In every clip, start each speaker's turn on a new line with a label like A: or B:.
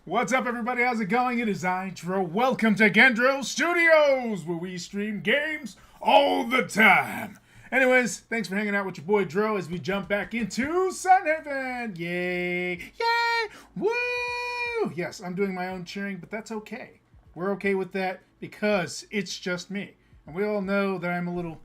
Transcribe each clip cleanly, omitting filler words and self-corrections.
A: What's up, everybody? How's it going? It is Gen-Dro. Welcome to Gen-Dro Studios, where we stream games all the time. Anyways, thanks for hanging out with your boy Dro as we jump back into Sunhaven. Yay! Yay! Woo! Yes, I'm doing my own cheering, but that's okay. We're okay with that because it's just me. And we all know that I'm a little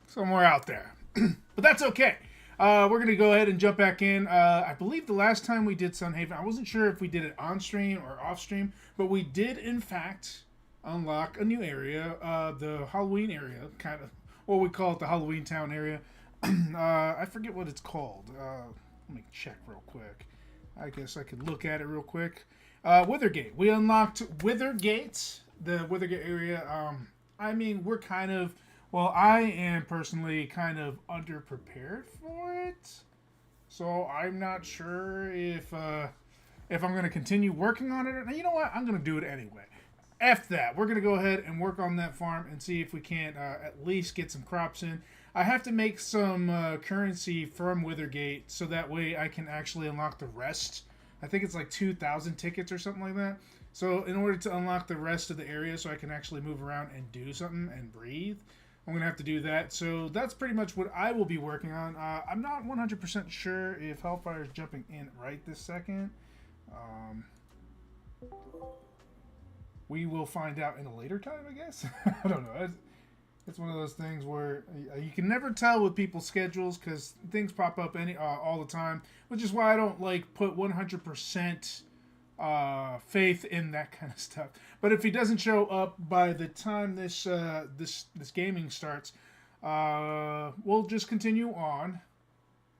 A: somewhere out there. But that's okay. We're going to go ahead and jump back in. I believe the last time we did Sunhaven, I wasn't sure if we did it on stream or off stream, but we did, in fact, unlock a new area, the Halloween area, kind of, what we call it, the Halloween Town area. I forget what it's called. Let me check real quick. I guess I could look at it real quick. Withergate. We unlocked Withergate, the Withergate area. I mean, we're kind of... Well, I am personally kind of underprepared for it, so I'm not sure if I'm going to continue working on it. You know what? I'm going to do it anyway. F that. We're going to go ahead and work on that farm and see if we can't at least get some crops in. I have to make some currency from Withergate so that way I can actually unlock the rest. I think it's like 2,000 tickets or something like that. So in order to unlock the rest of the area so I can actually move around and do something and breathe, I'm going to have to do that. So that's pretty much what I will be working on. I'm not 100% sure if Hellfire is jumping in right this second. We will find out in a later time, I guess. I don't know. It's one of those things where you can never tell with people's schedules because things pop up all the time, which is why I don't like put 100% faith in that kind of stuff. But if he doesn't show up by the time this gaming starts, we'll just continue on,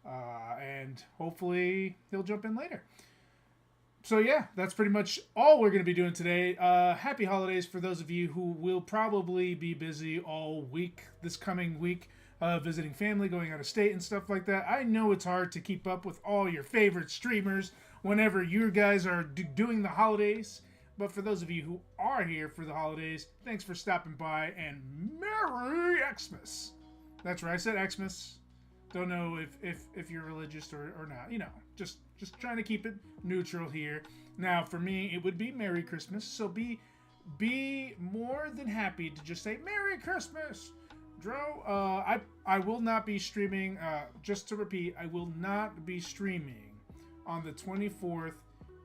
A: and hopefully he'll jump in later. So yeah, that's pretty much all we're going to be doing today. Happy holidays for those of you who will probably be busy all week, this coming week, visiting family, going out of state and stuff like that. I know it's hard to keep up with all your favorite streamers whenever you guys are doing the holidays. But for those of you who are here for the holidays, thanks for stopping by and Merry Xmas. That's right, I said Xmas. Don't know if you're religious or not. You know, just trying to keep it neutral here. Now, for me, it would be Merry Christmas. So be more than happy to just say Merry Christmas. Dro, I will not be streaming. Just to repeat, I will not be streaming on the 24th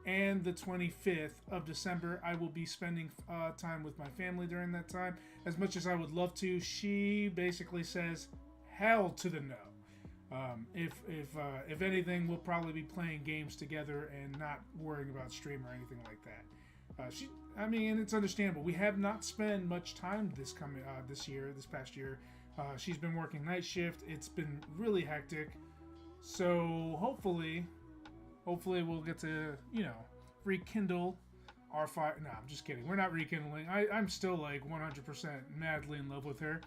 A: and the 25th of December. I will be spending time with my family during that time. As much as I would love to, she basically says, hell to the no. If anything, we'll probably be playing games together and not worrying about stream or anything like that. I mean, it's understandable. We have not spent much time this past year. She's been working night shift. It's been really hectic. So hopefully we'll get to, rekindle our fire. No, I'm just kidding. We're not rekindling. I'm still like 100% madly in love with her.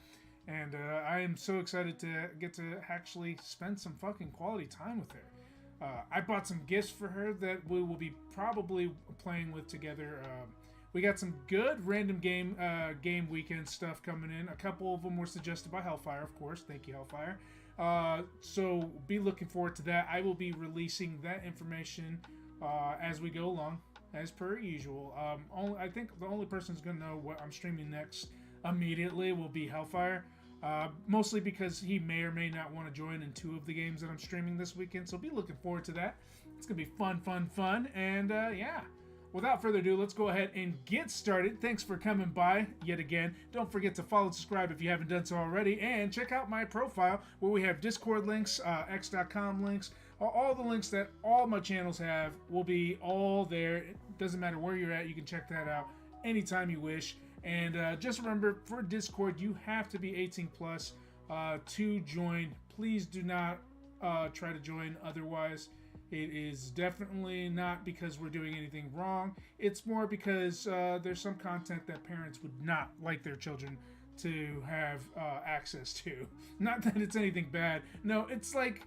A: And I am so excited to get to actually spend some fucking quality time with her. I bought some gifts for her that we will be probably playing with together. We got some good random game weekend stuff coming in. A couple of them were suggested by Hellfire, of course. Thank you, Hellfire. So be looking forward to that. I will be releasing that information as we go along, as per usual. I think the only person who's going to know what I'm streaming next immediately will be Hellfire. Mostly because he may or may not want to join in 2 of the games that I'm streaming this weekend. So be looking forward to that. It's going to be fun. And yeah. Without further ado, let's go ahead and get started. Thanks for coming by yet again. Don't forget to follow and subscribe if you haven't done so already. And check out my profile where we have Discord links, x.com links. All the links that all my channels have will be all there. It doesn't matter where you're at. You can check that out anytime you wish. And just remember, for Discord, you have to be 18 plus to join. Please do not try to join otherwise. It is definitely not because we're doing anything wrong. It's more because there's some content that parents would not like their children to have access to. Not that it's anything bad. No, it's like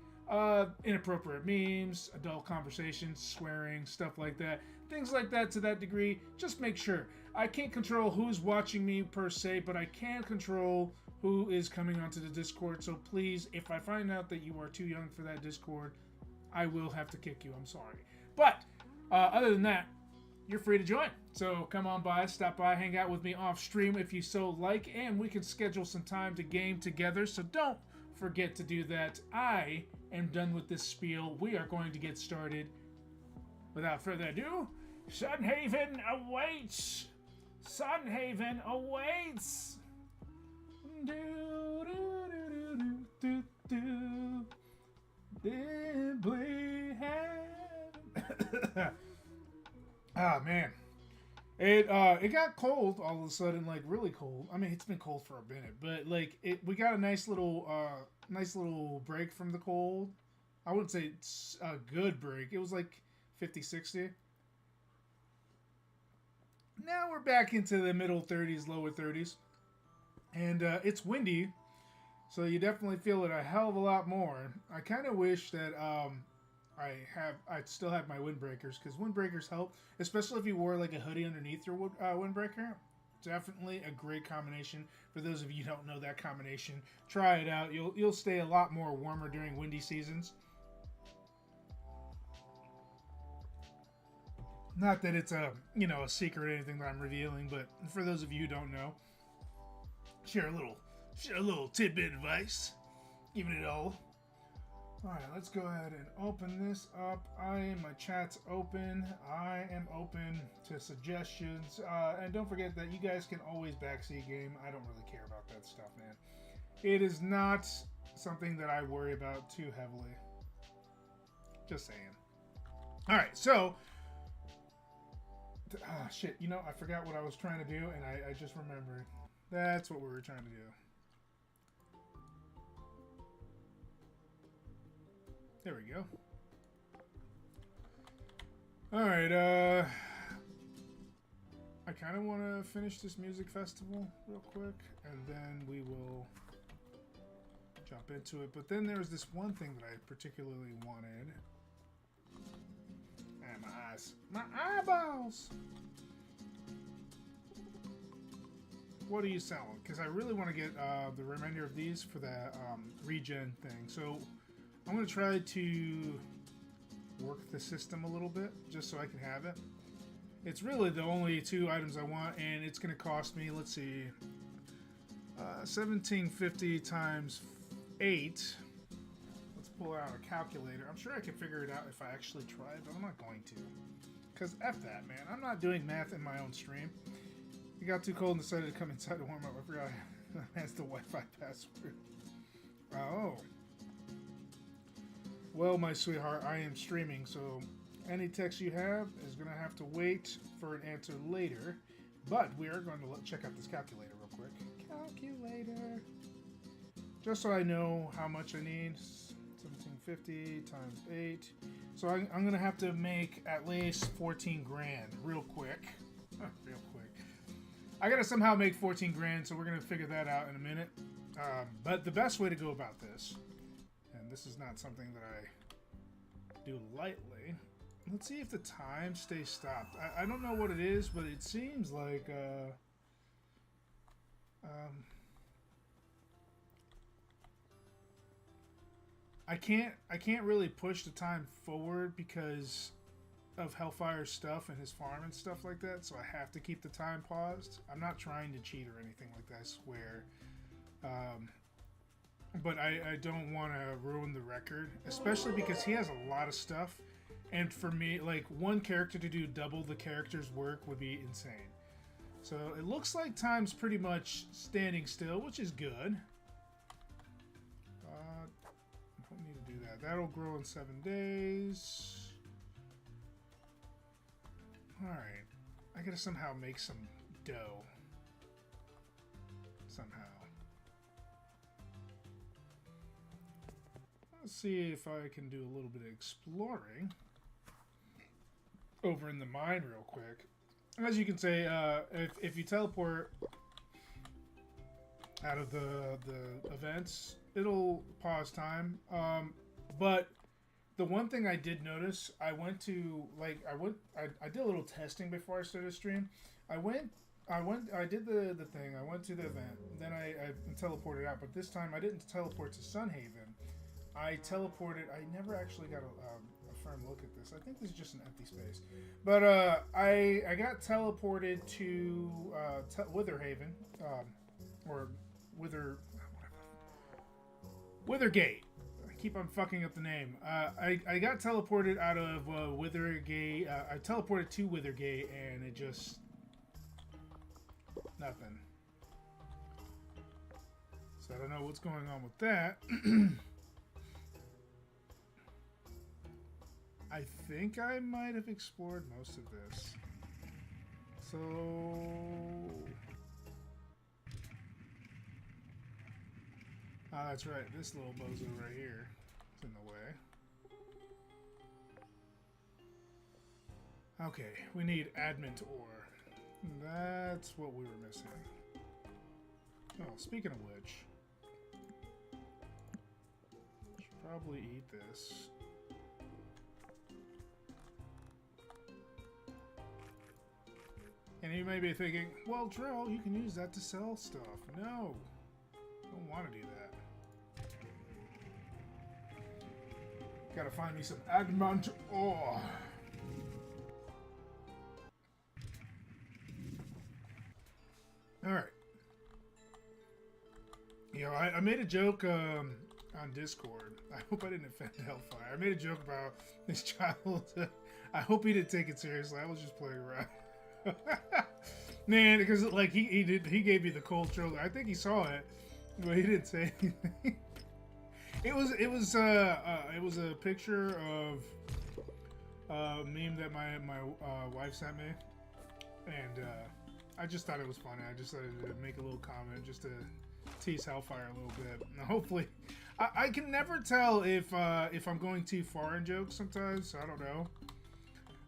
A: inappropriate memes, adult conversations, swearing, stuff like that. Things like that to that degree. Just make sure. I can't control who's watching me per se, but I can control who is coming onto the Discord. So please, if I find out that you are too young for that Discord, I will have to kick you. I'm sorry. But other than that, you're free to join. So come on by, stop by, hang out with me off stream if you so like, and we can schedule some time to game together. So don't forget to do that. I am done with this spiel. We are going to get started. Without further ado, Sunhaven awaits. Sunhaven awaits. Do do do do do do. Dibbly Ah, man. It got cold all of a sudden, like really cold. I mean, it's been cold for a minute, but like we got a nice little break from the cold. I wouldn't say it's a good break. It was like 50, 60. Now we're back into the middle 30s, lower 30s. And it's windy. So you definitely feel it a hell of a lot more. I kind of wish that I'd still have my windbreakers, because windbreakers help, especially if you wore like a hoodie underneath your windbreaker. Definitely a great combination. For those of you who don't know that combination, try it out. You'll stay a lot more warmer during windy seasons. Not that it's a secret or anything that I'm revealing, but for those of you who don't know, share a little tidbit advice, giving it all. Alright, let's go ahead and open this up. My chat's open. I am open to suggestions. And don't forget that you guys can always backseat game. I don't really care about that stuff, man. It is not something that I worry about too heavily. Just saying. Alright, so shit, I forgot what I was trying to do, and I just remembered. That's what we were trying to do. There we go. Alright, I kind of want to finish this music festival real quick, and then we will jump into it. But then there was this one thing that I particularly wanted. And my eyes. My eyeballs! What are you selling? Because I really want to get the remainder of these for the regen thing. So I'm going to try to work the system a little bit, just so I can have it. It's really the only 2 items I want, and it's going to cost me, let's see, 1750 times 8. Let's pull out a calculator. I'm sure I can figure it out if I actually try, but I'm not going to. Because F that, man. I'm not doing math in my own stream. It got too cold and decided to come inside to warm up. I forgot that's the Wi-Fi password. Oh. Well, my sweetheart, I am streaming, so any text you have is going to have to wait for an answer later. But we are going to check out this calculator real quick. Calculator. Just so I know how much I need. 1750 times 8. So I'm going to have to make at least 14 grand real quick. Real quick. I got to somehow make 14 grand, so we're going to figure that out in a minute. But the best way to go about this, and this is not something that I do lightly. Let's see if the time stays stopped. I don't know what it is, but it seems like I can't really push the time forward because of Hellfire's stuff and his farm and stuff like that, so I have to keep the time paused. I'm not trying to cheat or anything like that, I swear. But I don't want to ruin the record, especially because he has a lot of stuff. And for me, like, one character to do double the character's work would be insane. So it looks like time's pretty much standing still, which is good. Don't need to do that. That'll grow in 7 days. Alright. I gotta somehow make some dough. Somehow. Let's see if I can do a little bit of exploring over in the mine real quick. As you can say, if you teleport out of the events, it'll pause time. But the one thing I did notice, I did a little testing before I started stream. I did the thing. I went to the event, then I teleported out. But this time I didn't teleport to Sunhaven. I teleported. I never actually got a firm look at this. I think this is just an empty space. But I got teleported to Witherhaven, or Withergate. I keep on fucking up the name. I got teleported out of Withergate. I teleported to Withergate, and it just nothing. So I don't know what's going on with that. I think I might have explored most of this. So... Ah, that's right. This little bozo right here is in the way. Okay, we need admint ore. That's what we were missing. Oh, speaking of which... should probably eat this. And you may be thinking, well, Dro, you can use that to sell stuff. No. Don't want to do that. Gotta find me some adamant ore. Alright. You know, I made a joke on Discord. I hope I didn't offend Hellfire. I made a joke about this child. I hope he didn't take it seriously. I was just playing around. Man, because like he gave me the cold shoulder. I think he saw it, but he didn't say anything. It was a picture of a meme that my wife sent me, and I just thought it was funny. I just decided to make a little comment just to tease Hellfire a little bit. Now, hopefully, I can never tell if I'm going too far in jokes sometimes. So I don't know.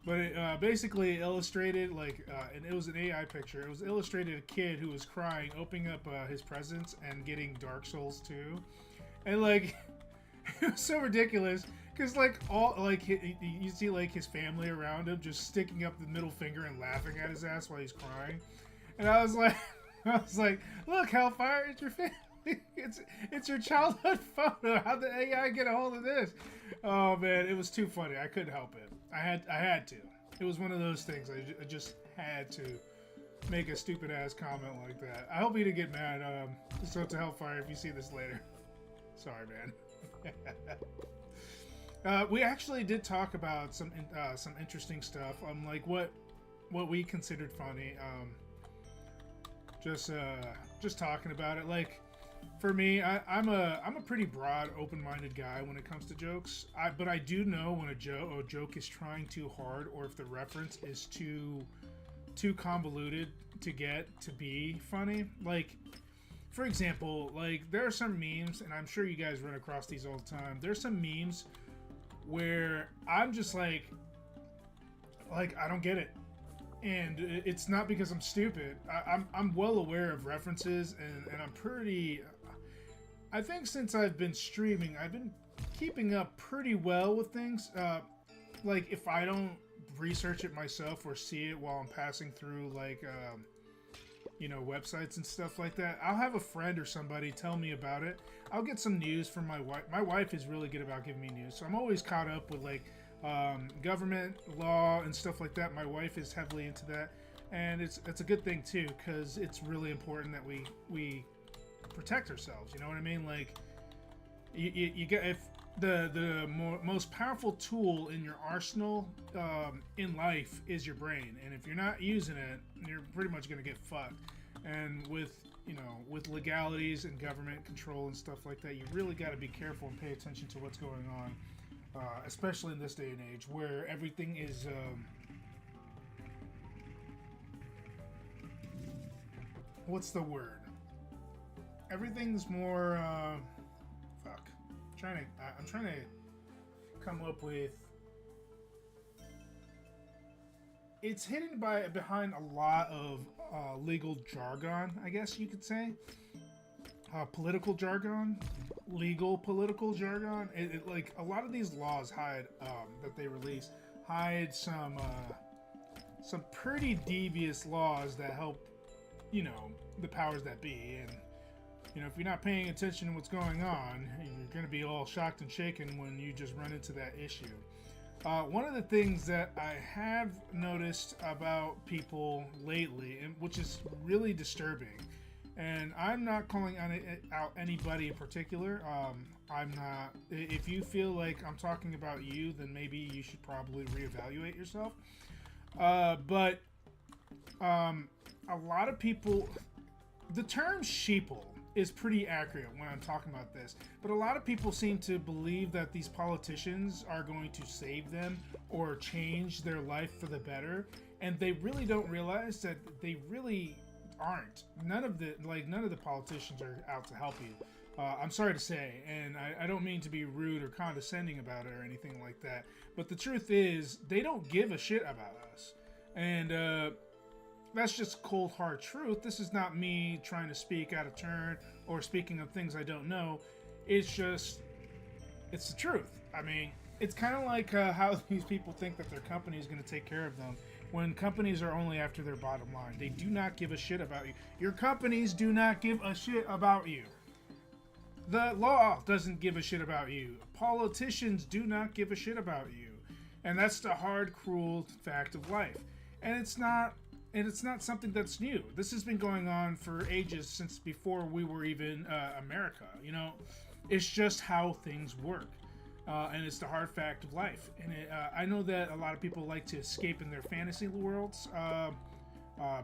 A: But it basically illustrated, like, and it was an AI picture. It was illustrated a kid who was crying, opening up his presents and getting Dark Souls 2. And, like, it was so ridiculous. Because, like, you see, like, his family around him just sticking up the middle finger and laughing at his ass while he's crying. And I was like, look, Hellfire, it's your family. It's your childhood photo. How'd the AI get a hold of this? Oh man, it was too funny. I couldn't help it. I had to. It was one of those things. I just had to make a stupid ass comment like that. I hope you didn't get mad. So to Hellfire, if you see this later, sorry, man. We actually did talk about some interesting stuff. Like what we considered funny. Just talking about it, like. For me, I'm a pretty broad, open-minded guy when it comes to jokes. But I do know when a joke is trying too hard, or if the reference is too convoluted to get to be funny. Like, for example, like there are some memes, and I'm sure you guys run across these all the time. There's some memes where I'm just like I don't get it. And it's not because I'm stupid. I'm well aware of references, and I'm pretty... I think since I've been streaming, I've been keeping up pretty well with things. like if I don't research it myself or see it while I'm passing through like websites and stuff like that, I'll have a friend or somebody tell me about it. I'll get some news from my wife. My wife is really good about giving me news, so I'm always caught up with like government law and stuff like that. My wife is heavily into that, and it's a good thing too, because it's really important that we protect ourselves. You know what I mean? Like you get, if the most powerful tool in your arsenal in life is your brain, and if you're not using it, you're pretty much going to get fucked. And with legalities and government control and stuff like that, you really got to be careful and pay attention to what's going on, especially in this day and age where everything is what's the word? Everything's more fuck. I'm trying to come up with. It's hidden behind a lot of legal jargon, I guess you could say. Political jargon, legal political jargon. Like a lot of these laws hide that they release hide some pretty devious laws that help, the powers that be. And if you're not paying attention to what's going on, you're going to be all shocked and shaken when you just run into that issue. One of the things that I have noticed about people lately, and which is really disturbing, and I'm not calling out anybody in particular. I'm not. If you feel like I'm talking about you, then maybe you should probably reevaluate yourself. But a lot of people, the term sheeple is pretty accurate when I'm talking about this, but a lot of people seem to believe that these politicians are going to save them or change their life for the better, and they really don't realize that they really aren't. None of the politicians are out to help you. I'm sorry to say, and I don't mean to be rude or condescending about it or anything like that, but the truth is they don't give a shit about us, and that's just cold hard truth. This is not me trying to speak out of turn or speaking of things I don't know. It's the truth. I mean, it's kind of like how these people think that their company is going to take care of them, when companies are only after their bottom line. They do not give a shit about you. Your companies do not give a shit about you. The law doesn't give a shit about you. Politicians do not give a shit about you. And that's the hard, cruel fact of life. And it's not something that's new. This has been going on for ages, since before we were even America. It's just how things work. And it's the hard fact of life. And I know that a lot of people like to escape in their fantasy worlds,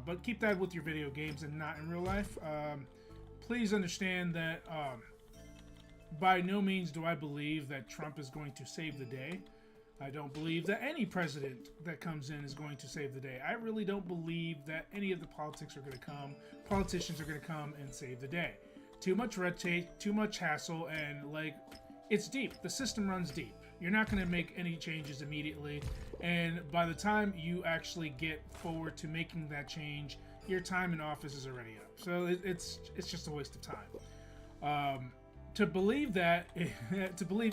A: but keep that with your video games and not in real life. Please understand that by no means do I believe that Trump is going to save the day. I don't believe that any president that comes in is going to save the day. I really don't believe that any of the politicians are going to come and save the day. Too much red tape, too much hassle, and it's deep. The system runs deep. You're not going to make any changes immediately, and by the time you actually get forward to making that change, your time in office is already up. So it's just a waste of time. To believe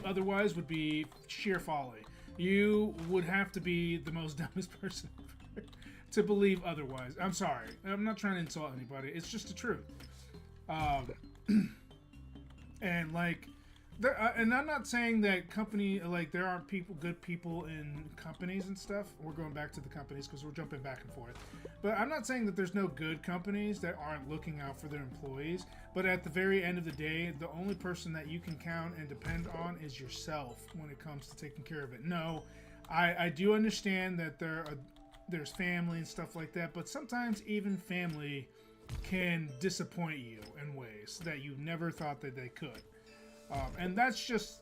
A: otherwise would be sheer folly. You would have to be the most dumbest person to believe otherwise. I'm sorry. I'm not trying to insult anybody. It's just the truth. And and I'm not saying that there aren't good people in companies and stuff. We're going back to the companies because we're jumping back and forth. But I'm not saying that there's no good companies that aren't looking out for their employees. But at the very end of the day, the only person that you can count and depend on is yourself when it comes to taking care of it. No, I do understand that there's family and stuff like that, but sometimes even family can disappoint you in ways that you never thought that they could. And that's just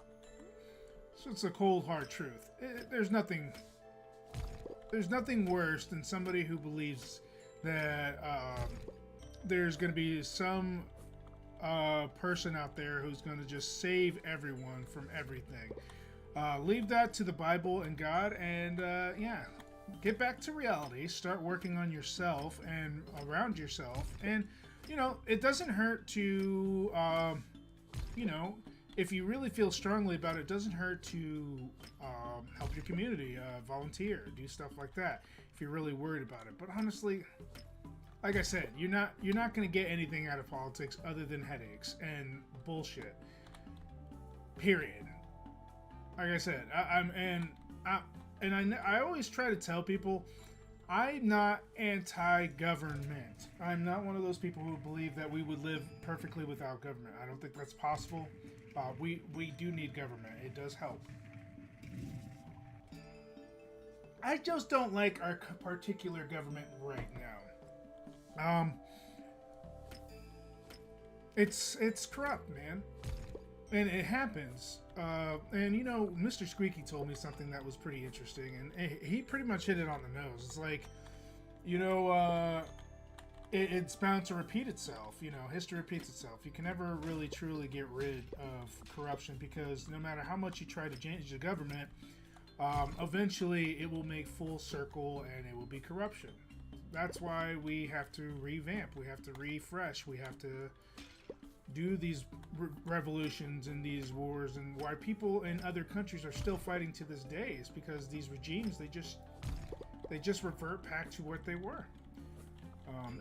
A: a cold hard truth. There's nothing worse than somebody who believes that there's going to be some person out there who's going to just save everyone from everything. Leave that to the Bible and God, and get back to reality. Start working on yourself and around yourself, and it doesn't hurt to if you really feel strongly about it, it doesn't hurt to help your community, volunteer, do stuff like that. If you're really worried about it, but honestly, like I said, you're not going to get anything out of politics other than headaches and bullshit. Period. Like I said, I always try to tell people, I'm not anti-government. I'm not one of those people who believe that we would live perfectly without government. I don't think that's possible. We do need government. It does help. I just don't like our particular government right now. It's corrupt, man. And it happens. And you know, Mr. Squeaky told me something that was pretty interesting, and he pretty much hit it on the nose. It's like, you know, it's bound to repeat itself. You know, history repeats itself. You can never really truly get rid of corruption, because no matter how much you try to change the government, eventually it will make full circle and it will be corruption. That's why we have to revamp. We have to refresh. We have to do these revolutions and these wars, and why people in other countries are still fighting to this day is because these regimes, they just revert back to what they were,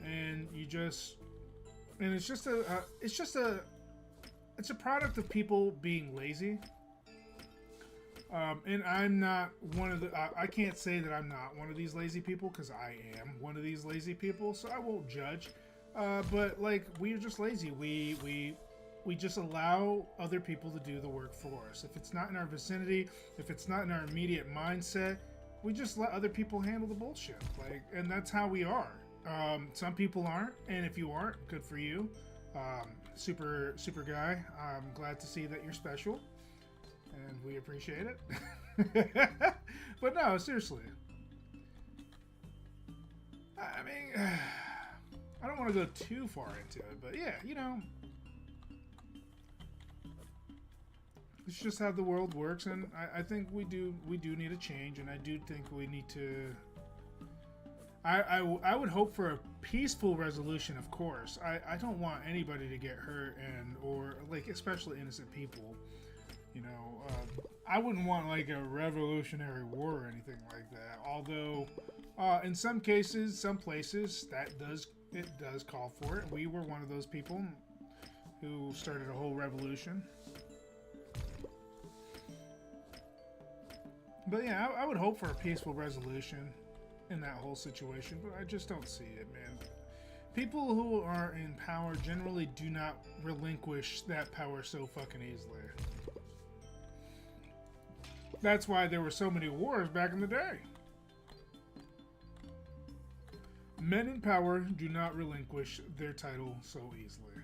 A: and it's a product of people being lazy. And I'm not one of the. I can't say that I'm not one of these lazy people, because I am one of these lazy people, so I won't judge. But like, we're just lazy. We just allow other people to do the work for us. If it's not in our vicinity, if it's not in our immediate mindset, we just let other people handle the bullshit. Like, and that's how we are. Some people aren't, and if you aren't, good for you. Super guy. I'm glad to see that you're special, and we appreciate it. But no, seriously. I mean, I don't want to go too far into it, but yeah, you know, it's just how the world works, and I think we do need a change, and I do think we need to. I would hope for a peaceful resolution, of course. I don't want anybody to get hurt, or like, especially innocent people. You know, I wouldn't want like a revolutionary war or anything like that. Although, in some cases, some places, it does call for it. We were one of those people who started a whole revolution. But yeah, I would hope for a peaceful resolution in that whole situation, but I just don't see it, man. People who are in power generally do not relinquish that power so fucking easily. That's why there were so many wars back in the day. Men in power do not relinquish their title so easily.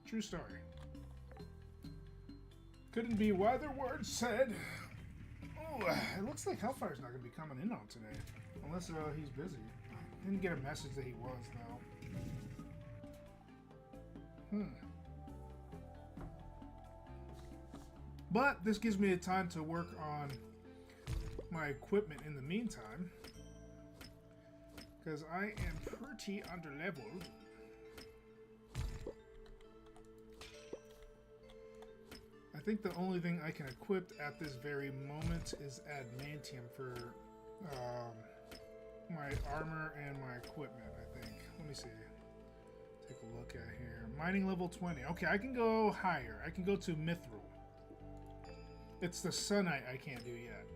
A: True story. Couldn't be wiser words said. Oh, it looks like Hellfire's not going to be coming in on today. Unless he's busy. Didn't get a message that he was, though. But this gives me a time to work on my equipment in the meantime, because I am pretty underleveled. I think the only thing I can equip at this very moment is adamantium for my armor and my equipment, I think. Let me see. Take a look at here. Mining level 20. Okay, I can go higher. I can go to mithril. It's the sunite I can't do yet.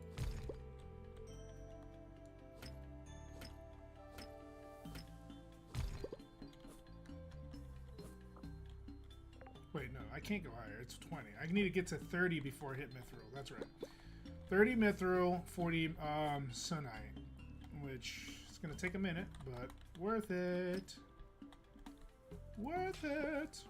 A: Wait, no, I can't go higher. It's 20. I need to get to 30 before I hit mithril. That's right. 30 mithril, 40 sunite, which is going to take a minute, but worth it. Worth it.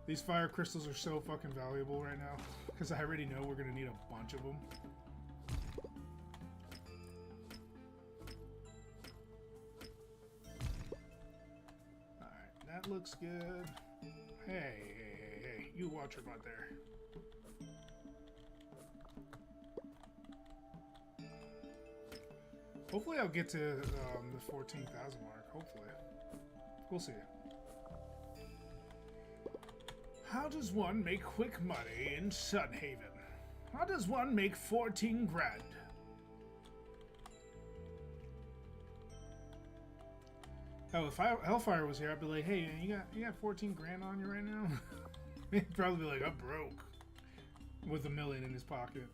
A: These fire crystals are so fucking valuable right now, because I already know we're going to need a bunch of them. Alright, that looks good. Hey, you watch about there. Hopefully I'll get to the 14,000 mark, hopefully. We'll see. How does one make quick money in Sunhaven? How does one make 14 grand? Oh, if Hellfire was here, I'd be like, hey, man, you got 14 grand on you right now? He'd probably be like, I'm broke. With $1 million in his pocket.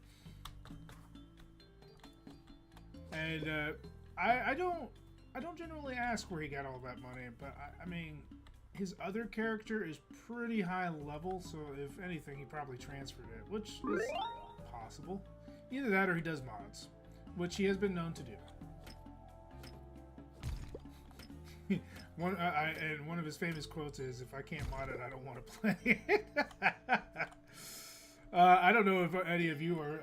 A: And I don't generally ask where he got all that money, but I mean, his other character is pretty high level, so if anything, he probably transferred it, which is possible. Either that or he does mods, which he has been known to do. And one of his famous quotes is, "If I can't mod it, I don't want to play it." I don't know if any of you are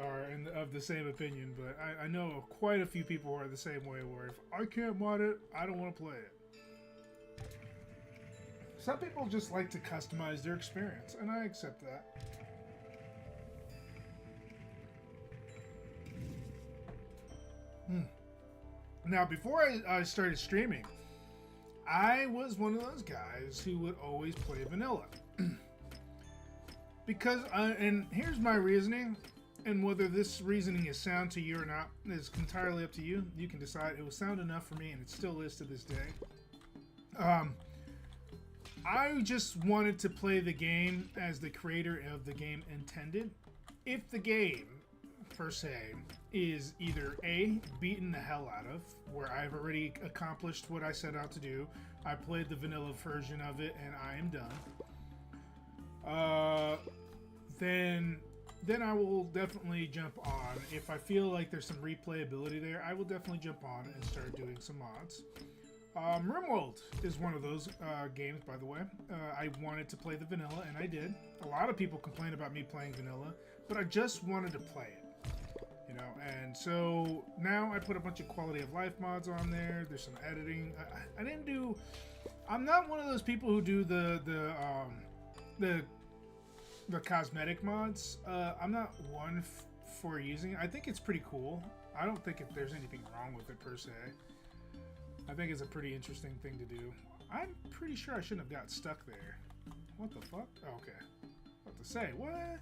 A: of the same opinion, but I know quite a few people who are the same way, where if I can't mod it, I don't want to play it. Some people just like to customize their experience, and I accept that. Now, before I started streaming, I was one of those guys who would always play vanilla. Because, and here's my reasoning, and whether this reasoning is sound to you or not is entirely up to you. You can decide. It was sound enough for me, and it still is to this day. I just wanted to play the game as the creator of the game intended. If the game, per se, is either A, beaten the hell out of, where I've already accomplished what I set out to do, I played the vanilla version of it, and I am done. Then I will definitely jump on. If I feel like there's some replayability there, I will definitely jump on and start doing some mods. RimWorld is one of those games, by the way. I wanted to play the vanilla, and I did. A lot of people complain about me playing vanilla, but I just wanted to play it. You know, and so now I put a bunch of quality of life mods on there. There's some editing. I didn't do. I'm not one of those people who do the cosmetic mods. I'm not one for using it. I think it's pretty cool. I don't think there's anything wrong with it per se. I think it's a pretty interesting thing to do. I'm pretty sure I shouldn't have got stuck there. What the fuck? Oh, okay. What to say? What?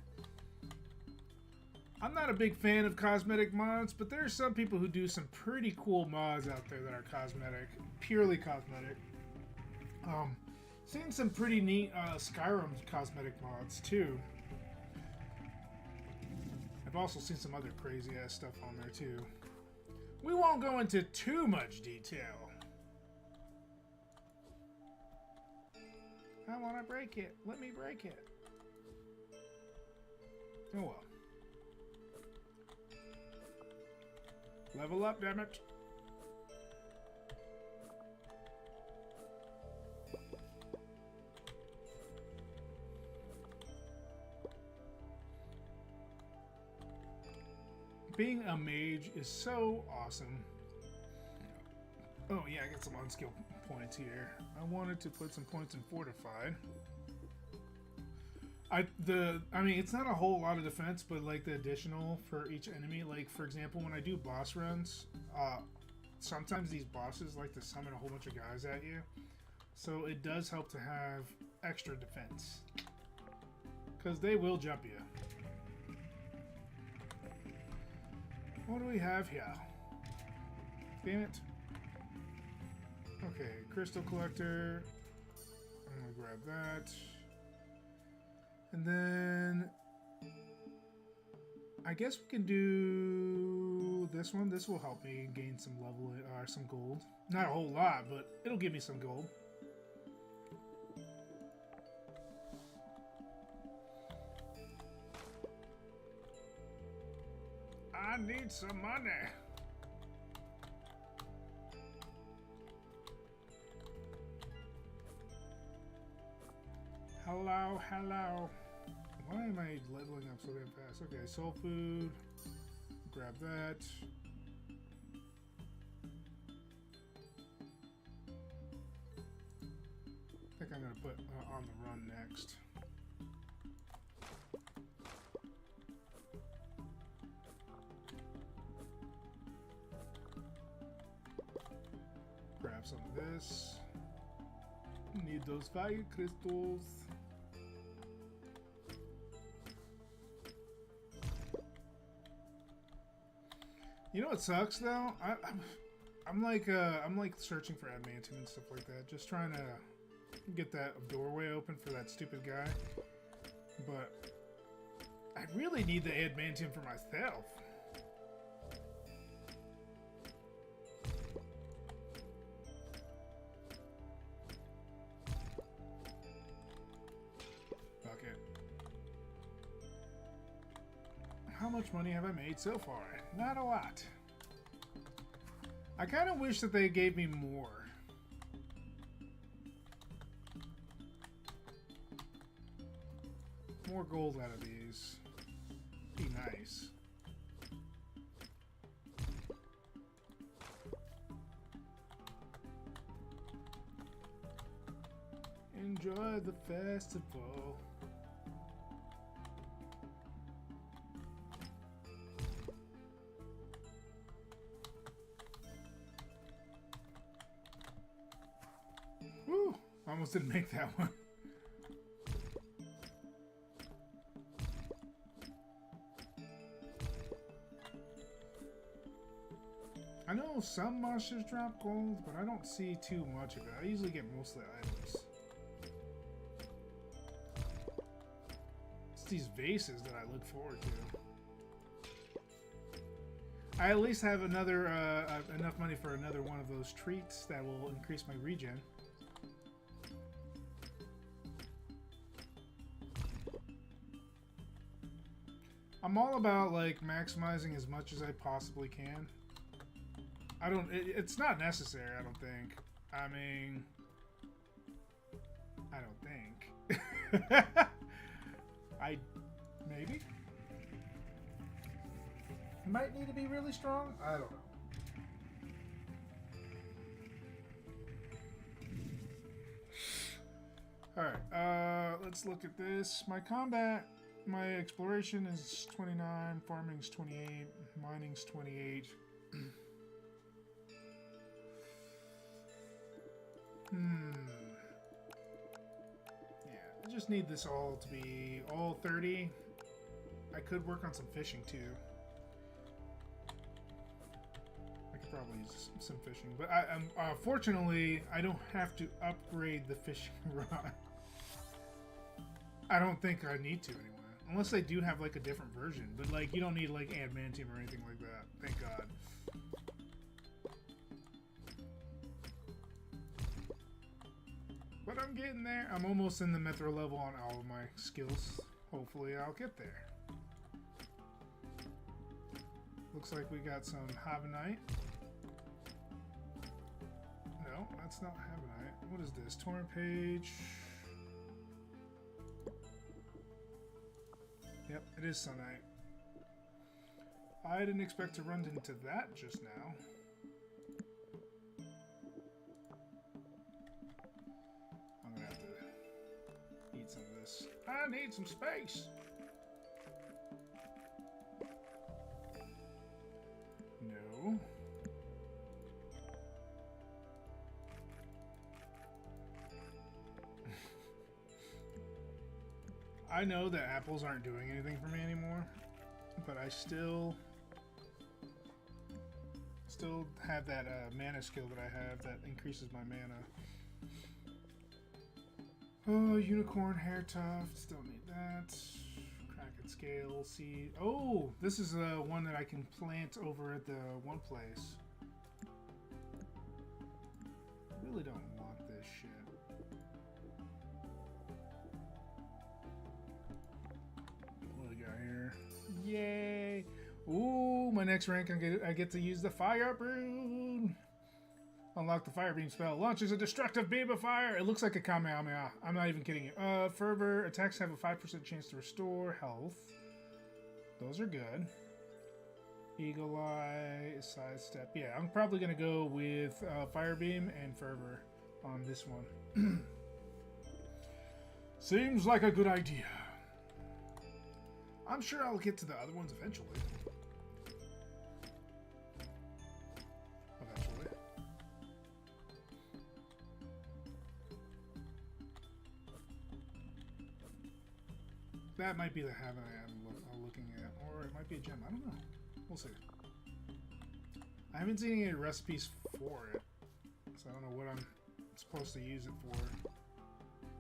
A: I'm not a big fan of cosmetic mods, but there are some people who do some pretty cool mods out there that are cosmetic, purely cosmetic. Seen some pretty neat Skyrim cosmetic mods too. I've also seen some other crazy ass stuff on there too. We won't go into too much detail. I want to break it. Let me break it. Oh well. Level up, damn it. Being a mage is so awesome. Oh yeah, I got some unskilled points here. I wanted to put some points in fortified. I mean, it's not a whole lot of defense, but like the additional for each enemy, like for example, when I do boss runs, sometimes these bosses like to summon a whole bunch of guys at you. So it does help to have extra defense. Because they will jump you. What do we have here? Damn it. Okay, crystal collector. I'm gonna grab that. And then I guess we can do this one. This will help me gain some level or some gold. Not a whole lot, but it'll give me some gold. I need some money. Hello, hello. Why am I leveling up so damn fast? Okay, soul food. Grab that. I think I'm gonna put on the run next. Grab some of this. Need those fire crystals. You know what sucks though? I'm like searching for adamantium and stuff like that, just trying to get that doorway open for that stupid guy. But I really need the adamantium for myself. Okay. How much money have I made so far? Not a lot. I kind of wish that they gave me more. More gold out of these. Be nice. Enjoy the festival. Woo! Almost didn't make that one. I know some monsters drop gold, but I don't see too much of it. I usually get most of the items. It's these vases that I look forward to. I at least have another enough money for another one of those treats that will increase my regen. I'm all about like maximizing as much as I possibly can. It's not necessary, I don't think. I mean, I don't think. Maybe? Might need to be really strong? I don't know. Alright, let's look at this. My exploration is 29, farming's 28, mining's 28. Yeah, I just need this all to be all 30. I could work on some fishing too. I could probably use some fishing, but fortunately, I don't have to upgrade the fishing rod. I don't think I need to anymore. Unless they do have like a different version, but like you don't need like adamantium or anything like that. Thank God. But I'm getting there. I'm almost in the Metro level on all of my skills. Hopefully I'll get there. Looks like we got some Havanite. No, that's not Havanite. What is this? Torrent page. Yep, it is Sunite. I didn't expect to run into that just now. I'm gonna have to eat some of this. I need some space! No. I know that apples aren't doing anything for me anymore, but I still have that mana skill that I have that increases my mana. Oh, unicorn hair tufts, don't need that. Cracked scale seed. Oh, this is one that I can plant over at the one place. I really don't want this shit. What do we got here? Yay! Ooh, my next rank, I get to use the fire rune. Unlock the fire beam spell. Launches a destructive beam of fire. It looks like a Kamehameha. I'm not even kidding you. Fervor. Attacks have a 5% chance to restore health. Those are good. Eagle Eye. Sidestep. Yeah, I'm probably going to go with fire beam and fervor on this one. Seems like a good idea. I'm sure I'll get to the other ones eventually. That might be the Havanite I'm looking at, or it might be a gem. I don't know. We'll see. I haven't seen any recipes for it, so I don't know what I'm supposed to use it for.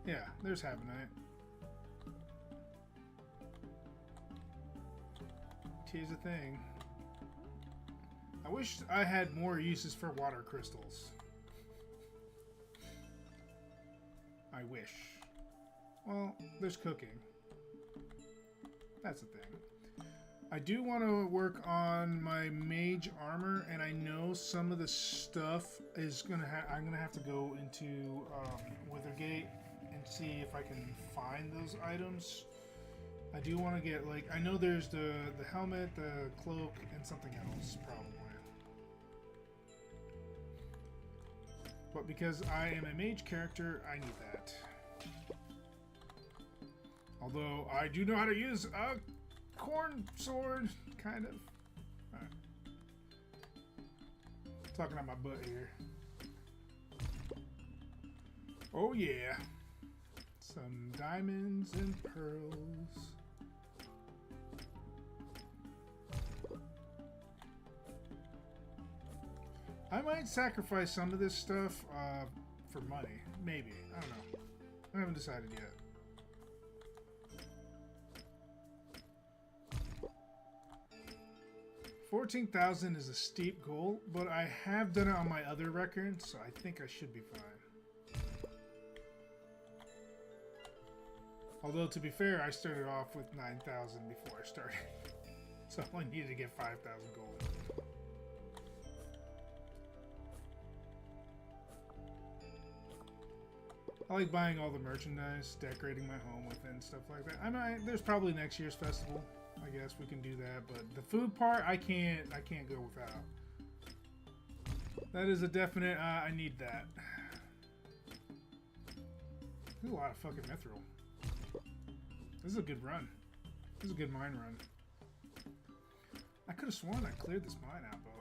A: Yeah, there's Habanite. Here's the thing. I wish I had more uses for water crystals. I wish. Well, there's cooking. That's the thing. I do want to work on my mage armor, and I know some of the stuff is gonna I'm gonna have to go into Withergate and see if I can find those items. I do want to get, like, I know there's the helmet, the cloak, and something else probably. But because I am a mage character, I need that. Although I do know how to use a corn sword, kind of. Alright. Talking out my butt here. Oh yeah. Some diamonds and pearls. I might sacrifice some of this stuff for money. Maybe. I don't know. I haven't decided yet. $14,000 is a steep goal, but I have done it on my other record, so I think I should be fine. Although, to be fair, I started off with 9,000 before I started. So I only needed to get 5,000 gold. I like buying all the merchandise, decorating my home with it and stuff like that. There's probably next year's festival. I guess we can do that, but the food part, I can't go without. That is a definite, I need that. There's a lot of fucking mithril. This is a good run. This is a good mine run. I could have sworn I cleared this mine out, though.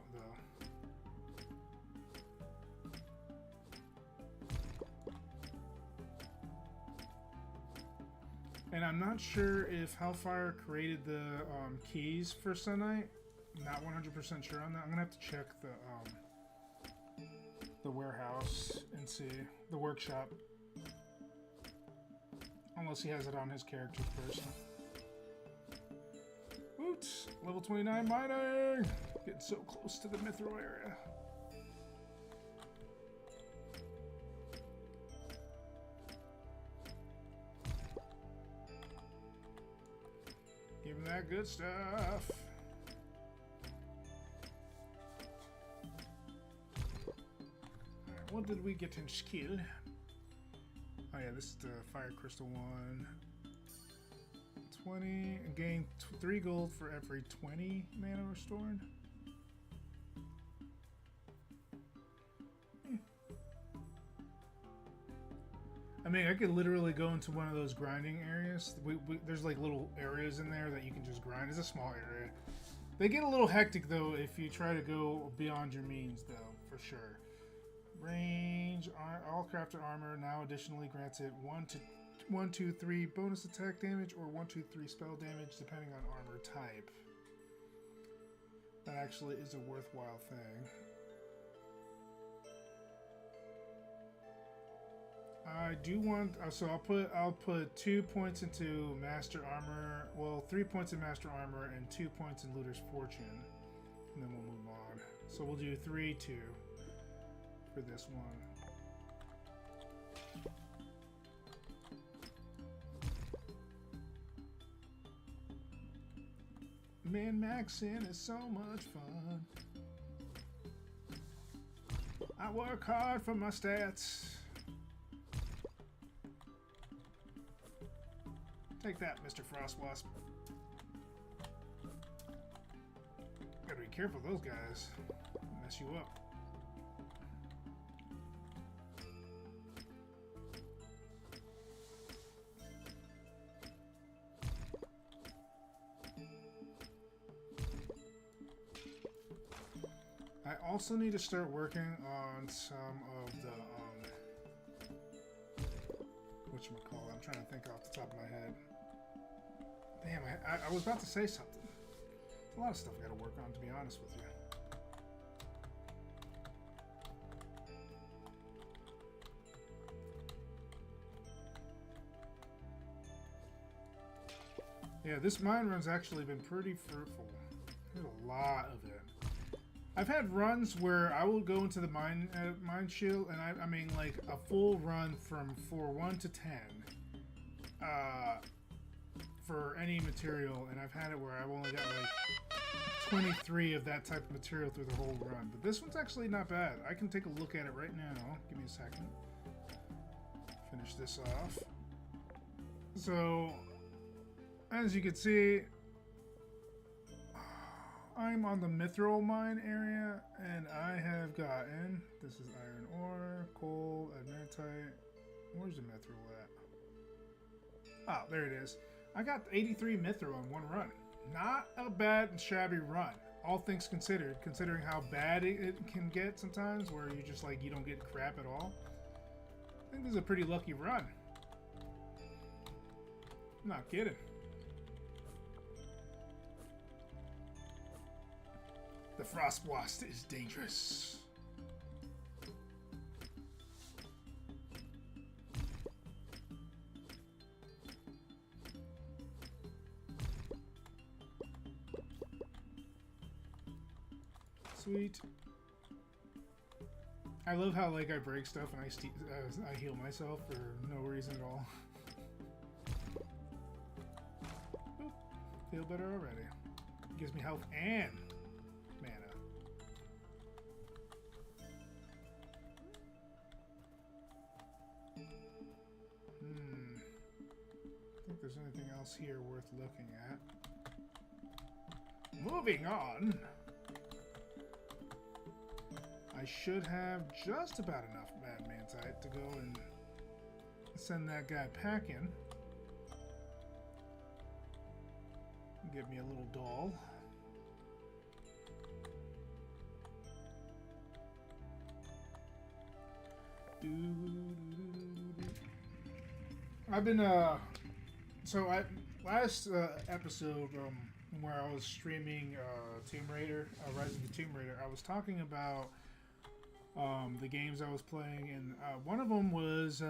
A: And I'm not sure if Hellfire created the keys for Sunnight. I'm not 100% sure on that. I'm gonna have to check the warehouse and see the workshop, unless he has it on his character first. Oops, level 29 mining. Getting so close to the mithril area. Give him that good stuff. Alright, what did we get in skill? Oh yeah, this is the fire crystal one. 20, gain 3 gold for every 20 mana restored. I mean, I could literally go into one of those grinding areas. There's like little areas in there that you can just grind. It's a small area. They get a little hectic though if you try to go beyond your means, though, for sure. Range, all crafted armor now additionally grants it 1, 2, 3 bonus attack damage or 1, 2, 3 spell damage depending on armor type. That actually is a worthwhile thing. I do want, so I'll put 2 points into master armor, well, 3 points in master armor and 2 points in looter's fortune, and then we'll move on. So we'll do 3, 2 for this one. Min-maxing is so much fun. I work hard for my stats. Take that, Mr. Frostwasp. Gotta be careful of those guys. They'll mess you up. I also need to start working on some of the whatchamacallit, I'm trying to think off the top of my head. Damn, I was about to say something. There's a lot of stuff I gotta work on, to be honest with you. Yeah, this mine run's actually been pretty fruitful. There's a lot of it. I've had runs where I will go into the mine shield, and I mean like a full run from 1 to 10 for any material, and I've had it where I've only got like 23 of that type of material through the whole run. But this one's actually not bad. I can take a look at it right now. Give me a second. Finish this off. So, as you can see, I'm on the mithril mine area, and I have gotten, this is iron ore, coal, adamantite. Where's the mithril at? Oh, there it is. I got 83 mithril in one run. Not a bad and shabby run, all things considered, considering how bad it can get sometimes, where you just like, you don't get crap at all. I think this is a pretty lucky run. I'm not kidding. The frost blast is dangerous. Sweet. I love how like I break stuff and I heal myself for no reason at all. Boop. Feel better already. Gives me health and mana. I think there's anything else here worth looking at. Moving on. I should have just about enough adamantite to go and send that guy packing. Get me a little doll. I've been last episode where I was streaming Tomb Raider, Rise of the Tomb Raider, I was talking about the games I was playing, and one of them was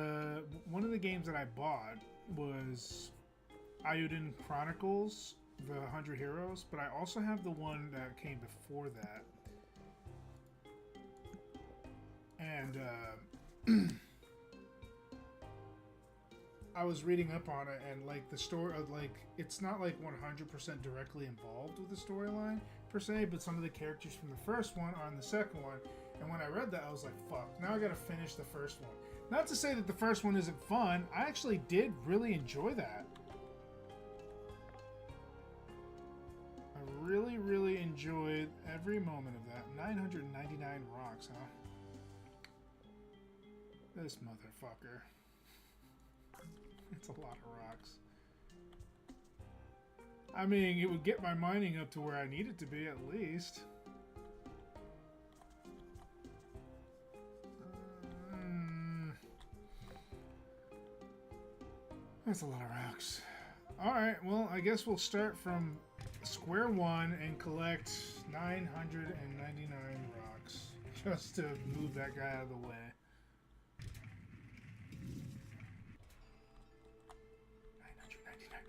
A: one of the games that I bought was Iodine Chronicles, the 100 Heroes, but I also have the one that came before that, and I was reading up on it, and like the story, like it's not like 100% directly involved with the storyline per se, but some of the characters from the first one are in the second one. And when I read that, I was like, fuck, now I gotta finish the first one. Not to say that the first one isn't fun, I actually did really enjoy that. I really, really enjoyed every moment of that. 999 rocks, huh? This motherfucker. It's a lot of rocks. I mean, it would get my mining up to where I need it to be at least. That's a lot of rocks. Alright, well, I guess we'll start from square one and collect 999 rocks. Just to move that guy out of the way. 999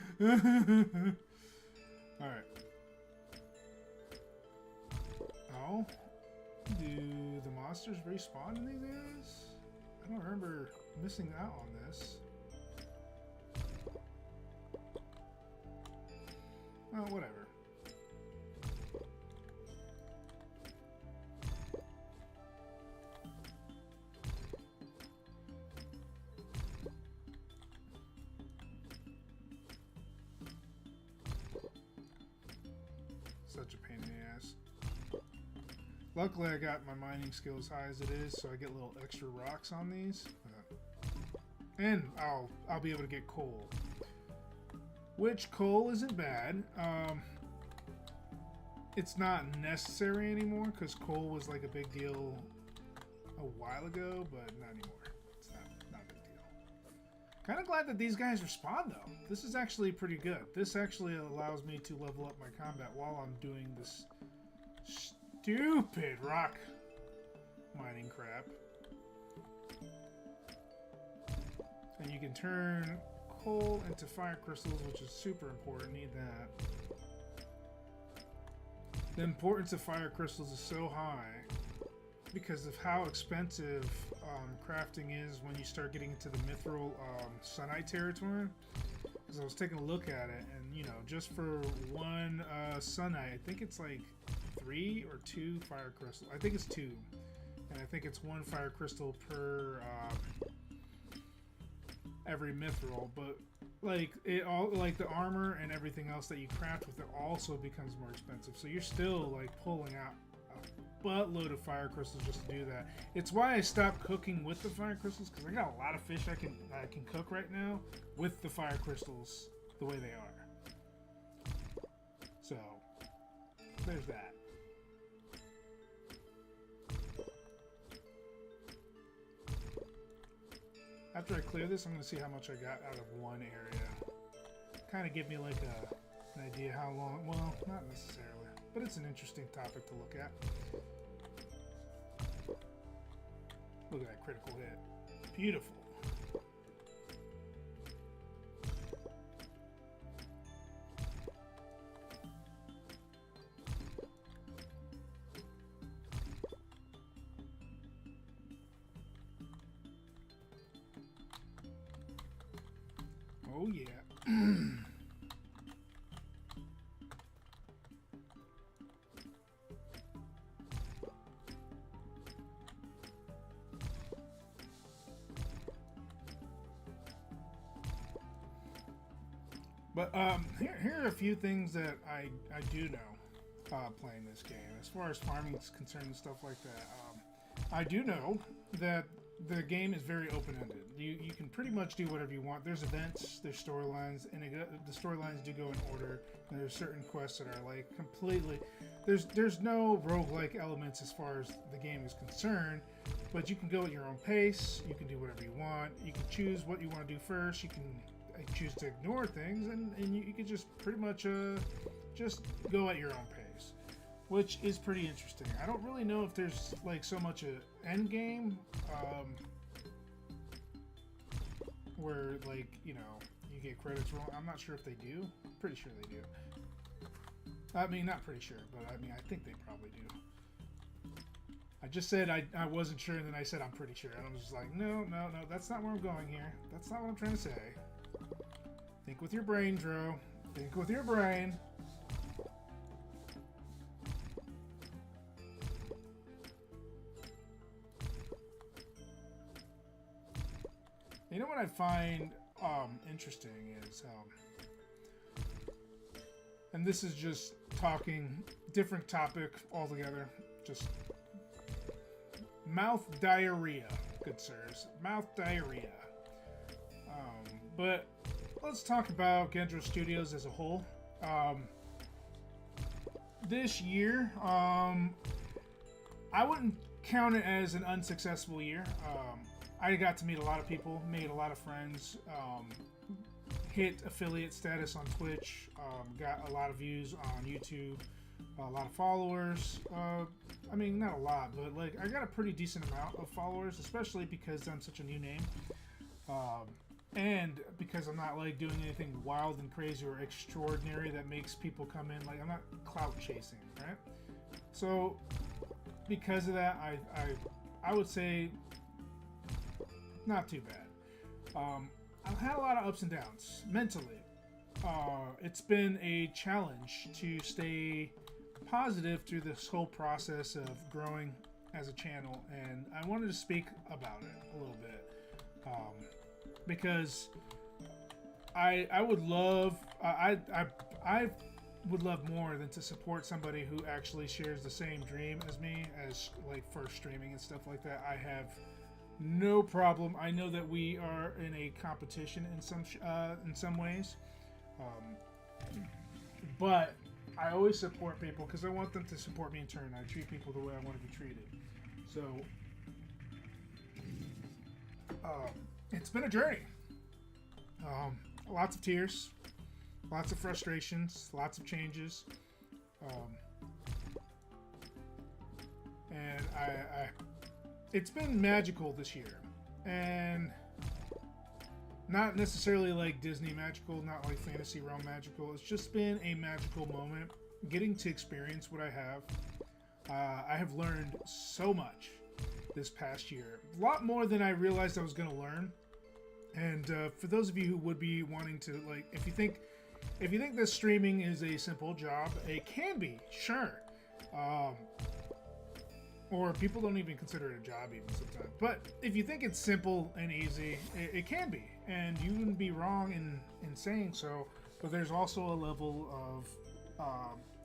A: rocks. Alright. Oh? Do the monsters respawn in these areas? I don't remember missing out on this. Well, whatever. Such a pain in the ass. Luckily, I got my mining skill as high as it is, so I get little extra rocks on these. And I'll be able to get coal. Which coal isn't bad. It's not necessary anymore, because coal was like a big deal a while ago, but not anymore. It's not a big deal. Kind of glad that these guys respawn, though. This is actually pretty good. This actually allows me to level up my combat while I'm doing this stupid rock mining crap. And you can turn coal into fire crystals, which is super important. Need that. The importance of fire crystals is so high because of how expensive crafting is when you start getting into the mithril sunite territory. Because I was taking a look at it, and you know, just for one sunite, I think it's like 3 or 2 fire crystals. I think it's 2, and I think it's 1 fire crystal per every mithril. But like it all, like the armor and everything else that you craft with it, also becomes more expensive. So you're still like pulling out a buttload of fire crystals just to do that. It's why I stopped cooking with the fire crystals, because I got a lot of fish I can cook right now with the fire crystals the way they are. So there's that. After I clear this, I'm going to see how much I got out of one area. Kind of give me like an idea how long, well, not necessarily, but it's an interesting topic to look at. Look at that critical hit. Beautiful. Oh yeah. But here are a few things that I do know playing this game. As far as farming is concerned and stuff like that, I do know that the game is very open-ended. You can pretty much do whatever you want. There's events, there's storylines, and the storylines do go in order. And there's certain quests that are like completely... There's no roguelike elements as far as the game is concerned, but you can go at your own pace. You can do whatever you want. You can choose what you want to do first. You can choose to ignore things, and you can just pretty much just go at your own pace, which is pretty interesting. I don't really know if there's like so much a end game where like, you know, you get credits wrong. I'm not sure if they do. Pretty sure they do. I mean, not pretty sure, but I mean, I think they probably do. I just said I wasn't sure, and then I said I'm pretty sure, and I was just like, no, that's not where I'm going here. That's not what I'm trying to say. Think with your brain, Dro. Think with your brain. You know what I find interesting is, and this is just talking different topic altogether, just mouth diarrhea, good sirs, mouth diarrhea. But let's talk about Gen-Dro Studios as a whole. This year, I wouldn't count it as an unsuccessful year. I got to meet a lot of people, made a lot of friends, hit affiliate status on Twitch, got a lot of views on YouTube, a lot of followers. I mean, not a lot, but like I got a pretty decent amount of followers, especially because I'm such a new name. And because I'm not like doing anything wild and crazy or extraordinary that makes people come in, like I'm not clout chasing, right? So because of that, I would say not too bad. I've had a lot of ups and downs mentally. It's been a challenge to stay positive through this whole process of growing as a channel, and I wanted to speak about it a little bit. Because I would love I would love more than to support somebody who actually shares the same dream as me, as like for streaming and stuff like that. I have no problem. I know that we are in a competition in some ways, but I always support people because I want them to support me in turn. I treat people the way I want to be treated. So it's been a journey. Lots of tears, lots of frustrations, lots of changes, and it's been magical this year. And Not necessarily like Disney magical, not like Fantasy Realm magical. It's just been a magical moment. Getting to experience what I have. I have learned so much this past year. A lot more than I realized I was going to learn. And for those of you who would be wanting to, like, if you think that streaming is a simple job, it can be, sure. Or people don't even consider it a job even sometimes. But if you think it's simple and easy, it can be. And you wouldn't be wrong in saying so. But there's also a level of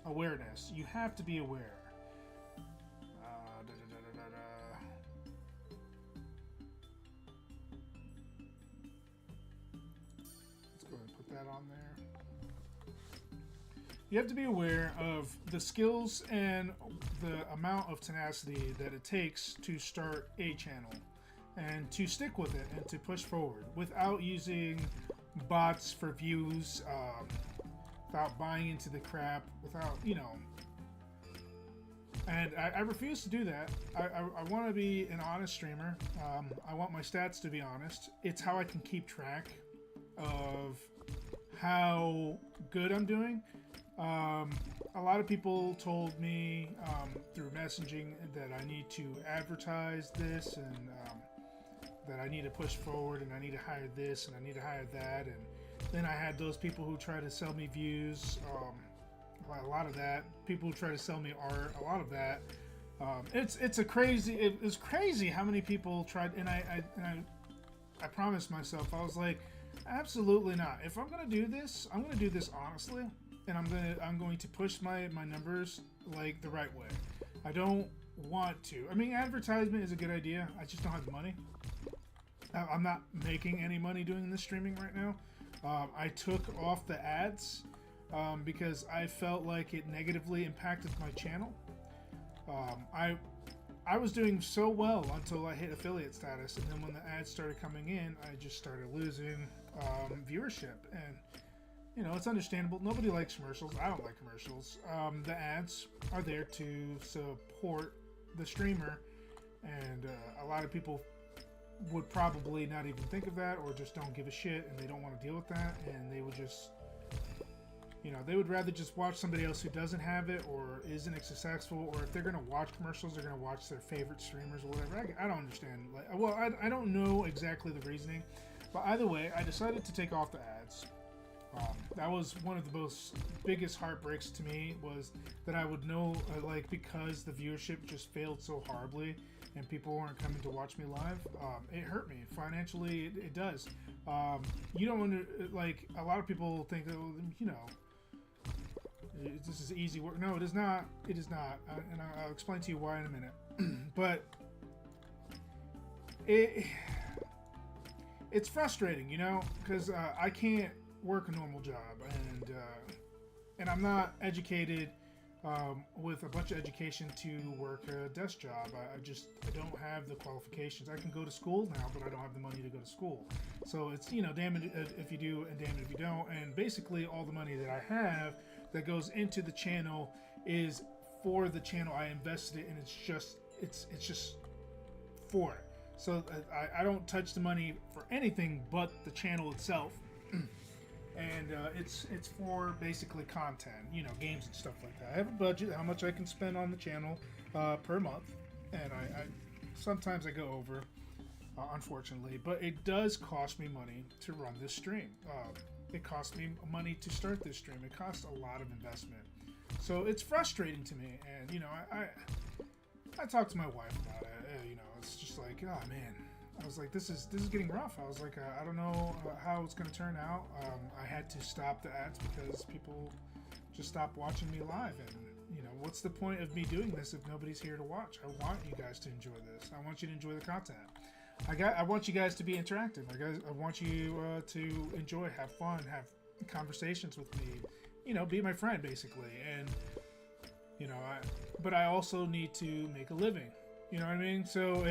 A: awareness. You have to be aware. Let's go ahead and put that on there. You have to be aware of the skills and the amount of tenacity that it takes to start a channel and to stick with it and to push forward without using bots for views, without buying into the crap, without, you know. And I refuse to do that. I want to be an honest streamer. I want my stats to be honest. It's how I can keep track of how good I'm doing. A lot of people told me through messaging that I need to advertise this and that I need to push forward and I need to hire this and I need to hire that. And then I had those people who try to sell me views, a lot of that. People who try to sell me art, a lot of that. It's crazy how many people tried. And I promised myself, I was like, absolutely not. If I'm gonna do this, I'm gonna do this honestly. And I'm going to push my numbers like the right way. I don't want to. I mean, advertisement is a good idea. I just don't have the money. I'm not making any money doing this streaming right now. I took off the ads because I felt like it negatively impacted my channel. I was doing so well until I hit affiliate status, and then when the ads started coming in, I just started losing viewership. And you know, it's understandable. Nobody likes commercials. I don't like commercials. The ads are there to support the streamer, and a lot of people would probably not even think of that, or just don't give a shit, and they don't want to deal with that, and they would just, you know, they would rather just watch somebody else who doesn't have it, or isn't as successful, or if they're going to watch commercials, they're going to watch their favorite streamers or whatever. I don't understand. Like, well, I don't know exactly the reasoning, but either way, I decided to take off the ads. That was one of the most biggest heartbreaks to me, was that I would know, like, because the viewership just failed so horribly and people weren't coming to watch me live. It hurt me financially. It does. You don't want to, like, a lot of people think, oh, you know, this is easy work. No, it is not. It is not. And I'll explain to you why in a minute. But it's frustrating, you know, because I can't work a normal job, and I'm not educated with a bunch of education to work a desk job. I don't have the qualifications. I can go to school now, but I don't have the money to go to school. So it's, you know, damn it if you do and damn it if you don't. And basically all the money that I have that goes into the channel is for the channel. I invested it, and it's just for it. So I don't touch the money for anything but the channel itself. And it's for basically content, you know, games and stuff like that. I have a budget, how much I can spend on the channel per month, and I sometimes I go over, unfortunately, but it does cost me money to run this stream. It costs me money to start this stream. It costs a lot of investment, so it's frustrating to me. And you know, I talked to my wife about it. You know, it's just like, oh man. I was like, this is getting rough. I was like, I don't know how it's going to turn out. I had to stop the ads because people just stopped watching me live. And, you know, what's the point of me doing this if nobody's here to watch? I want you guys to enjoy this. I want you to enjoy the content. I want you guys to be interactive. I want you to enjoy, have fun, have conversations with me. You know, be my friend, basically. And, you know, but I also need to make a living. You know what I mean? So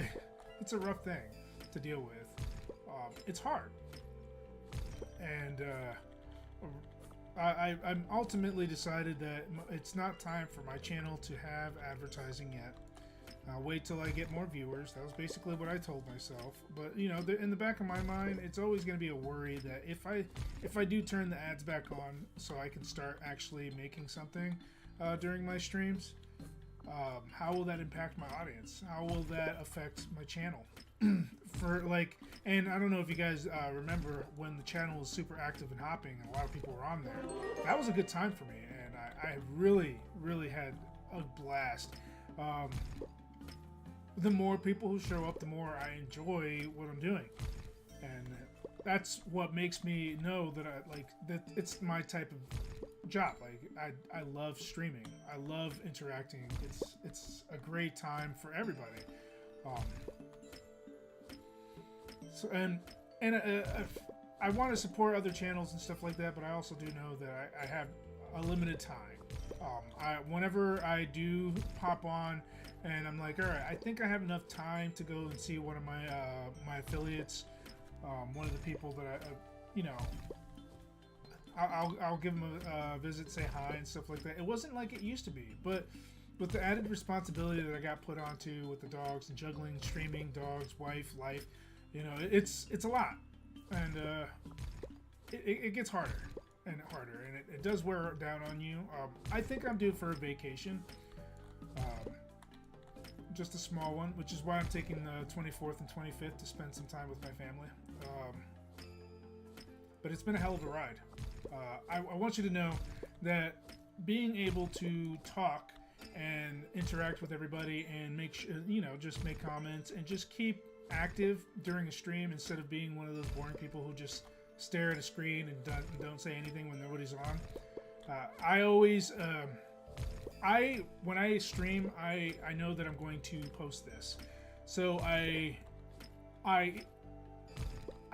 A: it's a rough thing to deal with. It's hard, and I'm ultimately decided that it's not time for my channel to have advertising yet. I'll wait till I get more viewers. That was basically what I told myself. But you know, in the back of my mind, it's always going to be a worry that if I do turn the ads back on, so I can start actually making something during my streams, how will that impact my audience? How will that affect my channel? For like, and I don't know if you guys remember when the channel was super active and hopping, and a lot of people were on there. That was a good time for me, and I really had a blast. The more people who show up, the more I enjoy what I'm doing, and that's what makes me know that that it's my type of job. Like I love streaming. I love interacting. It's a great time for everybody. So I want to support other channels and stuff like that, but I also do know that I have a limited time. Whenever I do pop on, and I'm like, all right, I think I have enough time to go and see one of my my affiliates, one of the people that you know, I'll give them a visit, say hi, and stuff like that. It wasn't like it used to be, but with the added responsibility that I got put onto with the dogs and juggling, streaming, dogs, wife, life, you know, it's a lot, and it gets harder and harder, and it does wear down on you. I think I'm due for a vacation, just a small one, which is why I'm taking the 24th and 25th to spend some time with my family. But it's been a hell of a ride. I want you to know that being able to talk and interact with everybody and make sure, you know, just make comments and just keep active during a stream instead of being one of those boring people who just stare at a screen and don't say anything when nobody's on. I always when I stream, I know that I'm going to post this, so I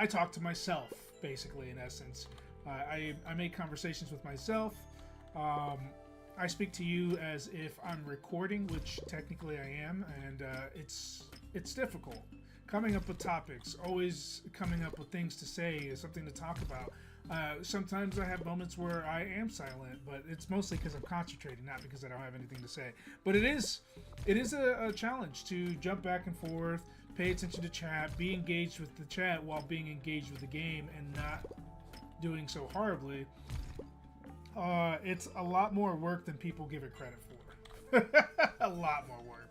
A: talk to myself, basically, in essence. I make conversations with myself. I speak to you as if I'm recording, which technically I am, and it's difficult. Coming up with topics, always coming up with things to say, something to talk about. Sometimes I have moments where I am silent, but it's mostly because I'm concentrating, not because I don't have anything to say. But it is a challenge to jump back and forth, pay attention to chat, be engaged with the chat while being engaged with the game and not doing so horribly. It's a lot more work than people give it credit for. A lot more work.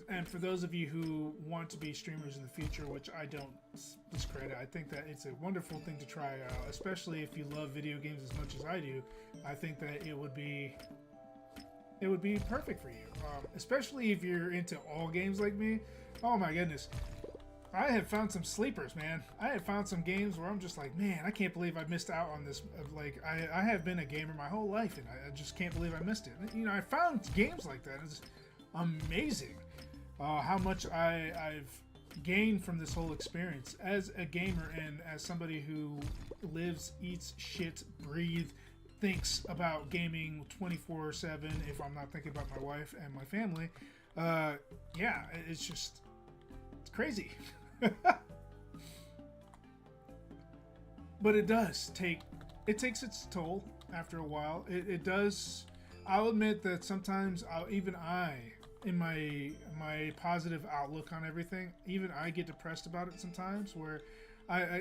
A: And for those of you who want to be streamers in the future, which I don't discredit, I think that it's a wonderful thing to try out, especially if you love video games as much as I do. I think that it would be perfect for you, especially if you're into all games like me. Oh my goodness. I have found some sleepers, man. I have found some games where I'm just like, man, I can't believe I missed out on this. Like, I have been a gamer my whole life, and I just can't believe I missed it. You know, I found games like that. It's amazing how much I've gained from this whole experience as a gamer and as somebody who lives, eats, shit, breathes, thinks about gaming 24/7 if I'm not thinking about my wife and my family. Yeah, it's crazy. But it takes its toll after a while. It does. I'll admit that sometimes in my positive outlook on everything, even I get depressed about it sometimes, where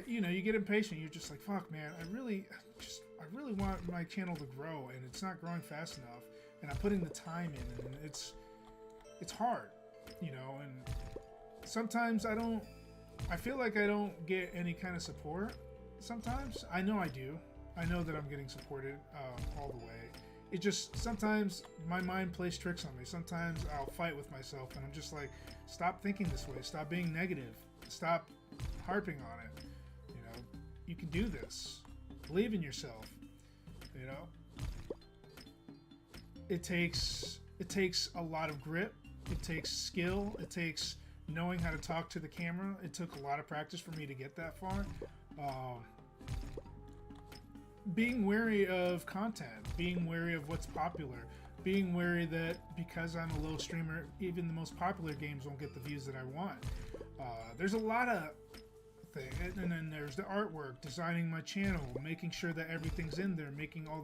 A: you get impatient. You're just like, fuck, man, I really want my channel to grow, and it's not growing fast enough, and I'm putting the time in, and it's hard, you know, and sometimes I feel like I don't get any kind of support. Sometimes I know I do. I know that I'm getting supported all the way. It just, sometimes my mind plays tricks on me. Sometimes I'll fight with myself, and I'm just like, stop thinking this way. Stop being negative. Stop harping on it. You know, you can do this. Believe in yourself. You know, it takes a lot of grit. It takes skill. It takes knowing how to talk to the camera. It took a lot of practice for me to get that far. Being wary of content, being wary of what's popular, being wary that because I'm a low streamer, even the most popular games won't get the views that I want. There's a lot of thing. And then there's the artwork, designing my channel, making sure that everything's in there, making all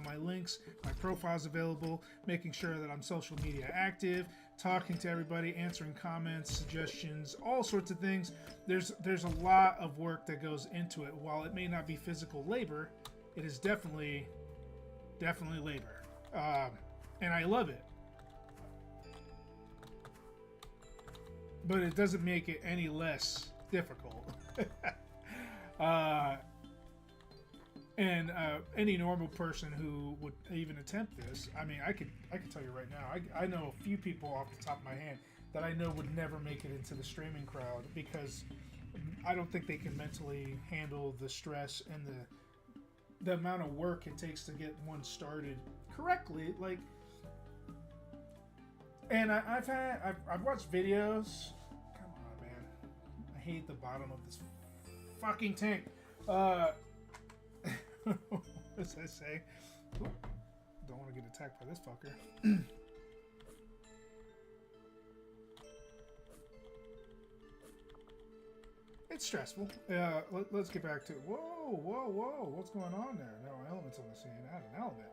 A: my links, my profiles available, making sure that I'm social media active, talking to everybody, answering comments, suggestions, all sorts of things. There's a lot of work that goes into it. While it may not be physical labor, it is definitely labor, and I love it. But it doesn't make it any less difficult. And any normal person who would even attempt this, I mean, I could tell you right now, I know a few people off the top of my hand that I know would never make it into the streaming crowd because I don't think they can mentally handle the stress and the amount of work it takes to get one started correctly. Like, and I've watched videos. Come on, man. I hate the bottom of this fucking tank. What does I say? Ooh, don't want to get attacked by this fucker. It's stressful. Let's get back to it. Whoa. What's going on there? No elements on the scene. I had an element.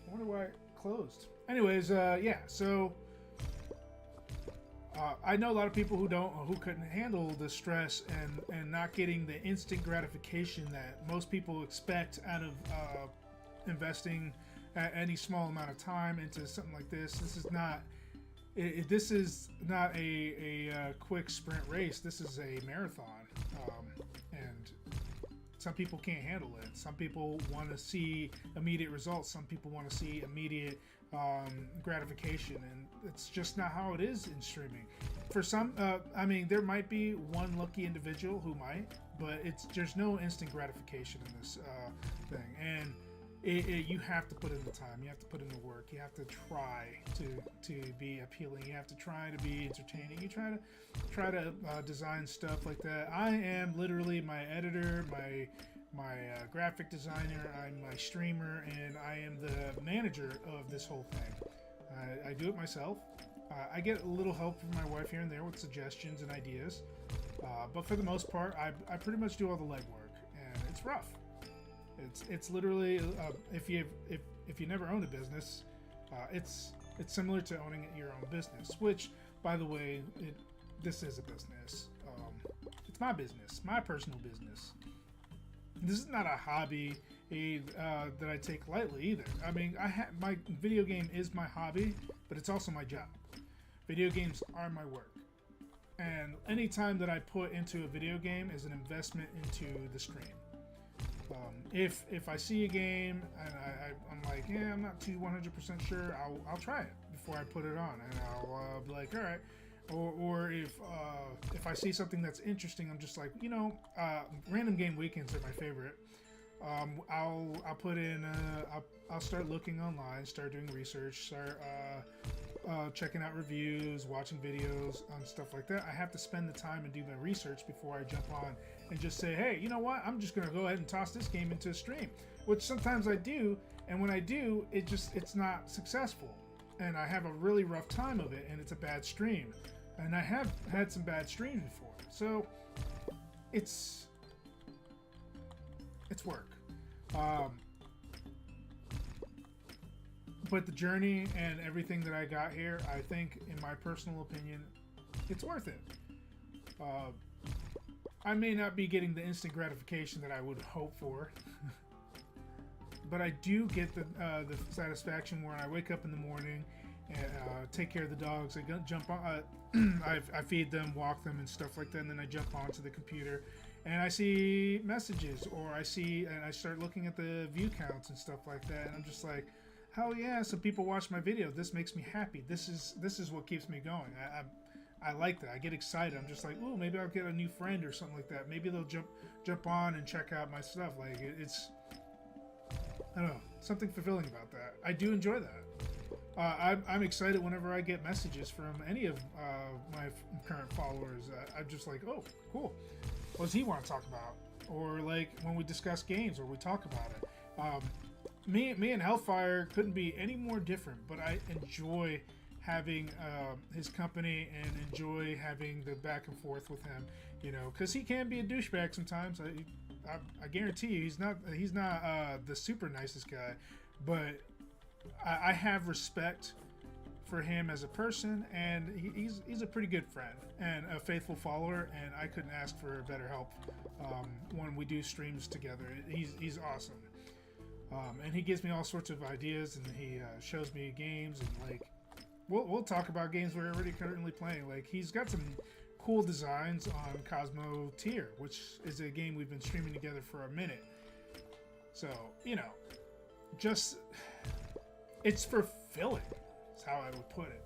A: I wonder why it closed. Anyways, yeah, so I know a lot of people who couldn't handle the stress and not getting the instant gratification that most people expect out of investing any small amount of time into something like this. This is not a quick sprint race. This is a marathon, and some people can't handle it. Some people want to see immediate results. Some people want to see immediate gratification, and it's just not how it is in streaming. For some, I mean, there might be one lucky individual who might, but there's no instant gratification in this thing, and you have to put in the time. You have to put in the work. You have to try to be appealing. You have to try to be entertaining. You try to design stuff like that. I am literally my editor, my graphic designer. I'm my streamer, and I am the manager of this whole thing. I do it myself. I get a little help from my wife here and there with suggestions and ideas, but for the most part, I pretty much do all the legwork, and it's rough. It's literally if you never owned a business, it's similar to owning your own business. Which, by the way, this is a business. It's my business, my personal business. This is not a hobby that I take lightly either. I mean, my video game is my hobby, but it's also my job. Video games are my work, and any time that I put into a video game is an investment into the stream. If I see a game and I'm like, yeah, I'm not too 100% sure, I'll try it before I put it on, and I'll be like, all right. Or if I see something that's interesting, I'm just like, random game weekends are my favorite. I'll put in, I'll start looking online, start doing research, start checking out reviews, watching videos on stuff like that. I have to spend the time and do my research before I jump on and just say, hey, you know what? I'm just gonna go ahead and toss this game into a stream, which sometimes I do, and when I do, it's not successful, and I have a really rough time of it, and it's a bad stream, and I have had some bad streams before, so it's work. But the journey and everything that I got here, I think, in my personal opinion, it's worth it. I may not be getting the instant gratification that I would hope for, but I do get the satisfaction when I wake up in the morning and take care of the dogs. I jump on, I feed them, walk them, and stuff like that, and then I jump onto the computer and I see messages, or I start looking at the view counts and stuff like that, and I'm just like, hell yeah, some people watch my video. This makes me happy. This is what keeps me going. I like that. I get excited. I'm just like, ooh, maybe I'll get a new friend or something like that. Maybe they'll jump on and check out my stuff. Like, it's, I don't know, something fulfilling about that. I do enjoy that. I'm excited whenever I get messages from any of my current followers. I'm just like, oh, cool. What does he want to talk about? Or like when we discuss games or we talk about it. Me and Hellfire couldn't be any more different, but I enjoy having his company and enjoy having the back and forth with him, you know, because he can be a douchebag sometimes. I guarantee you, he's not the super nicest guy, but I have respect for him as a person, and he's a pretty good friend and a faithful follower, and I couldn't ask for better help when we do streams together. He's awesome, and he gives me all sorts of ideas, and he shows me games, and like we'll talk about games we're already currently playing. Like he's got some cool designs on Cosmo Tier, which is a game we've been streaming together for a minute. So you know, just it's fulfilling. How I would put it.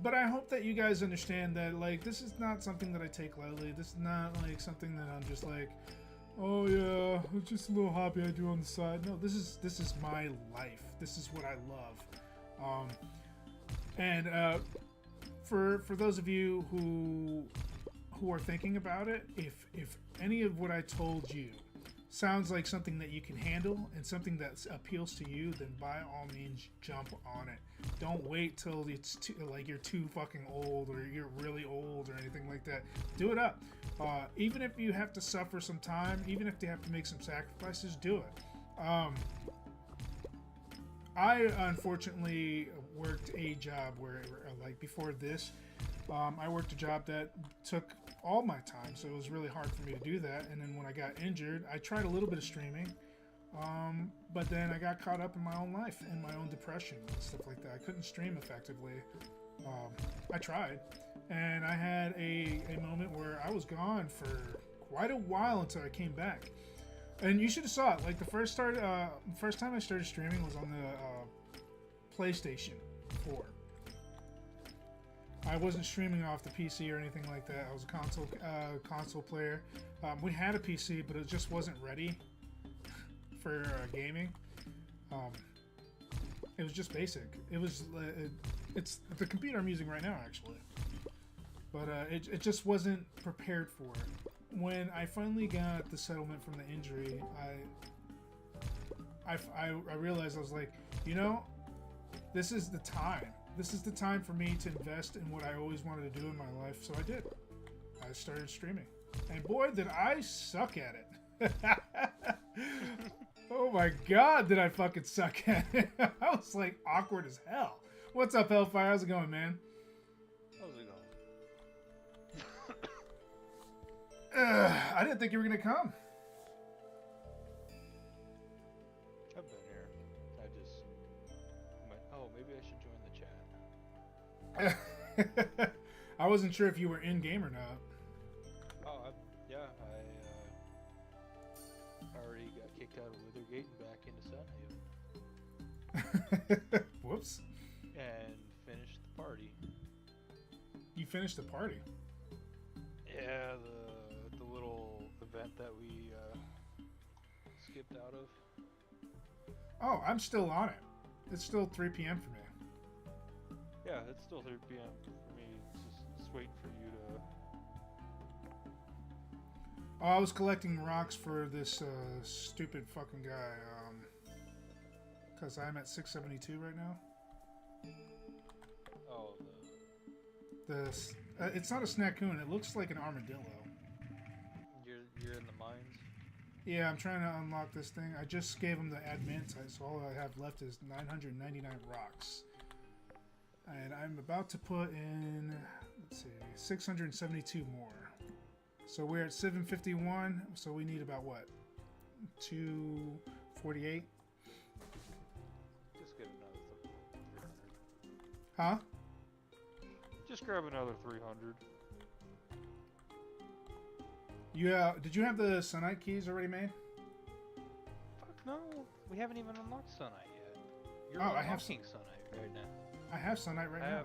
A: But I hope that you guys understand that like this is not something that I take lightly. This is not like something that I'm just like, oh yeah, it's just a little hobby I do on the side. No, this is my life. This is what I love. And for those of you who are thinking about it, if any of what I told you sounds like something that you can handle and something that appeals to you, then by all means jump on it. Don't wait till it's like you're too fucking old or you're really old or anything like that. Do it up. Even if you have to suffer some time, even if you have to make some sacrifices, do it. I unfortunately worked a job where, like before this, I worked a job that took all my time, so it was really hard for me to do that. And then when I got injured, I tried a little bit of streaming, but then I got caught up in my own life and my own depression and stuff like that. I couldn't stream effectively. I tried, and I had a moment where I was gone for quite a while until I came back. And you should have saw it. Like the first time I started streaming was on the PlayStation 4. I wasn't streaming off the PC or anything like that. I was a console player. We had a PC, but it just wasn't ready for gaming. It was just basic. It was it's the computer I'm using right now actually, but it just wasn't prepared for it. When I finally got the settlement from the injury, I realized I was like, you know, this is the time. This is the time for me to invest in what I always wanted to do in my life, so I did. I started streaming. And boy, did I suck at it. Oh my god, did I fucking suck at it. I was like awkward as hell. What's up, Hellfire? How's it going, man?
B: How's it going?
A: I didn't think you were going to come.
B: I've been here. I just went, oh, maybe I should join the chat.
A: I wasn't sure if you were in game or not.
B: Oh, yeah, I already got kicked out of Withergate and back into Sunhaven.
A: Whoops.
B: And finished the party.
A: You finished the party?
B: Yeah, the little event that we skipped out of.
A: Oh, I'm still on it. It's still 3 p.m. for me.
B: Yeah, it's still 3 p.m. for me. It's just waiting for you to...
A: Oh, I was collecting rocks for this stupid fucking guy. Because I'm at 672 right now.
B: Oh,
A: it's not a snackoon. It looks like an armadillo.
B: You're in the mines?
A: Yeah, I'm trying to unlock this thing. I just gave him the adamantite, so all I have left is 999 rocks. And I'm about to put in, let's see, 672 more. So we're at 751, so we need about what? 248?
B: Just get another 300.
A: Huh?
B: Just grab another 300.
A: Yeah, did you have the Sunite keys already made?
B: Fuck no, we haven't even unlocked Sunite yet. You're
A: I have
B: unlocking Sunite right now.
A: I have Sunite right now.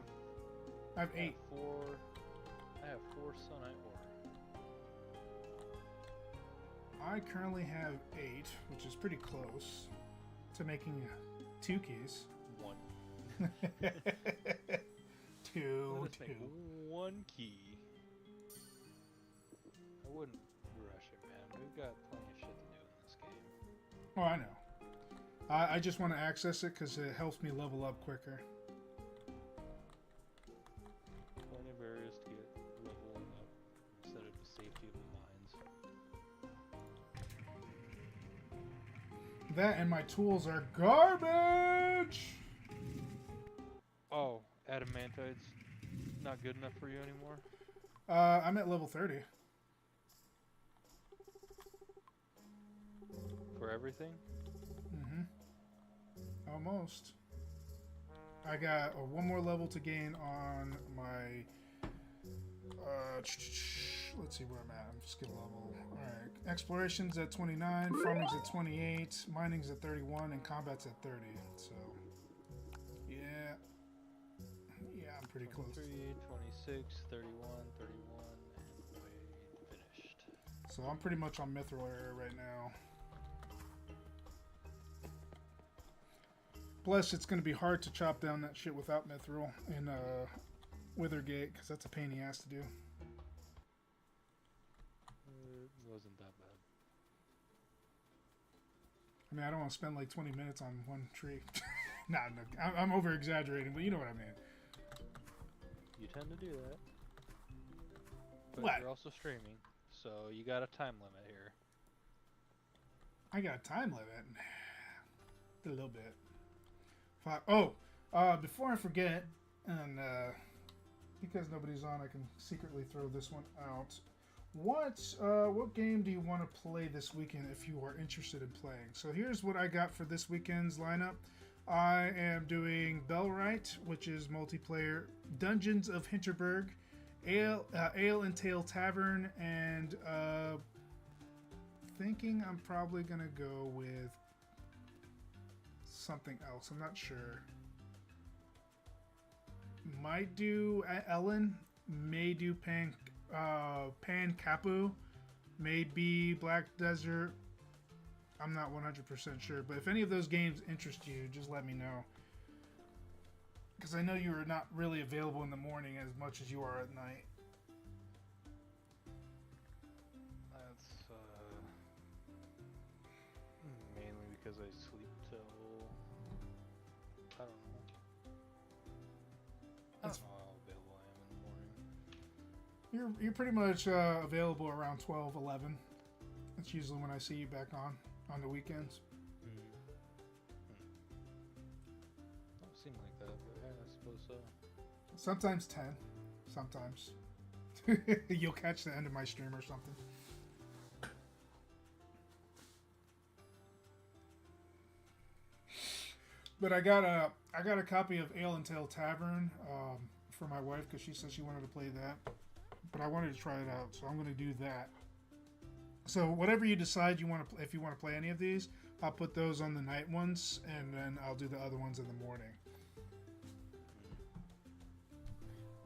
A: I have 8.
B: I have 4 Sunite ore.
A: I currently have 8, which is pretty close to making 2 keys.
B: 1.
A: 2.
B: Let's make 1 key. I wouldn't rush it, man. We've got plenty of shit to do in this game.
A: Oh, I know. I just want to access it because it helps me level up quicker. That and my tools are garbage.
B: Oh, adamantite's not good enough for you anymore?
A: I'm at level 30.
B: For everything?
A: Mm-hmm. Almost. I got one more level to gain on my. Let's see where I'm at. I'm skill level. All right. Exploration's at 29, farming's at 28, mining's at 31, and combat's at 30. So, yeah, I'm pretty close.
B: 23, 26, 31, 31, and wait, finished.
A: So I'm pretty much on Mithril area right now. Plus, it's going to be hard to chop down that shit without Mithril in Withergate, because that's a pain in the ass to do.
B: It wasn't that bad.
A: I mean, I don't want to spend like 20 minutes on one tree. No, I'm over exaggerating, but you know what I mean.
B: You tend to do that. But
A: What?
B: you're also streaming, so you got a time limit here.
A: I got a time limit. A little bit. Before I forget, and because nobody's on, I can secretly throw this one out. What game do you want to play this weekend if you are interested in playing? So here's what I got for this weekend's lineup. I am doing Bellwright, which is multiplayer, Dungeons of Hinterberg, Ale and Tail Tavern, and thinking I'm probably gonna go with something else. I'm not sure. Might do Ellen. May do Pan Kapu. Maybe Black Desert. I'm not 100% sure. But if any of those games interest you, just let me know. Because I know you are not really available in the morning as much as you are at night.
B: That's mainly because I sleep till I don't know. I don't know how available I am in the morning.
A: You're pretty much available around 12, 11. That's usually when I see you back on the weekends.
B: Don't seem like that, but yeah, I suppose so.
A: Sometimes 10. Sometimes. You'll catch the end of my stream or something. But I got a copy of Ale and Tail Tavern for my wife because she said she wanted to play that. But I wanted to try it out, so I'm going to do that. So whatever you decide you want to, if you want to play any of these, I'll put those on the night ones, and then I'll do the other ones in the morning.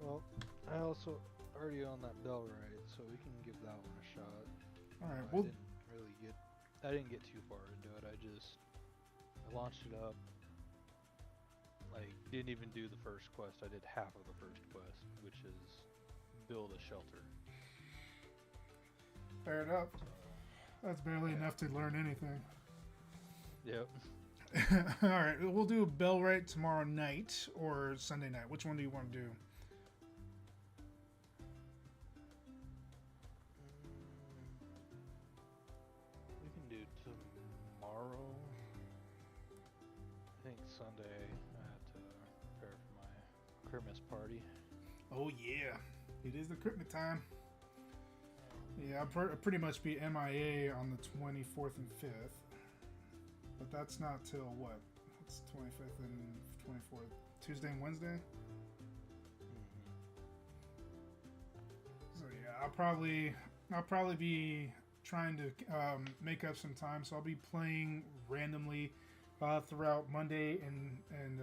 B: Well, I also already own that Bellwright, so we can give that one a shot.
A: All right.
B: I didn't get too far into it. I launched it up. Like, didn't even do the first quest. I did half of the first quest, which is build a shelter.
A: Fair enough. That's barely enough to learn anything.
B: Yep.
A: All right, we'll do Bellwright tomorrow night or Sunday night. Which one do you want to do?
B: We can do tomorrow. I think Sunday I have to prepare for my Christmas party.
A: Oh yeah, it is the Christmas time. Yeah, I'll pretty much be MIA on the 24th and 5th. But that's not till what? It's 25th and 24th. Tuesday and Wednesday? So yeah, I'll probably be trying to make up some time. So I'll be playing randomly throughout Monday, and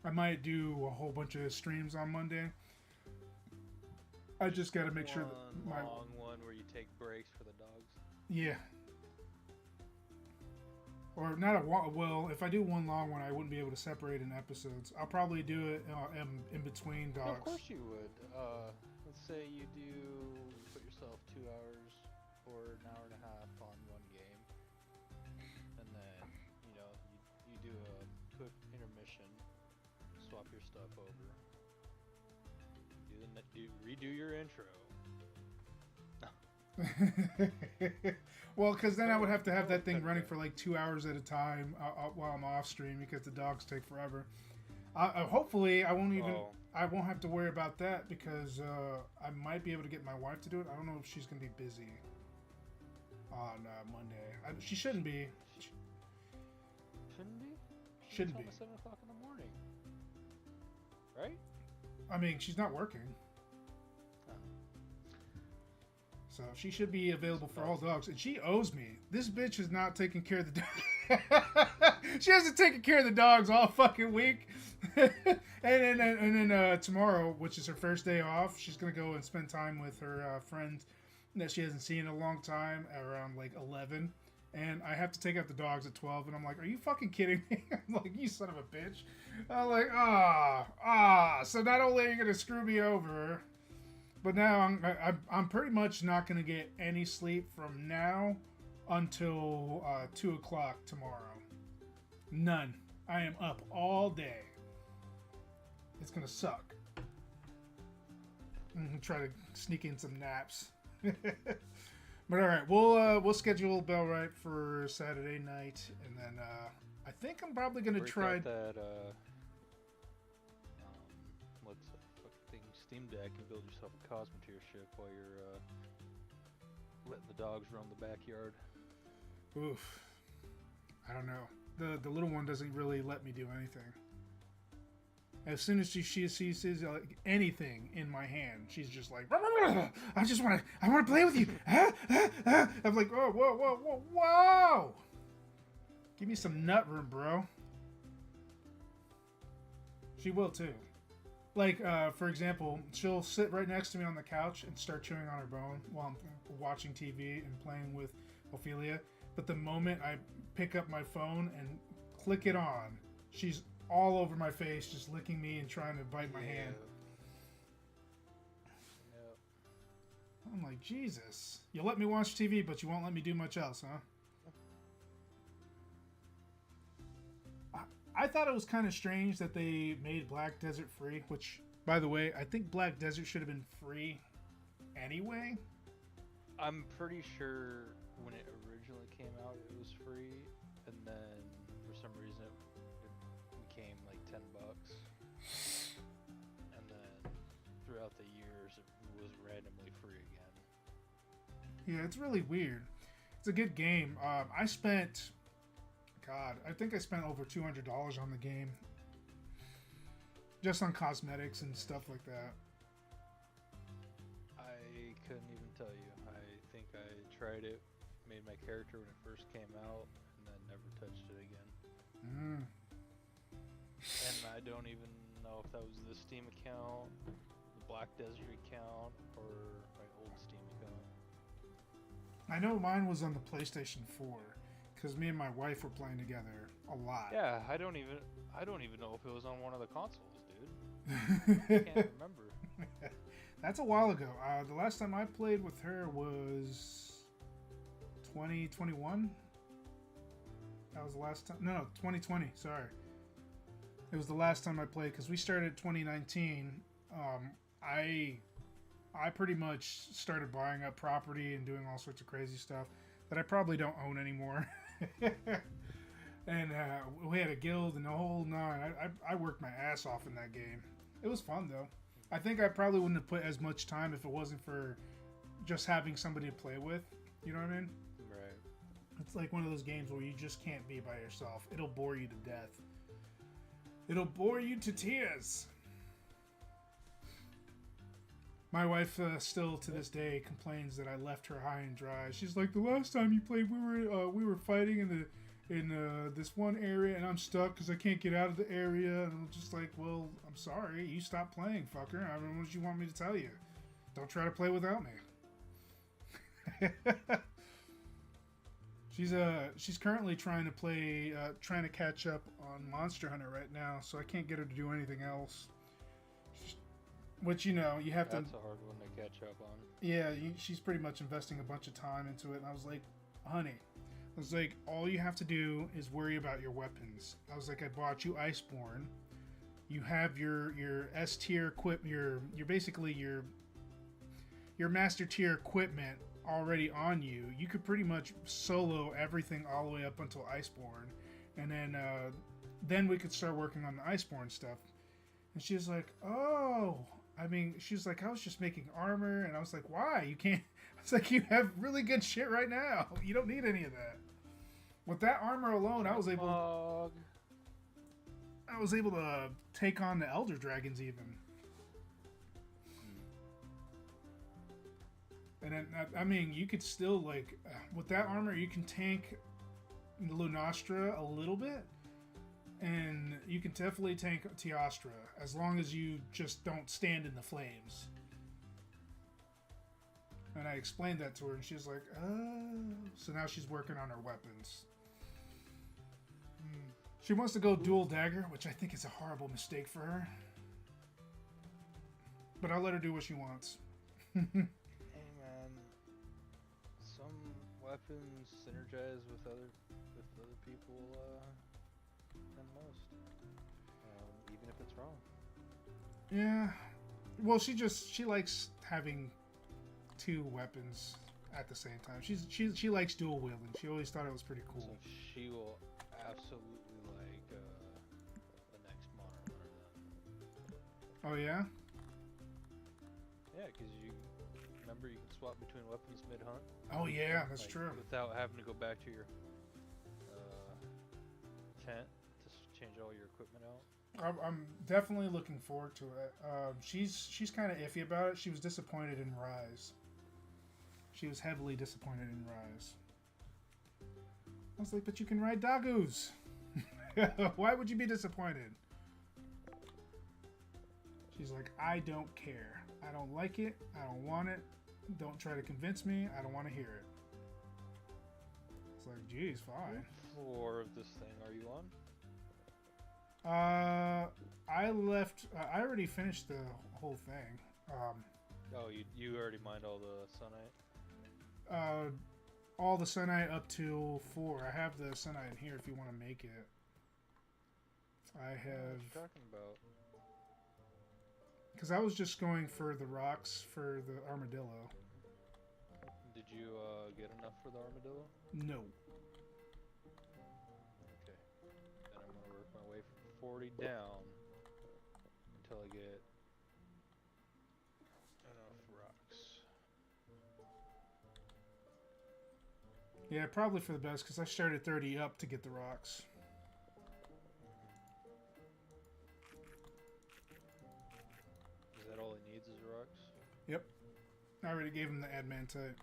A: I might do a whole bunch of streams on Monday. I just got to make sure that my
B: long one where you take breaks for the dogs.
A: Yeah. Or not well, if I do one long one, I wouldn't be able to separate in episodes. I'll probably do it in between dogs.
B: No, of course you would. Let's say you put yourself 2 hours or an hour and a half on one game, and then you do a quick intermission, swap your stuff over, redo your intro.
A: Well, because then I would have to have
B: That
A: that thing
B: would
A: running
B: cut
A: for like 2 hours at a time while I'm off stream because the dogs take forever. Hopefully,
B: Oh,
A: I won't have to worry about that because I might be able to get my wife to do it. I don't know if she's gonna be busy on Monday. She shouldn't be.
B: shouldn't be.
A: Shouldn't
B: It's
A: be.
B: almost 7 o'clock in the morning, right?
A: I mean, she's not working,
B: Oh.
A: so she should be available for all dogs. And she owes me. This bitch is not taking care of the dog. She hasn't taken care of the dogs all fucking week. And then tomorrow, which is her first day off, she's gonna go and spend time with her friend that she hasn't seen in a long time around like 11. And I have to take out the dogs at 12, and I'm like, are you fucking kidding me? I'm like, you son of a bitch. I'm like, so not only are you gonna screw me over, but now I'm pretty much not gonna get any sleep from now until 2 o'clock tomorrow. None. I am up all day. It's gonna suck. Try to sneak in some naps. But all right, we'll schedule Bell Right for Saturday night, and then I think I'm probably gonna
B: Break
A: try.
B: out that what's that fucking thing? Steam Deck and build yourself a Cosmoteer ship while you're letting the dogs roam the backyard.
A: Oof. I don't know. The little one doesn't really let me do anything. As soon as she sees like anything in my hand, she's just like, I want to play with you. I'm like, oh, whoa. Give me some nut room, bro. She will too. Like, for example, she'll sit right next to me on the couch and start chewing on her bone while I'm watching TV and playing with Ophelia. But the moment I pick up my phone and click it on, she's all over my face, just licking me and trying to bite my hand.
B: Yep.
A: I'm like, Jesus. You let me watch TV, but you won't let me do much else, huh? I thought it was kind of strange that they made Black Desert free, which, by the way, I think Black Desert should have been free anyway.
B: I'm pretty sure when it originally came out, it was free, and then for some reason it became like $10, and then throughout the years it was randomly free again.
A: Yeah, it's really weird. It's a good game. I spent, I think I spent over $200 on the game, just on cosmetics and stuff like that.
B: I couldn't even tell you. I think I tried it, made my character when it first came out, and then never touched it again. And I don't even know if that was the Steam account, the Black Desert account, or my old Steam account.
A: I know mine was on the PlayStation 4, because me and my wife were playing together a lot.
B: Yeah, I don't even know if it was on one of the consoles, dude. I can't remember.
A: That's a while ago. The last time I played with her was 2021. That was the last time. No, 2020. Sorry. It was the last time I played because we started 2019. I pretty much started buying up property and doing all sorts of crazy stuff that I probably don't own anymore. And we had a guild and the whole nine. I worked my ass off in that game. It was fun though. I think I probably wouldn't have put as much time if it wasn't for just having somebody to play with. You know what I mean?
B: Right.
A: It's like one of those games where you just can't be by yourself. It'll bore you to death. It'll bore you to tears. My wife still to this day complains that I left her high and dry. She's like, the last time you played, we were fighting in this one area, and I'm stuck because I can't get out of the area. And I'm just like, well, I'm sorry. You stopped playing, fucker. I don't know what you want me to tell you. Don't try to play without me. She's currently trying to catch up on Monster Hunter right now, so I can't get her to do anything else. Which, you have
B: That's a hard one to catch up on.
A: Yeah, she's pretty much investing a bunch of time into it, and I was like, honey, all you have to do is worry about your weapons. I was like, I bought you Iceborne. You have your S tier equipment, your basically your master tier equipment already on you, you could pretty much solo everything all the way up until Iceborne, and then we could start working on the Iceborne stuff. And she was like, "Oh, I mean," she's like, "I was just making armor," and I was like, "Why? You can't." I was like, "You have really good shit right now. You don't need any of that." With that armor alone, I was able to take on the Elder Dragons even. And then, I mean, you could still, like, with that armor, you can tank Lunastra a little bit, and you can definitely tank Teostra, as long as you just don't stand in the flames. And I explained that to her, and she's like, "Oh." So now she's working on her weapons. She wants to go dual dagger, which I think is a horrible mistake for her. But I'll let her do what she wants.
B: Hey man, some weapons synergize with other people than most, even if it's wrong.
A: Yeah. Well, she likes having two weapons at the same time. She likes dual wielding. She always thought it was pretty cool.
B: So she will absolutely like the next modern one.
A: Oh yeah?
B: Yeah, because you remember you can swap between weapons mid-hunt.
A: Oh yeah, that's
B: like,
A: true.
B: Without having to go back to your tent to change all your equipment out.
A: I'm definitely looking forward to it. She's kind of iffy about it. She was disappointed in Rise. She was heavily disappointed in Rise. I was like, but you can ride Dagus. Why would you be disappointed? She's like, I don't care. I don't like it. I don't want it. Don't try to convince me. I don't want to hear it. It's like, geez, fine.
B: What floor of this thing are you on?
A: I left. I already finished the whole thing.
B: Oh, you already mined all the sunite?
A: All the sunite up to 4. I have the sunite in here if you want to make it. I have.
B: What are you talking about?
A: Because I was just going for the rocks for the armadillo.
B: Did you get enough for the armadillo?
A: No.
B: Okay. Then I'm gonna work my way from 40 down until I get enough rocks.
A: Yeah, probably for the best because I started 30 up to get the rocks.
B: Is that all he needs is rocks?
A: Yep. I already gave him the adamantite.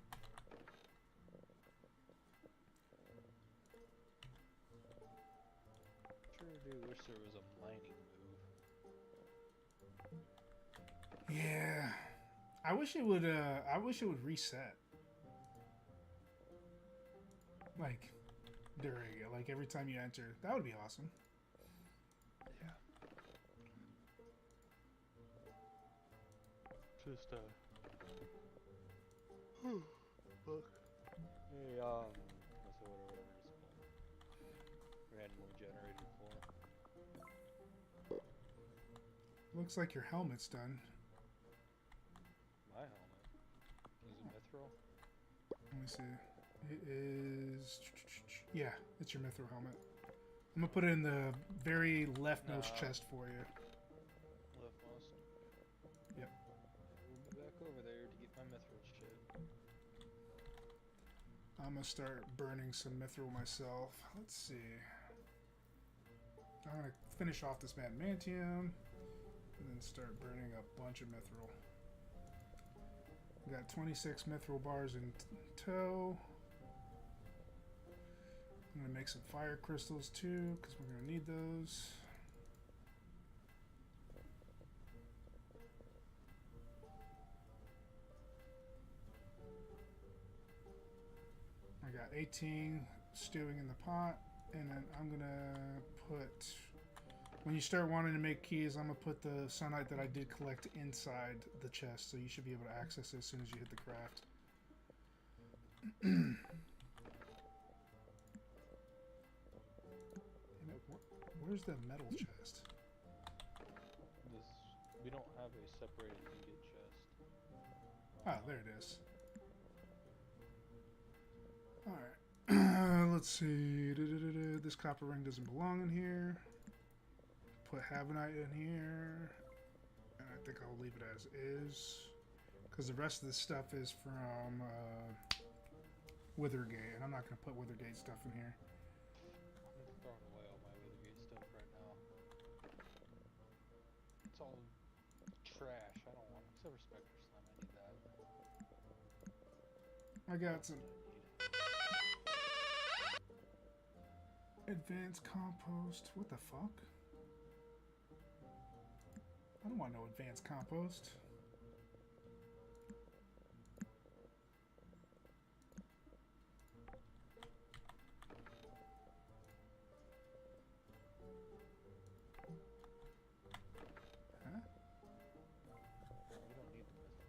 B: Sure do wish there was a mining move.
A: Yeah. I wish it would reset. Like during like every time you enter. That would be awesome.
B: Yeah. Just look. Hey, what's it, whatever it is called? Randomly generated floor.
A: Looks like your helmet's done.
B: My helmet. Is it mithril?
A: Let me see. It is. Yeah, it's your mithril helmet. I'm gonna put it in the very leftmost chest for you.
B: Leftmost?
A: Yep.
B: We'll be back over there to get my mithril shit.
A: I'm gonna start burning some mithril myself. Let's see. I'm gonna finish off this adamantium and then start burning a bunch of mithril. We got 26 mithril bars in tow. I'm gonna make some fire crystals too, because we're gonna need those. I got 18 stewing in the pot, and then I'm gonna put. When you start wanting to make keys, I'm gonna put the sunite that I did collect inside the chest, so you should be able to access it as soon as you hit the craft. Where's the metal chest?
B: We don't have a separated ingot chest.
A: Ah, there it is. Let's see. This copper ring doesn't belong in here. Put Havenite in here. And I think I'll leave it as is. Because the rest of this stuff is from Withergate. And I'm not going to put Withergate stuff in here.
B: I'm throwing away all my Withergate stuff right now. It's all trash. I don't want it. Except for Spectre Slime. I need that.
A: I got some advanced compost. What the fuck? I don't want no advanced compost. Huh?
B: You don't need the method.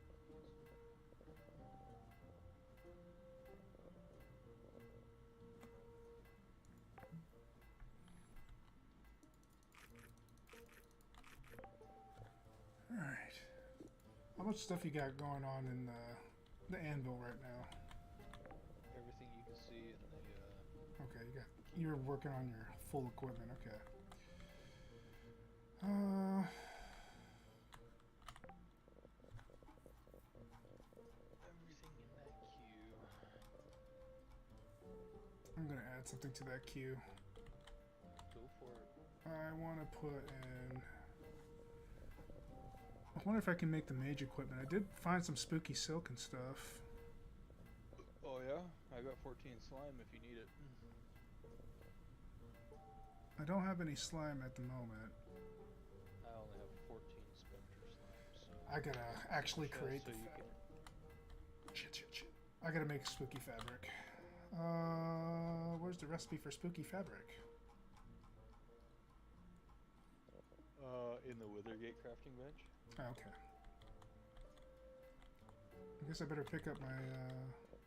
A: Alright. How much stuff you got going on in the anvil right now?
B: Everything you can see in the
A: Okay, you're working on your full equipment, okay.
B: everything in that queue.
A: I'm gonna add something to that queue.
B: Go for it.
A: I want to put in... I wonder if I can make the mage equipment. I did find some spooky silk and stuff.
B: Oh yeah? I got 14 slime if you need it.
A: I don't have any slime at the moment.
B: I only have 14 Spectre slime, so...
A: I gotta actually
B: Yeah,
A: create
B: so
A: the
B: you
A: fabric.
B: can...
A: Shit. I gotta make spooky fabric. Where's the recipe for spooky fabric?
B: In the Withergate crafting bench.
A: Oh, okay. I guess I better pick up my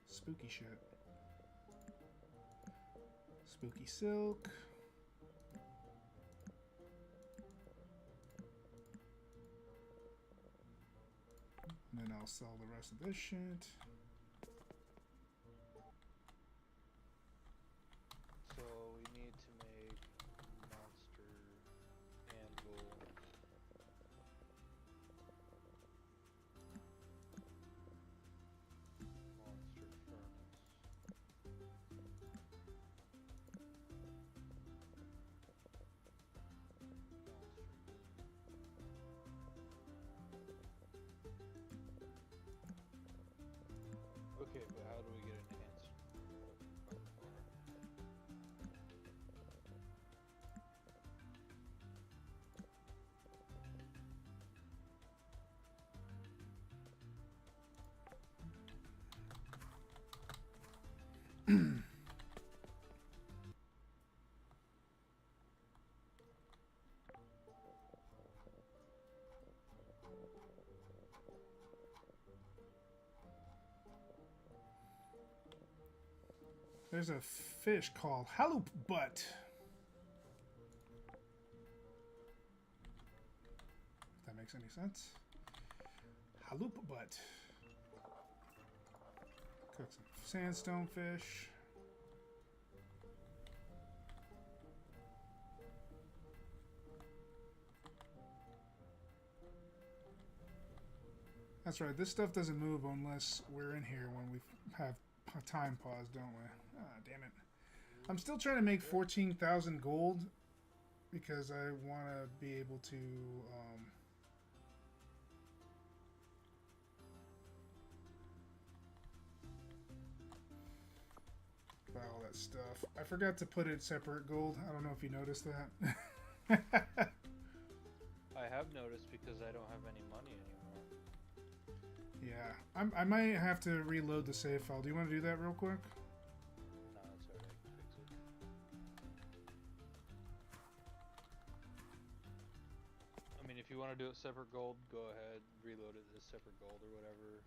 A: spooky shit. Spooky silk. And then I'll sell the rest of this shit.
B: So we need to make monster anvil. Monster furnace. Okay, but how do we get enhanced?
A: There's a fish called halloop butt. If that makes any sense. Halloop butt. Cook some sandstone fish. That's right, this stuff doesn't move unless we're in here when we have a time pause, don't we? Ah, damn it. I'm still trying to make 14,000 gold because I want to be able to buy all that stuff. I forgot to put it separate gold. I don't know if you noticed that.
B: I have noticed because I don't have any money anymore.
A: Yeah, I might have to reload the save file. Do you want to do that real quick?
B: No, it's alright, I can fix it. I mean, if you want to do it separate gold, go ahead, reload it as separate gold or whatever.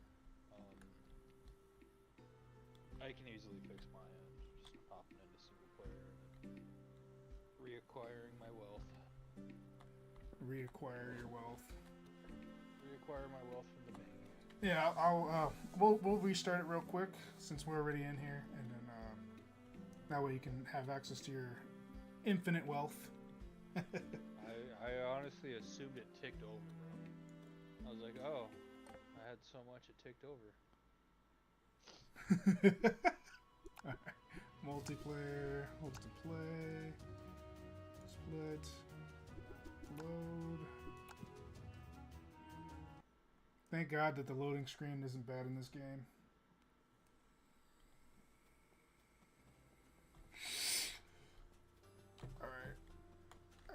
B: I can easily fix my end, just hopping into single player and reacquiring my wealth.
A: Reacquire your wealth.
B: Reacquire my wealth from the bank.
A: Yeah, we'll restart it real quick since we're already in here, and then That way you can have access to your infinite wealth.
B: I honestly assumed it ticked over, bro. I was like, oh, I had so much it ticked over.
A: Alright. Multiplayer, hold to play, split, load. Thank God that the loading screen isn't bad in this game. Alright.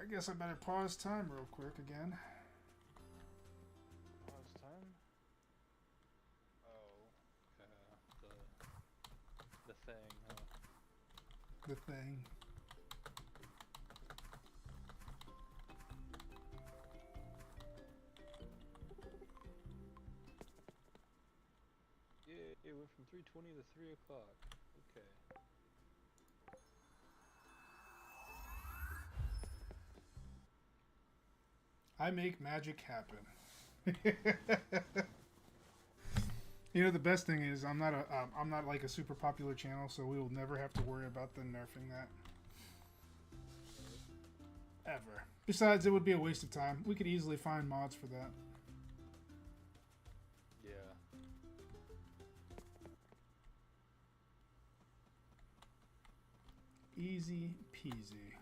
A: I guess I better pause time real quick again.
B: Pause time? Oh, the thing, huh?
A: The thing.
B: Yeah, it went from 3:20 to 3 o'clock. Okay.
A: I make magic happen. You know, the best thing is I'm not like a super popular channel, so we will never have to worry about them nerfing that. Ever. Besides, it would be a waste of time. We could easily find mods for that.
B: Yeah.
A: Easy peasy.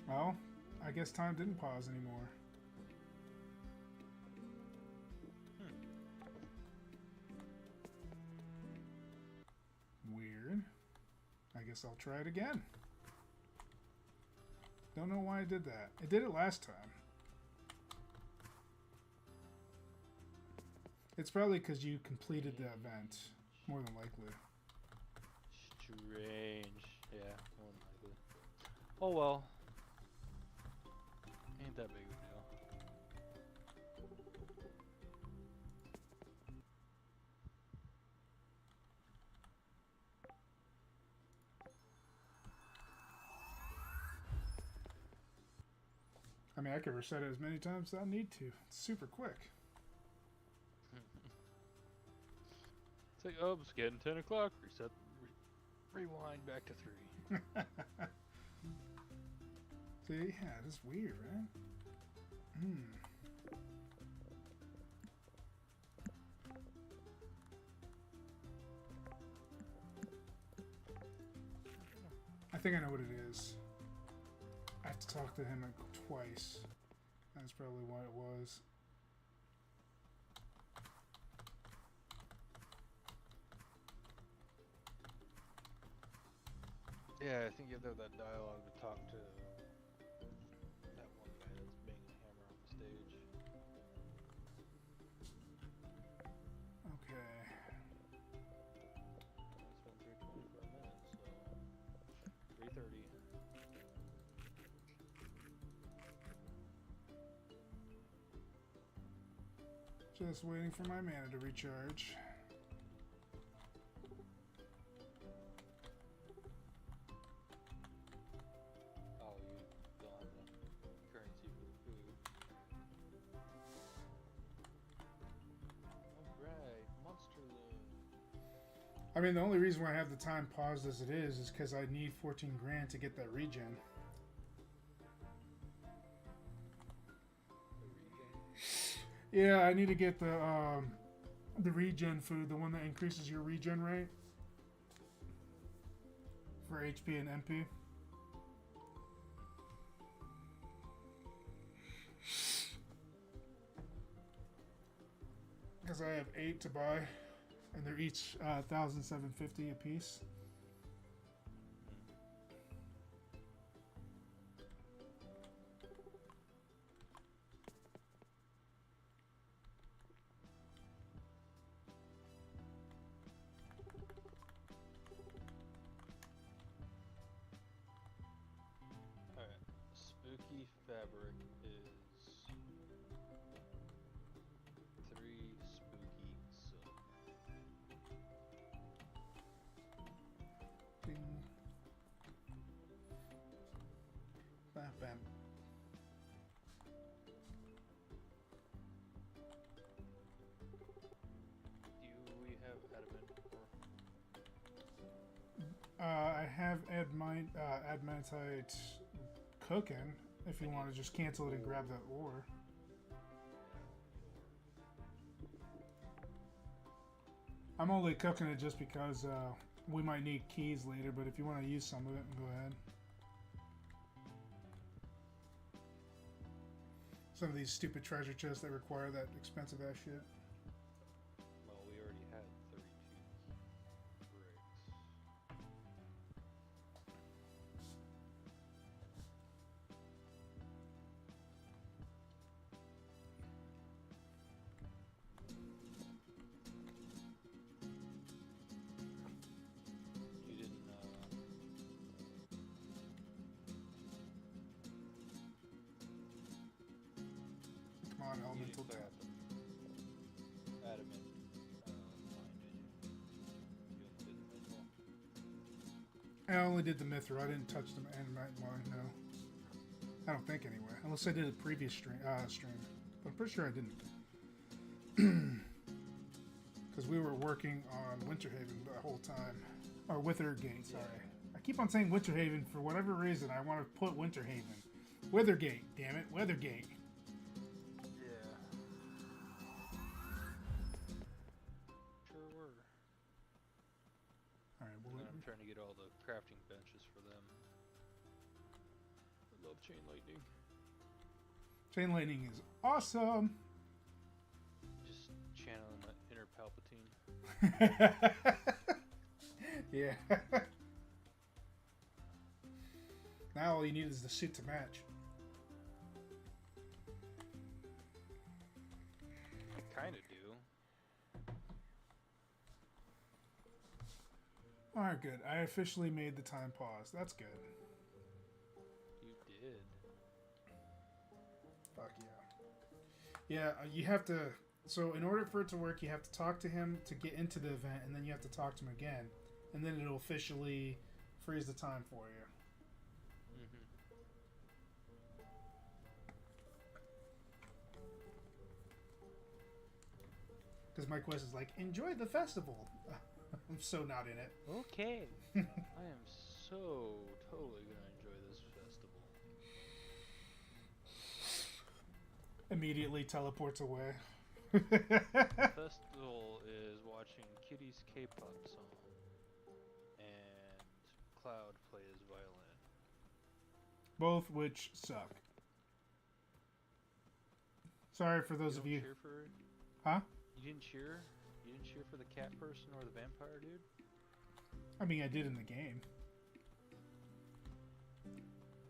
A: Well, I guess time didn't pause anymore. Weird. I guess I'll try it again. Don't know why I did that. I did it last time. It's probably because you completed the event, more than likely.
B: Strange. Yeah, more than likely. Oh well. Ain't that big of a deal.
A: I mean, I could reset it as many times as I need to. It's super quick.
B: It's like, oh, it's getting 10 o'clock. Reset. Rewind back to 3.
A: See, yeah, it's weird, right? I think I know what it is. I have to talk to him twice. That's probably what it was.
B: Yeah, I think you have to have that dialogue to talk to that one guy that's banging a hammer on the stage.
A: Okay.
B: It's been 3:20 for a minute, so 3:30.
A: Just waiting for my mana to recharge.
B: Oh, you don't have the currency for the food. Alright, monster load.
A: I mean, the only reason why I have the time paused as it is because I need 14 grand to get that regen. Yeah, I need to get the regen food, the one that increases your regen rate for HP and MP. Because I have 8 to buy, and they're each 1,750 a piece.
B: Alright, spooky fabric is 3 spooky silk.
A: Ding. bent.
B: Do we have adamant or
A: I have adamantite cooking. If you want to just cancel it and grab that ore. I'm only cooking it just because we might need keys later, but if you want to use some of it, go ahead. Some of these stupid treasure chests that require that expensive ass shit.
B: well, we already had 32 bricks. You didn't
A: Come on,
B: you
A: elemental
B: didn't clear
A: tap.
B: out the adamant line, did you? You only did the middle.
A: I only did the mithril. I didn't touch the adamantite line. No, I don't think anyway. Unless I did a previous stream. But I'm pretty sure I didn't. Because we were working on Winterhaven the whole time. Or Withergate, sorry. I keep on saying Winterhaven for whatever reason. I want to put Winterhaven. Withergate, damn it. Withergate.
B: Yeah. Sure were.
A: Alright,
B: And
A: well,
B: then I'm trying to get all the crafting benches for them. I love chain lightning.
A: chain lightning is awesome.
B: Just channeling the inner Palpatine.
A: Yeah. Now all you need is the suit to match.
B: I kind of do.
A: Alright, good. I officially made the time pause. That's good.
B: You did.
A: Fuck yeah. Yeah, you have to... So in order for it to work, you have to talk to him to get into the event, and then you have to talk to him again. And then it'll officially freeze the time for you.
B: Mm-hmm.
A: Because my quest is like, enjoy the festival. I'm so not in it.
B: Okay. I am so totally gonna enjoy this festival.
A: Immediately teleports away.
B: The festival is watching Kitty's K-pop song and Cloud play his violin.
A: Both which suck. Sorry for those
B: You
A: of
B: don't
A: you.
B: cheer for it?
A: Huh?
B: You didn't cheer? You didn't cheer for the cat person or the vampire dude?
A: I mean, I did in the game.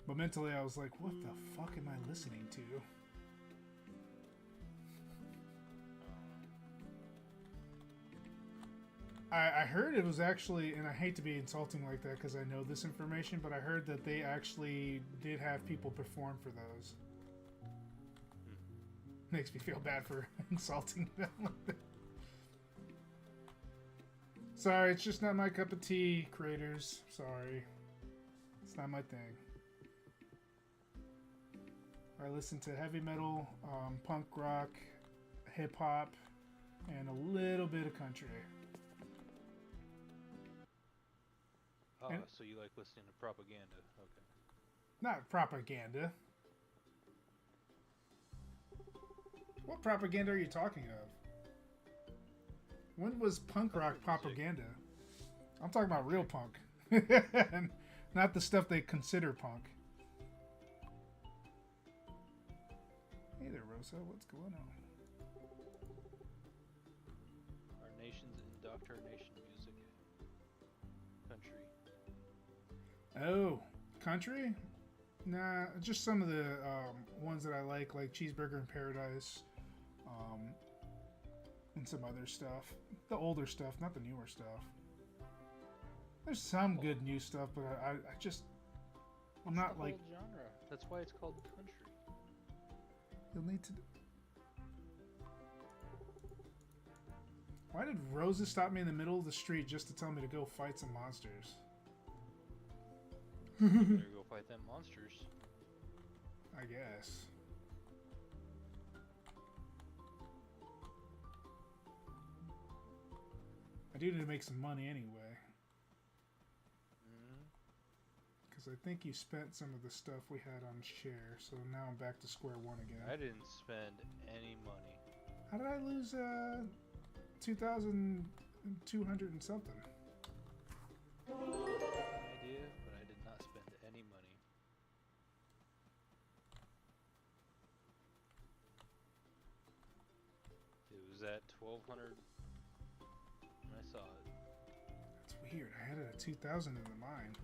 A: But mentally, I was like, what the fuck am I listening to? I heard it was actually, and I hate to be insulting like that because I know this information, but I heard that they actually did have people perform for those. Makes me feel bad for insulting them like that. Sorry, it's just not my cup of tea, creators. Sorry. It's not my thing. I listen to heavy metal, punk rock, hip hop, and a little bit of country.
B: Oh,
A: And-
B: so you like listening to propaganda. Okay.
A: Not propaganda. What propaganda are you talking of? When was punk rock
B: Music.
A: propaganda? I'm talking about real punk. Not the stuff they consider punk. Hey there, Rosa. What's going on?
B: Our nation's indoctrination music. Country.
A: Oh, country? Nah, just some of the ones that I like Cheeseburger in Paradise, and some other stuff. The older stuff, not the newer stuff. There's some good new stuff, but I'm not
B: The
A: like.
B: whole genre. That's why it's called country.
A: You'll need to. Why did Rosa stop me in the middle of the street just to tell me to go fight some monsters?
B: Better go fight them monsters.
A: I guess. I do need to make some money anyway. Because I think you spent some of the stuff we had on share, so now I'm back to square one again.
B: I didn't spend any money.
A: How did I lose 2,200 and something?
B: No idea, but I did not spend any money. It was at 1,200 when I saw it.
A: That's weird. I had it at 2,000 in the mine.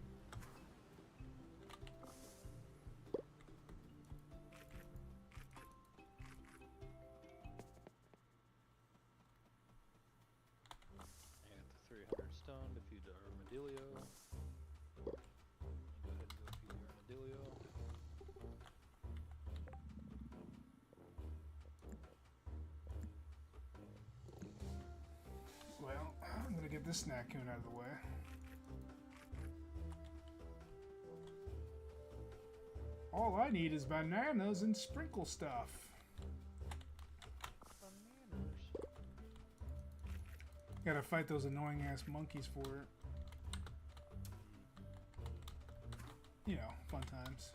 B: I got the 300 stone to feed the armadillo. Go ahead and go feed the armadillo.
A: Well, I'm gonna get this snack coon out of the way. All I need is bananas and sprinkle stuff.
B: Bananas.
A: Gotta fight those annoying ass monkeys for it. You know, fun times.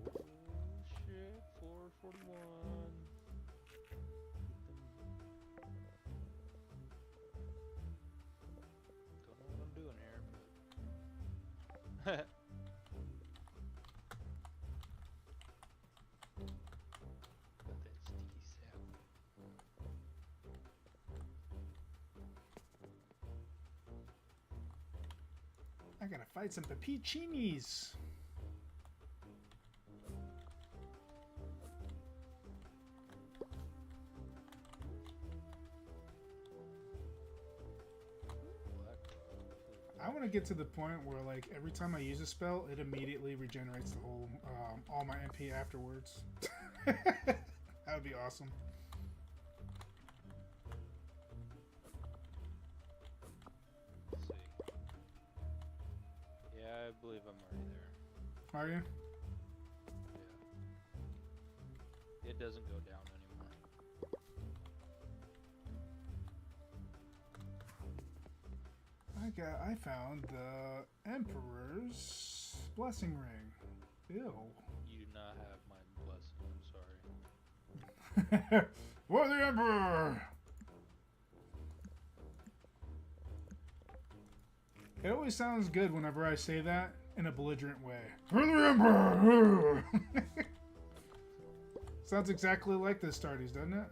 B: Oh shit, 441. Don't know what I'm doing here, but got that sticky sap.
A: I gotta fight some pepicinis. I want to get to the point where, like, every time I use a spell, it immediately regenerates the whole, all my MP afterwards. That would be awesome.
B: Let's see. Yeah, I believe I'm already there.
A: Are you?
B: Yeah. It doesn't go down anymore.
A: I found the Emperor's blessing ring. Ew.
B: You do not have my blessing, I'm sorry.
A: For the Emperor! It always sounds good whenever I say that in a belligerent way. For the Emperor! Sounds exactly like the Stardies, doesn't it?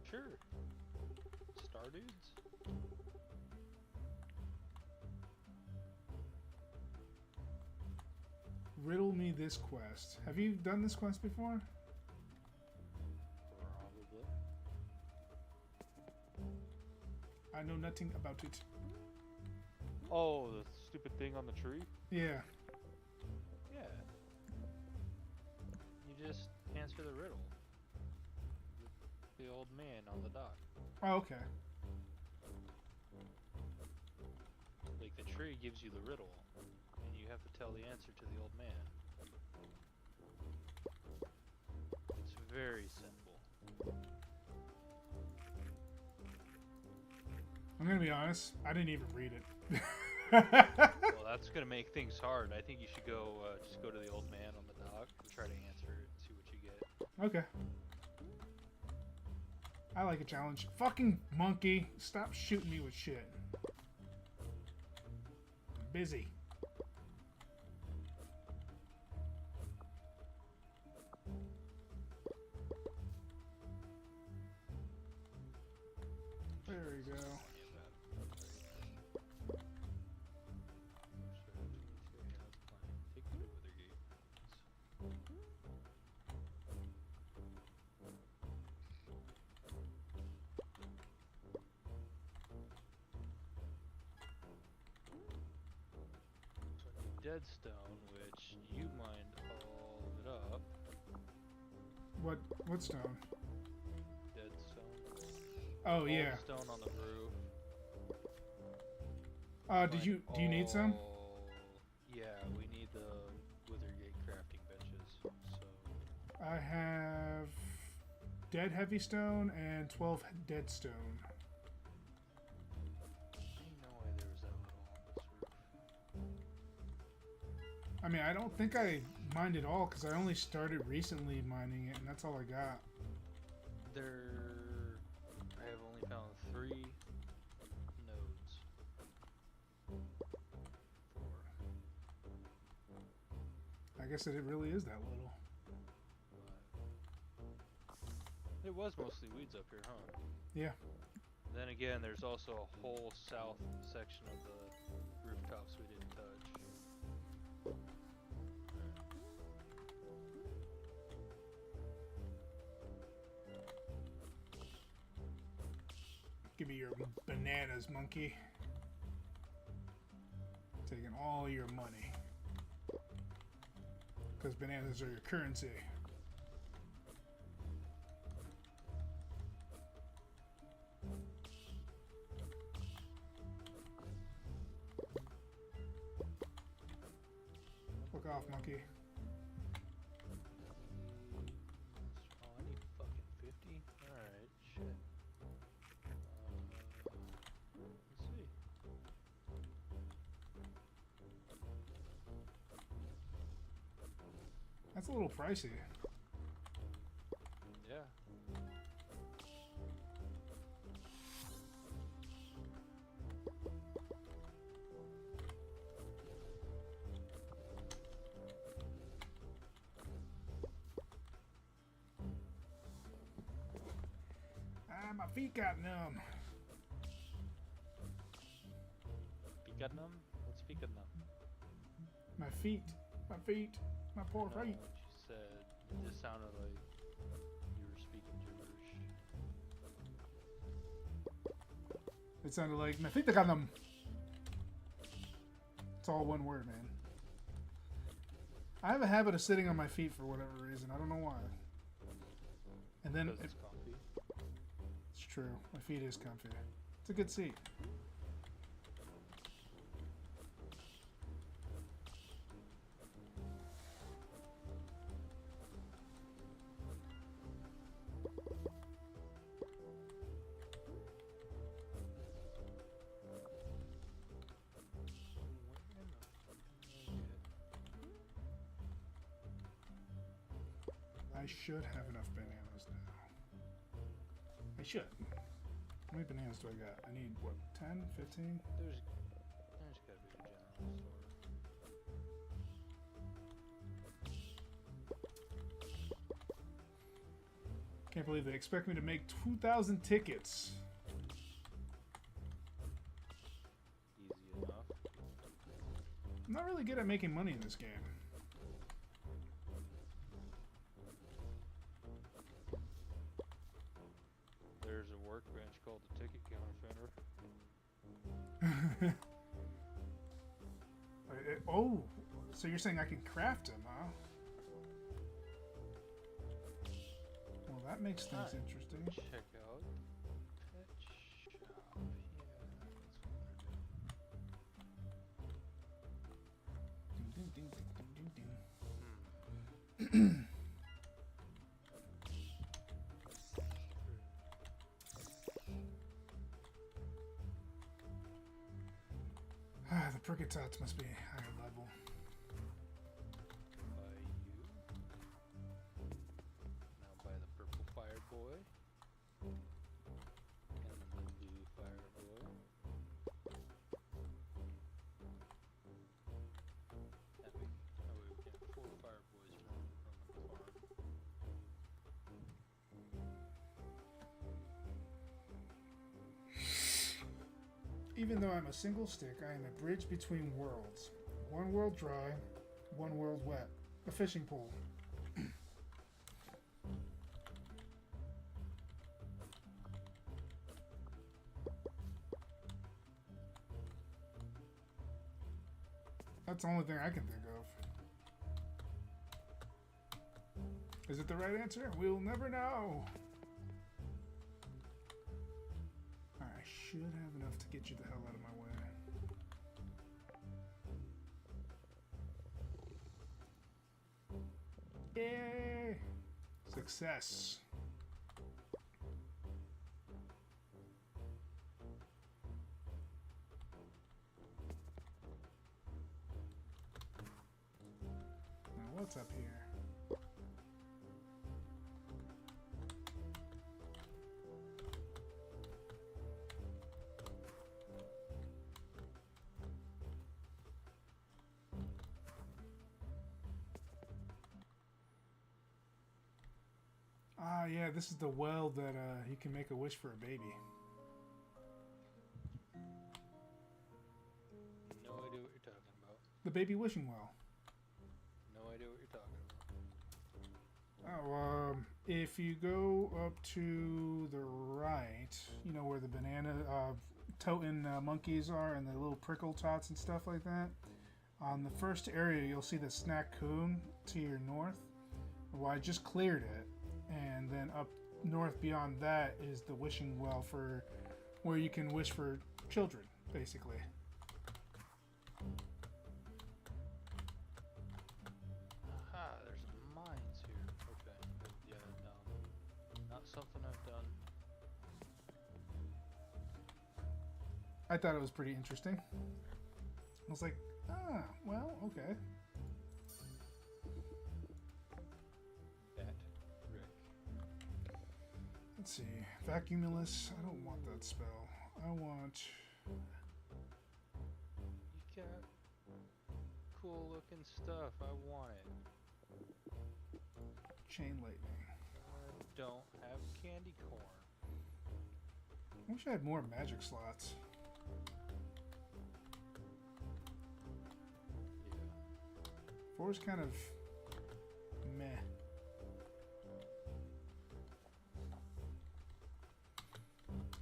B: Sure. Star dudes?
A: Riddle me this quest. Have you done this quest before?
B: Probably.
A: I know nothing about it.
B: Oh, the stupid thing on the tree?
A: Yeah.
B: Yeah. You just answer the riddle. The old man on the dock.
A: Oh, okay.
B: Like, the tree gives you the riddle, and you have to tell the answer to the old man. It's very simple.
A: I'm gonna be honest, I didn't even read it.
B: Well, that's gonna make things hard. I think you should go, just go to the old man on the dock and try to answer it and see what you get.
A: Okay. I like a challenge. Fucking monkey, stop shooting me with shit. I'm busy. There we go.
B: Deadstone, which you mined all of it up.
A: What stone?
B: Deadstone.
A: Oh yeah.
B: Stone on the roof.
A: Do you need some?
B: Yeah, we
A: I have dead heavy stone and 12 dead stone.
B: Ain't no way there was that little on this roof.
A: I mean, I don't think I mined it all because I only started recently mining it, and that's all I got.
B: I have only found 3 nodes. 4.
A: I guess that it really is that little.
B: But it was mostly weeds up here, huh?
A: Yeah.
B: Then again, there's also a whole south section of the rooftops we didn't touch.
A: Give me your bananas, monkey. Taking all your money. Because bananas are your currency. Fuck off, monkey.
B: Oh, I need fucking 50? Alright, shit. Let's see.
A: That's a little pricey.
B: Yeah.
A: Ah, my feet got numb.
B: Feet got numb? What's feet got numb?
A: My feet. My feet. My poor
B: No,
A: feet.
B: what you said. It just sounded like you were speaking gibberish.
A: It sounded like my feet got numb. It's all one word, man. I have a habit of sitting on my feet for whatever reason. I don't know why. And then
B: Because it's comfy.
A: it's true. My feet is comfy. It's a good seat. I should have enough bananas now. I should. How many bananas do I got? I need, what, 10? 15?
B: There's gotta be a general store.
A: Can't believe they expect me to make 2,000 tickets.
B: Easy enough.
A: I'm not really good at making money in this game.
B: There's a workbench called the ticket counterfeiter.
A: Oh, so you're saying I can craft them, huh? Well, that makes things interesting.
B: Check out pet shop. Yeah, that's what they're doing.
A: Ding, ding, ding, ding, ding, ding, ding. The Prickatots must be higher level.
B: By you. Now by the purple fire boy. And then the blue fire boy. That way we can have 4 fire boys from the farm.
A: Even though I'm a single stick, I am a bridge between worlds. One world dry, one world wet. A fishing pole. That's the only thing I can think of. Is it the right answer? We'll never know. I should have enough to get you the hell out of my way. Yay! Success. Now what's up here? Ah, yeah, this is the well that you can make a wish for a baby.
B: No idea what you're talking about.
A: The baby wishing well.
B: No idea what you're talking about.
A: Oh, if you go up to the right, you know where the banana totem monkeys are and the little prickle tots and stuff like that. On the first area, you'll see the snack coon to your north. Well, I just cleared it. And then up north beyond that is the wishing well for where you can wish for children, basically.
B: Aha, there's mines here. Okay, but yeah, no. Not something I've done.
A: I thought it was pretty interesting. I was like, ah, well, okay. Let's see. Vacuumulus. I don't want that spell. I want...
B: You got cool looking stuff. I want it.
A: Chain lightning.
B: I don't have candy corn.
A: I wish I had more magic slots.
B: Yeah.
A: 4 is kind of meh.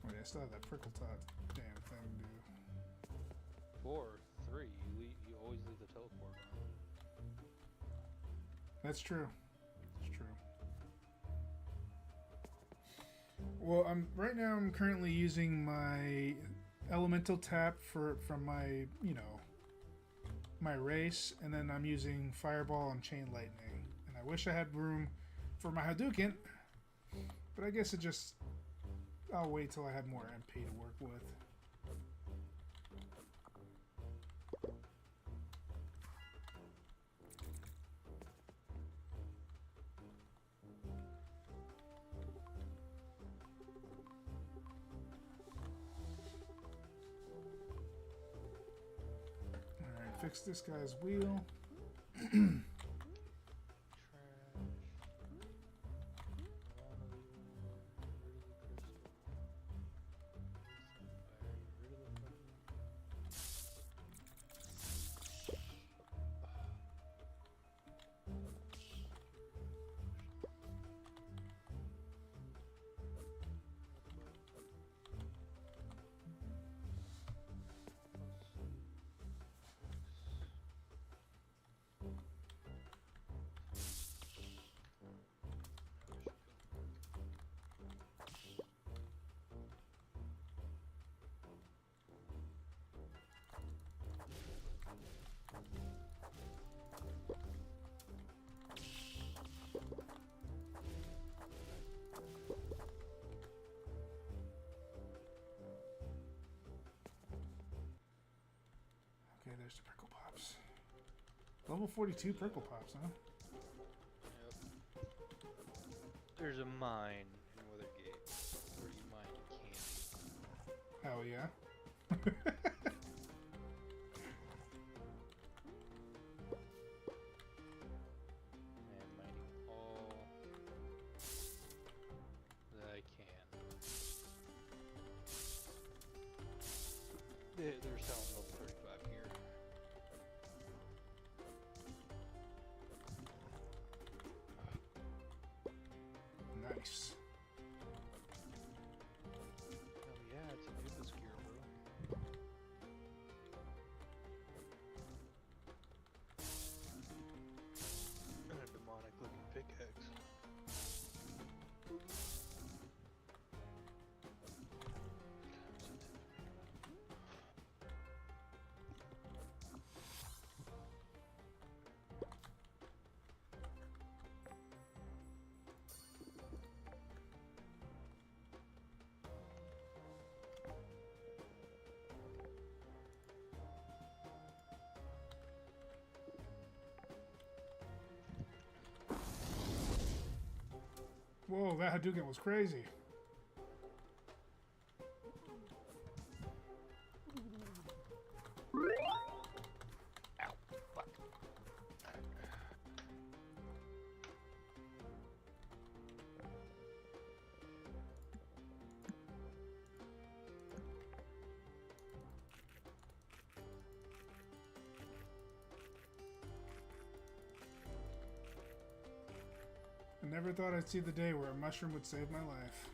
A: Wait, I still have that prickle tot damn thing to do.
B: 4, 3. You always leave the teleport on.
A: That's true. That's true. Well, right now I'm currently using my elemental tap from my, my race, and then I'm using fireball and chain lightning. And I wish I had room for my Hadouken, but I guess I'll wait till I have more MP to work with. Alright, fix this guy's wheel. Okay, there's the prickle pops. Level 42 prickle pops, huh?
B: Yep. There's a mine in Withergate where you mine candy.
A: Hell yeah.
B: And mining all that I can. They're selling level 35 here.
A: Nice.
B: Oh yeah, it's a Nubis gear, bro. And a demonic looking pickaxe.
A: Whoa, that Hadouken was crazy.
B: Ow, fuck.
A: I never thought I'd see the day where a mushroom would save my life.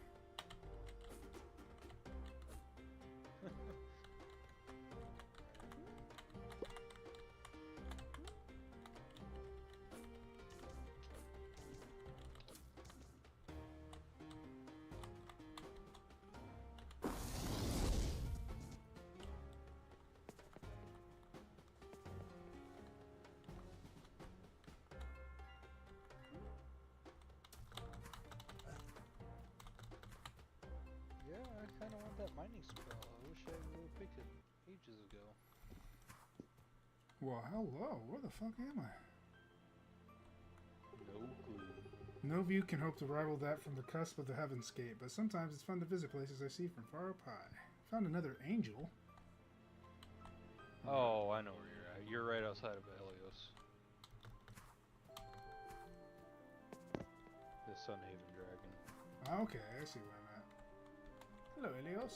B: Yeah, I kind of want that mining spell. I wish I would have picked it ages ago.
A: Well, hello. Where the fuck am I?
B: No clue.
A: No view can hope to rival that from the cusp of the heavenscape, but sometimes it's fun to visit places I see from far up high. Found another angel.
B: Oh, I know where you're at. You're right outside of Helios. The Sunhaven Dragon.
A: Okay, I see where I'm at. Hello, Elios.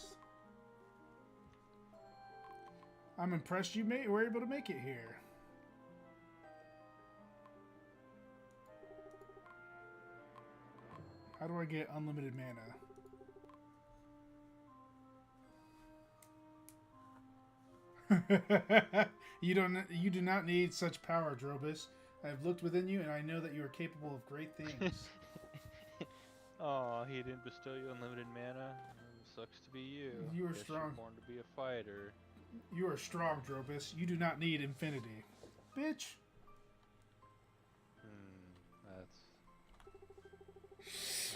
A: I'm impressed you were able to make it here. How do I get unlimited mana? You do not need such power, Drobus. I have looked within you, and I know that you are capable of great things.
B: Oh, he didn't bestow you unlimited mana. Sucks to be you.
A: You are
B: Guess
A: strong.
B: You're born to be a fighter.
A: You are strong, Drobus. You do not need infinity. Bitch.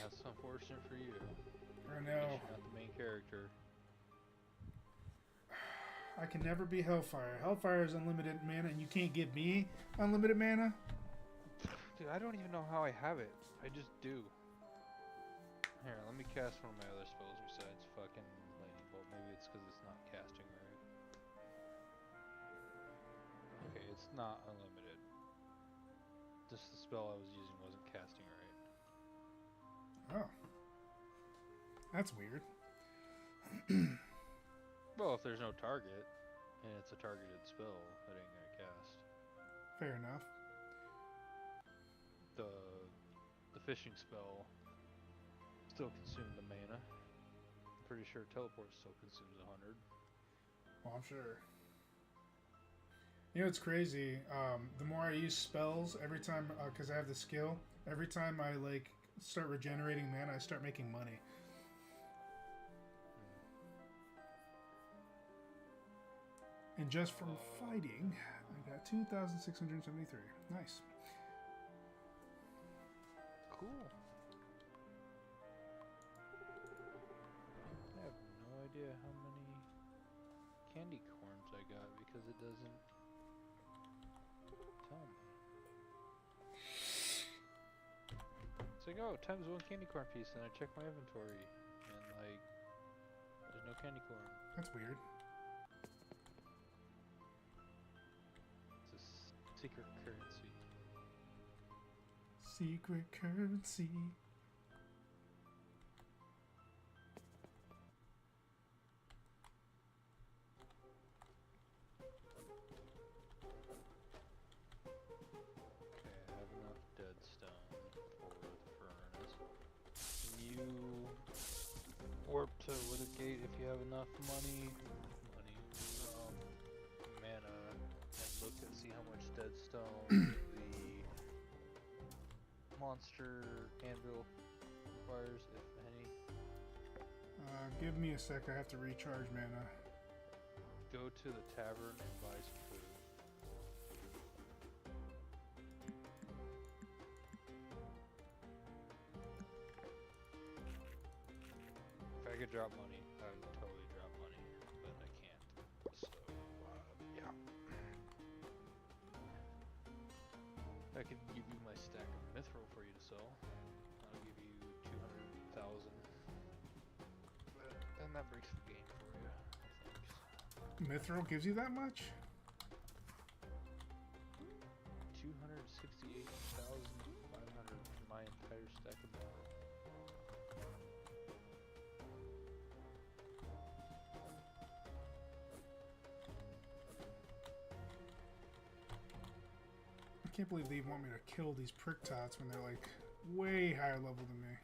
B: That's unfortunate for you.
A: I
B: Guess
A: know.
B: you're not the main character.
A: I can never be Hellfire. Hellfire is unlimited mana, and you can't give me unlimited mana?
B: Dude, I don't even know how I have it. I just do. Here, let me cast one of my other spells besides fucking Lightning Bolt. Maybe it's because it's not casting right. Okay, it's not unlimited. Just the spell I was using wasn't casting right.
A: Oh. That's weird.
B: Well, if there's no target, and it's a targeted spell, that ain't gonna cast.
A: Fair enough.
B: The fishing spell still consumed the mana. I'm pretty sure teleport still consumes 100.
A: Well, I'm sure. You know, it's crazy. The more I use spells, every time, because I have the skill, every time I like start regenerating mana, I start making money. And just from fighting, I got 2,673. Nice.
B: Cool. I have no idea how many candy corns I got because it doesn't tell me. It's like, oh, times 1 candy corn piece, and I check my inventory, and like, there's no candy corn.
A: That's weird.
B: It's a secret currency.
A: Secret currency.
B: Okay, I have enough dead stone for the furnace. Can you warp to Withergate if you have enough mana, and look and see how much dead stone the monster anvil requires, if any?
A: Give me a sec. I have to recharge mana.
B: Go to the tavern and buy some food. If I could drop money, I would totally drop money, but I can't. So, yeah. I could give you my stack of mithril for you to sell. I'll give you 200 And that breaks the game for you. Thanks.
A: Mithril gives you that much?
B: 268,500 for my entire stack of metal.
A: I can't believe they want me to kill these prick tots when they're like way higher level than me.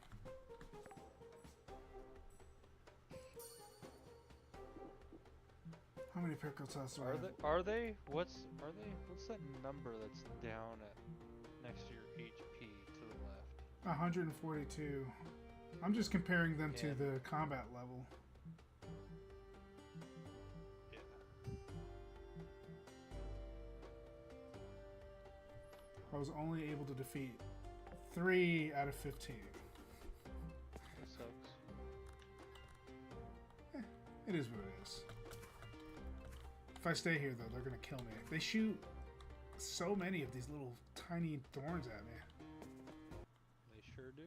A: How many prick tots do I have?
B: Are they? What's that number that's down at next to your HP to the left?
A: 142. I'm just comparing them to the combat level.
B: Yeah.
A: I was only able to defeat 3 out of 15.
B: That sucks.
A: It is what it is. If I stay here, though, they're gonna kill me. They shoot so many of these little tiny thorns at me.
B: They sure do.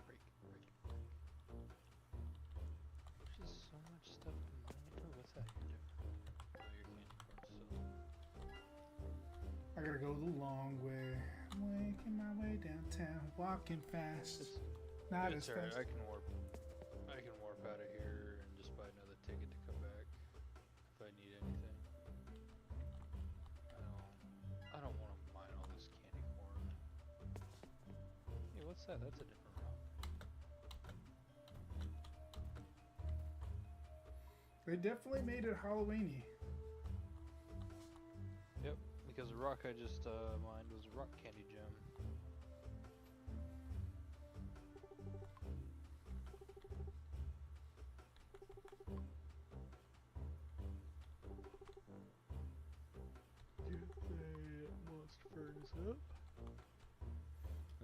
B: Break. There's just so much stuff to mine. Oh, what's that you're doing? Oh, you're candy corn, so...
A: I gotta go the long way. Making my way downtown, walking fast. Not as
B: It's alright,
A: fast.
B: I can warp out of here and just buy another ticket to come back if I need anything. I don't want to mine all this candy corn. Hey, what's that? That's a different rock.
A: They definitely made it Halloweeny.
B: Yep, because the rock I just mined was a rock candy gem. Furnace up.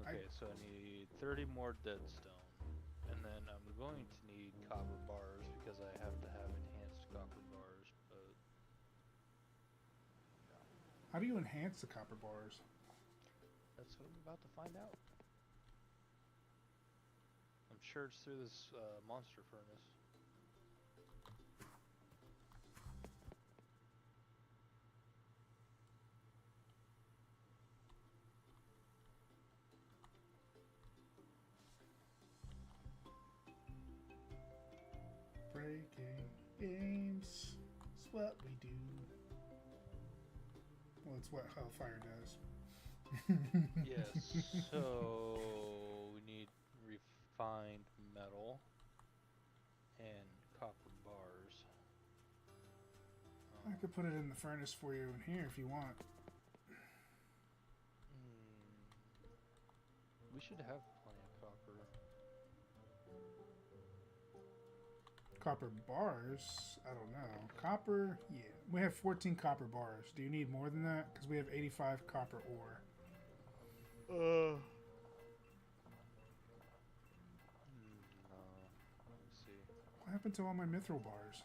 B: Okay, so I need 30 more deadstone. And then I'm going to need copper bars because I have to have enhanced copper bars, but...
A: How do you enhance the copper bars?
B: That's what I'm about to find out. I'm sure it's through this monster furnace.
A: Breaking games. It's what we do. Well, it's what Hellfire does.
B: Yes, so we need refined metal and copper bars.
A: I could put it in the furnace for you in here if you want.
B: We should have plenty of copper.
A: Copper bars? I don't know. Copper? Yeah. We have 14 copper bars. Do you need more than that? Because we have 85 copper ore.
B: No. Let's see.
A: What happened to all my mithril bars?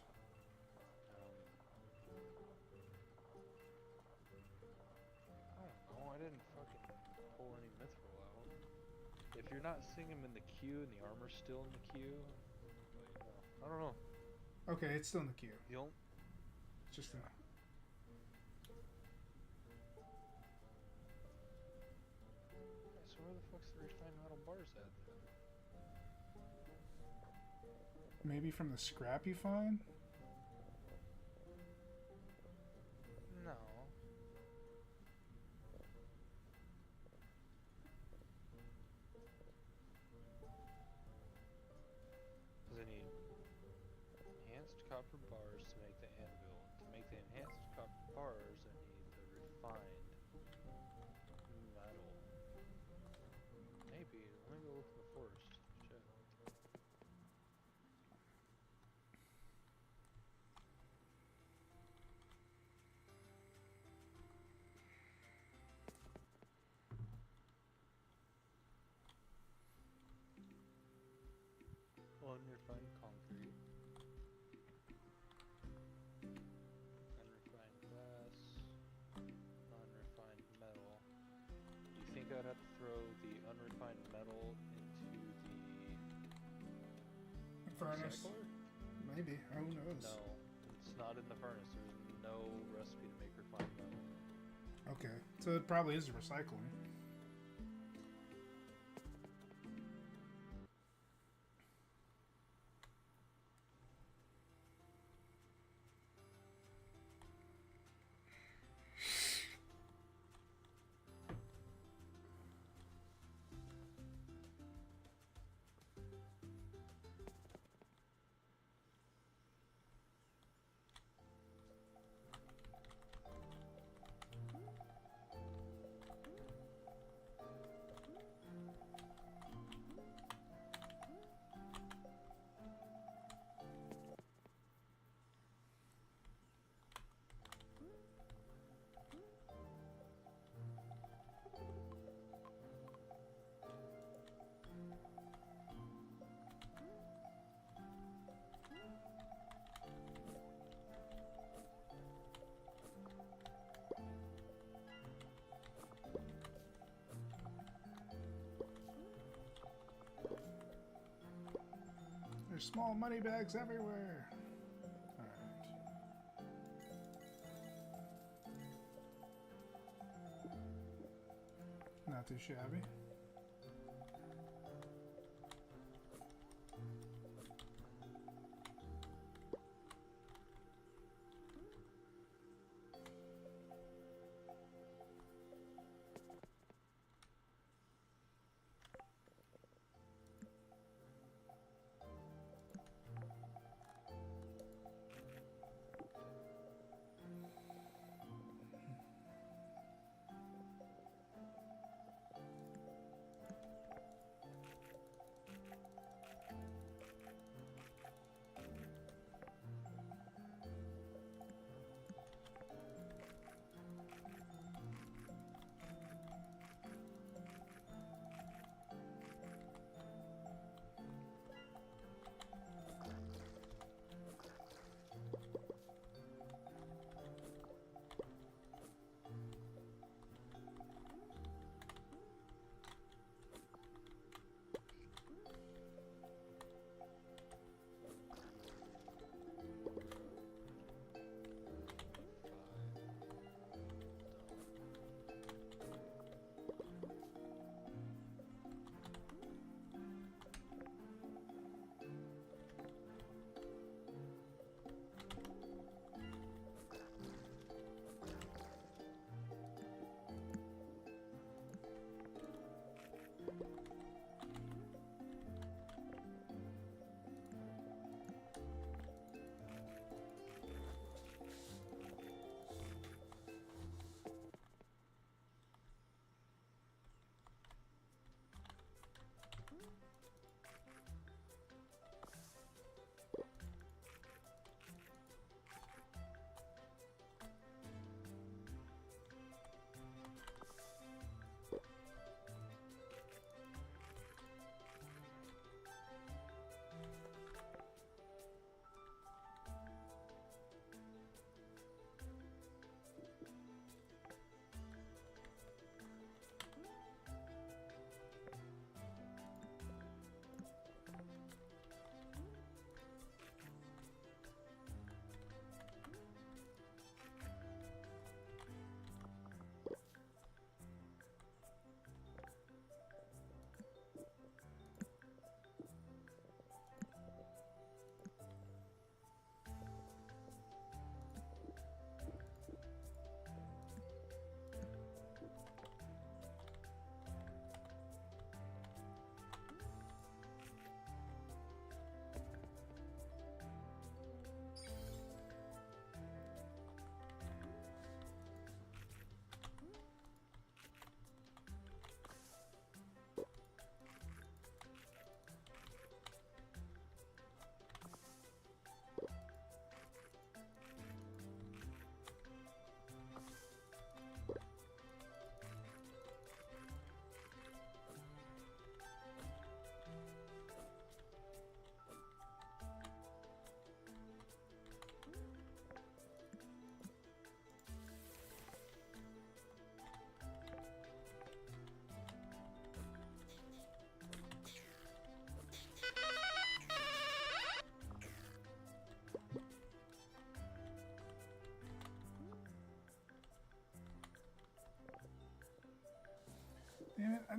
B: I don't know. I didn't fucking pull any mithril out. If you're not seeing them in the queue and the armor's still in the queue, I don't know.
A: Okay, it's still in the queue.
B: You don't.
A: It's just in.
B: So where the fuck's the refined metal bars at then?
A: Maybe from the scrap you find?
B: No. Because I need enhanced copper bars to make the anvil. To make the enhanced copper bars, I need the refined metal. Maybe. Let me go look in the forest. Shit. Unrefined concrete. Unrefined glass.
A: furnace.
B: recycler?
A: Maybe. Who knows?
B: No, it's not in the furnace. There's no recipe to make refined metal.
A: Okay, so it probably is recycling. There's small money bags everywhere. Alright. Not too shabby.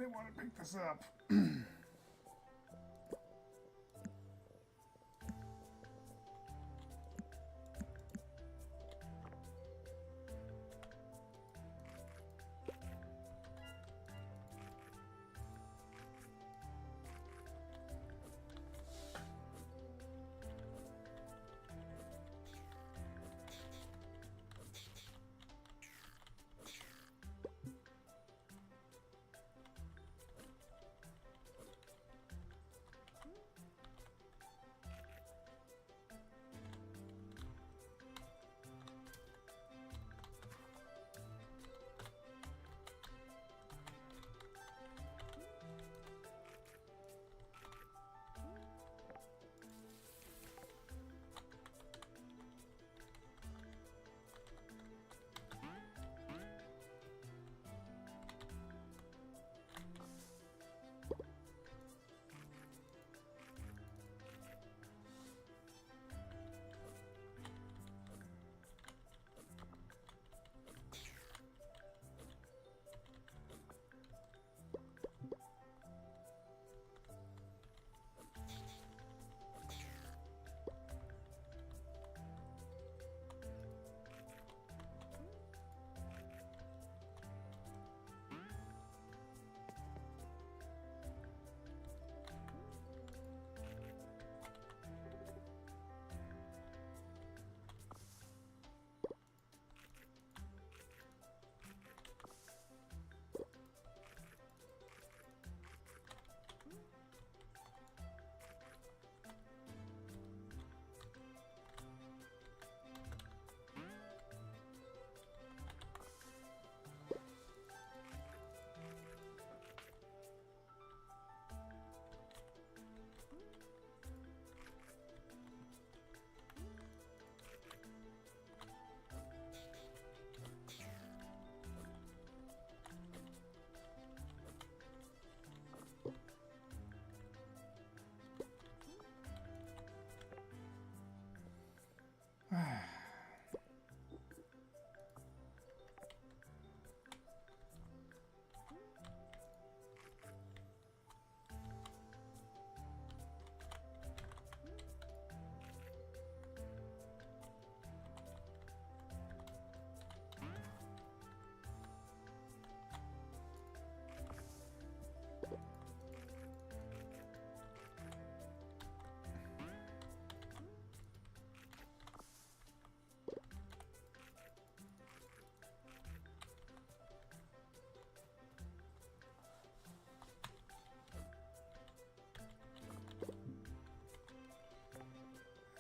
A: didn't want to pick this up.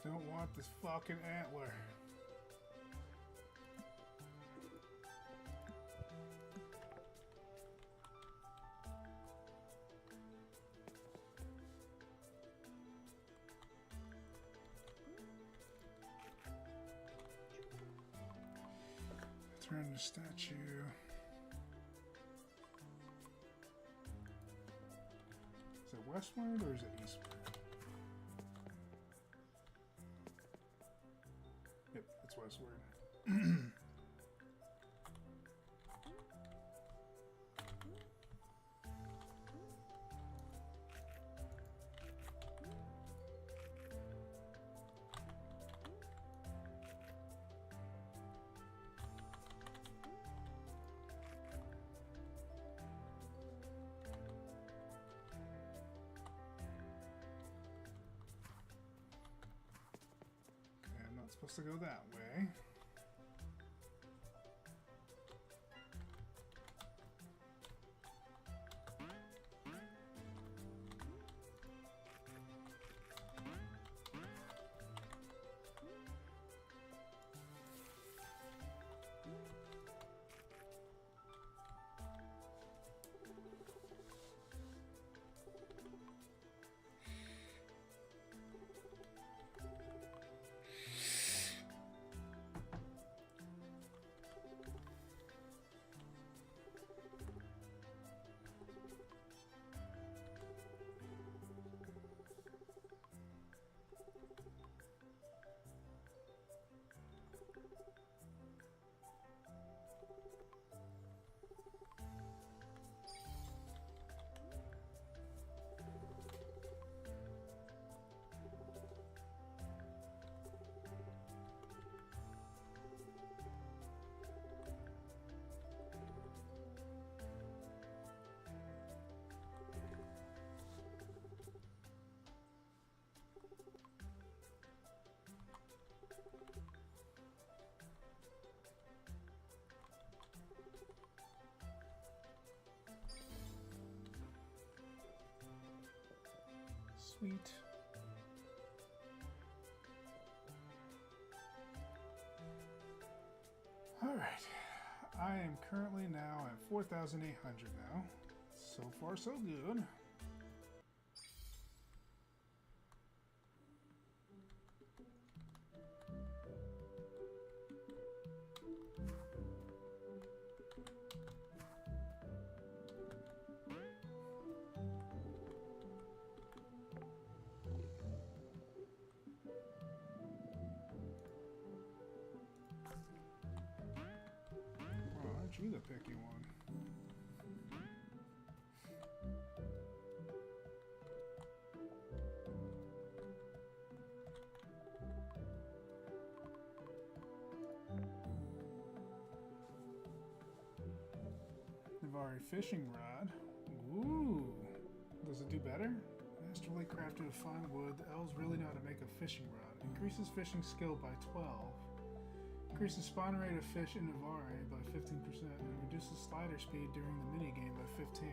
A: Don't want this fucking antler. Turn the statue. Is it westward or is it eastward? Yep, it's westward. Supposed to go that way. Sweet. Alright. I am currently now at 4,800 now. So far, so good. Well, aren't you the picky one? Navari fishing rod. Ooh. Does it do better? Masterly crafted of fine wood, the elves really know how to make a fishing rod. Increases fishing skill by 12. Increases spawn rate of fish in Navari by 15% and reduces slider speed during the minigame by 15.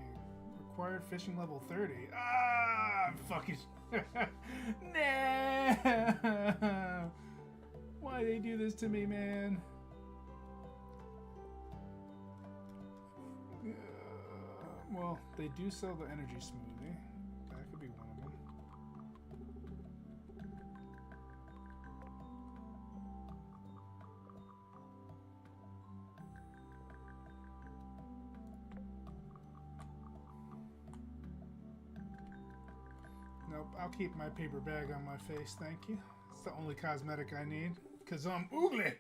A: Required fishing level 30. Ah! I'm fucking... No! Why they do this to me, man? Well, they do sell the energy smoothie. That could be one of them. Nope, I'll keep my paper bag on my face, thank you. It's the only cosmetic I need, because I'm ugly!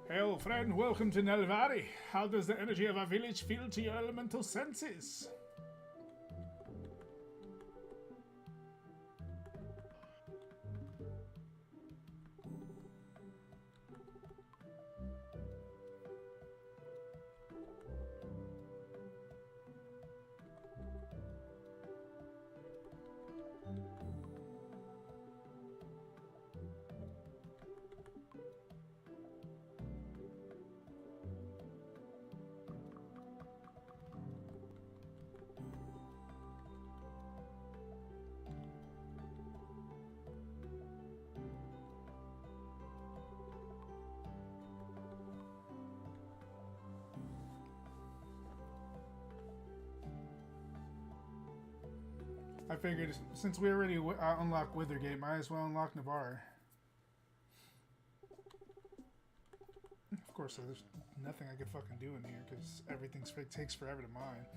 A: Hail, friend, welcome to Nelvari. How does the energy of our village feel to your elemental senses? I figured since we already unlocked Withergate, might as well unlock Navarre. Of course, there's nothing I could fucking do in here because everything takes forever to mine.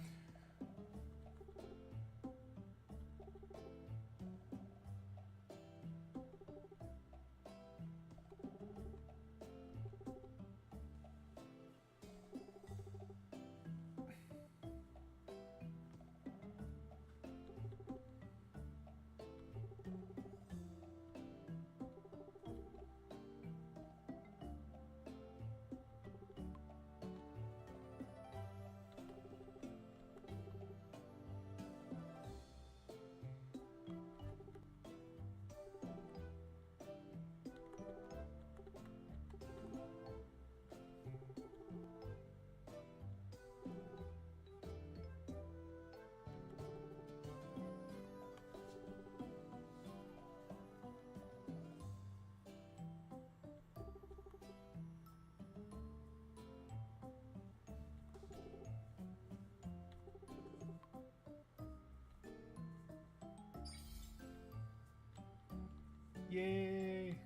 A: Yay!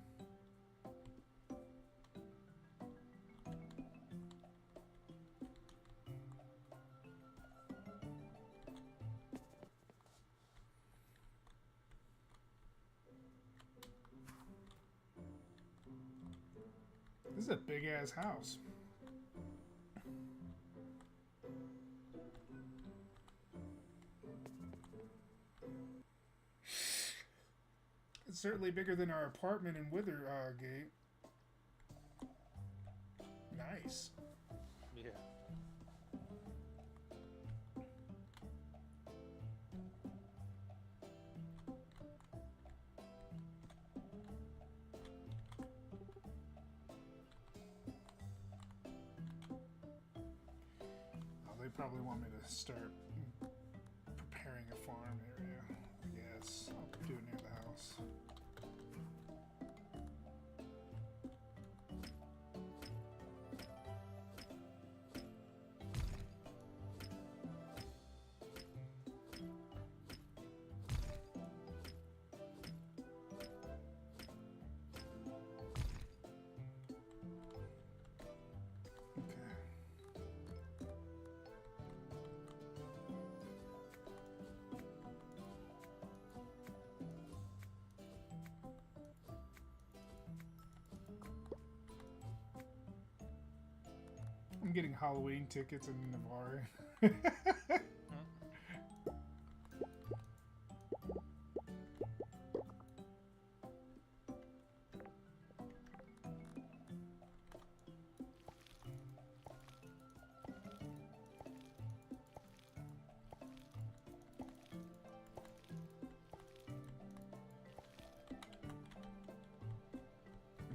A: This is a big ass house. It's certainly bigger than our apartment in Withergate. Nice.
B: Yeah.
A: probably want me to start preparing a farm area. I guess I'll do it near the house. I'm getting Halloween tickets in Navarre. I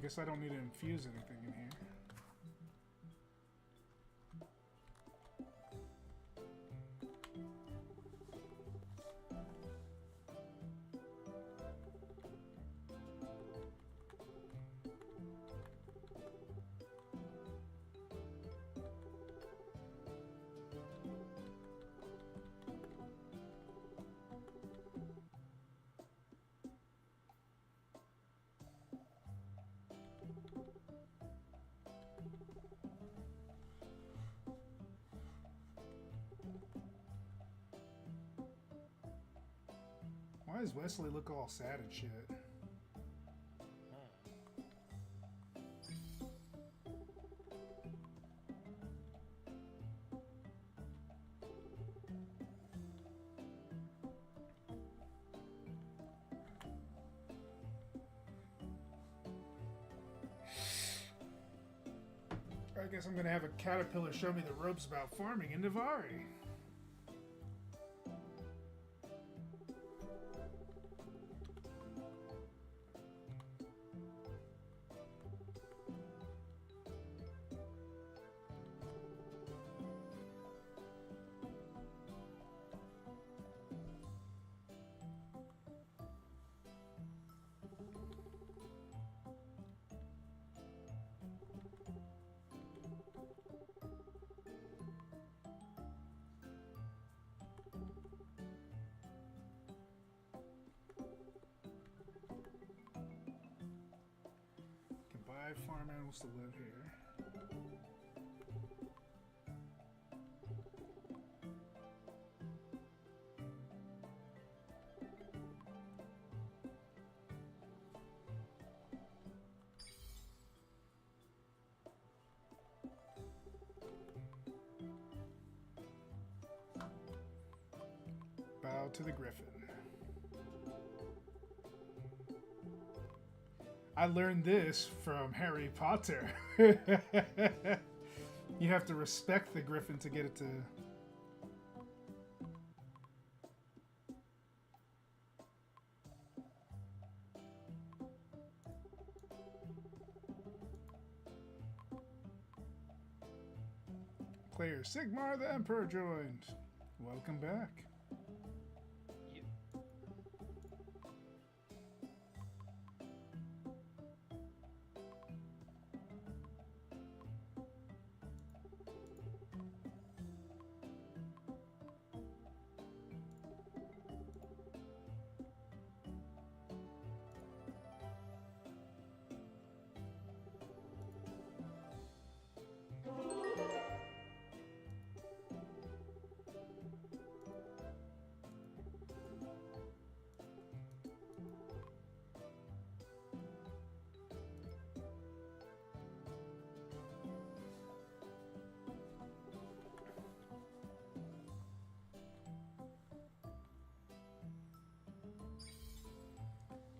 A: guess I don't need to infuse anything in here. Why does Wesley look all sad and shit? I guess I'm gonna have a caterpillar show me the ropes about farming in Navarre. Buy farm animals to live here. Bow to the griffin. I learned this from Harry Potter. You have to respect the griffin to get it to... Player Sigmar the Emperor joined. Welcome back.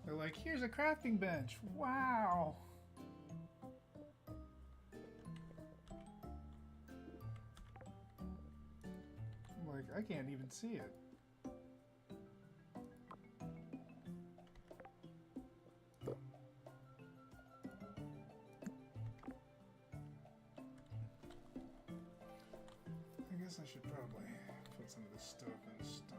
A: They're like, here's a crafting bench. Wow. I'm like, I can't even see it. I guess guess I should probably put some of this stuff in stock.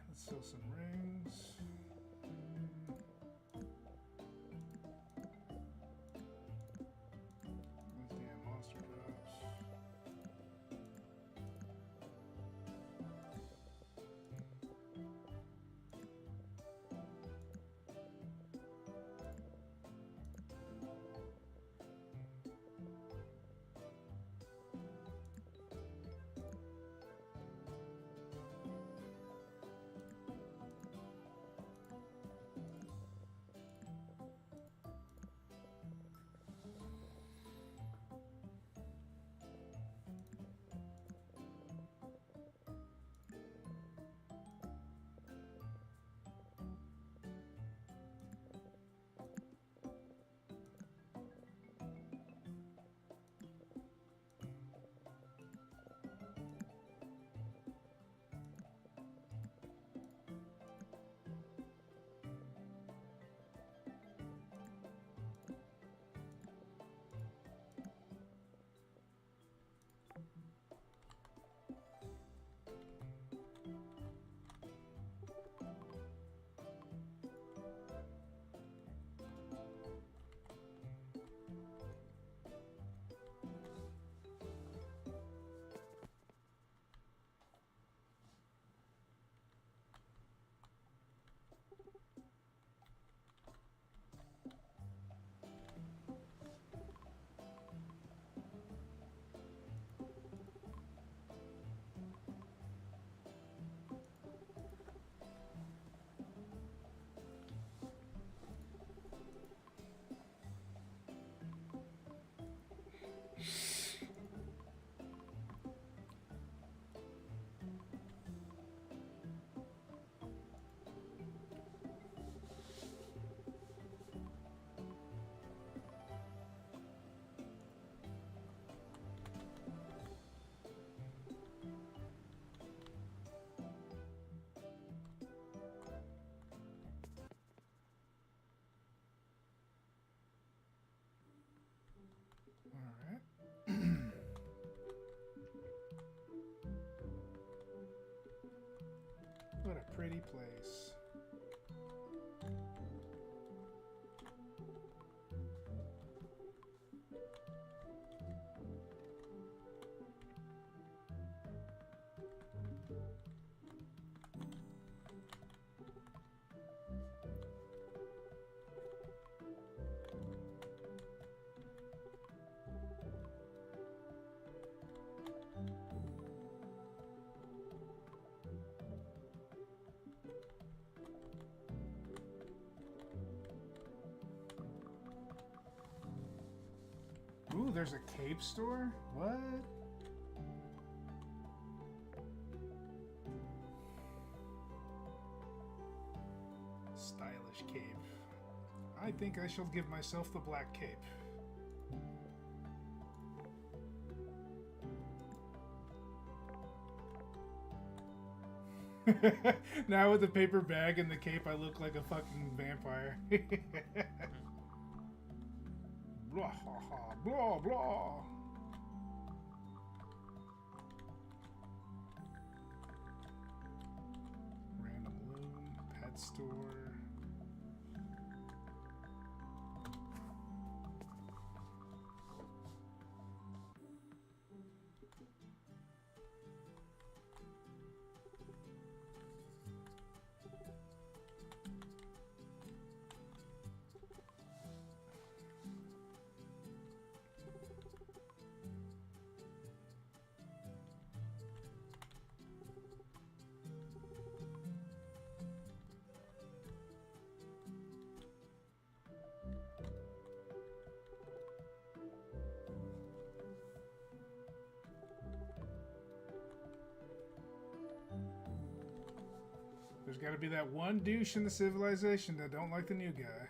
A: Let's sell some rings. These damn monster drops. What a pretty place. Ooh, there's a cape store? What? Stylish cape. I think I shall give myself the black cape. Now with the paper bag and the cape, I look like a fucking vampire. Blah, ha, ha, blah, blah. Random loom, pet store. There's got to be that one douche in the civilization that don't like the new guy.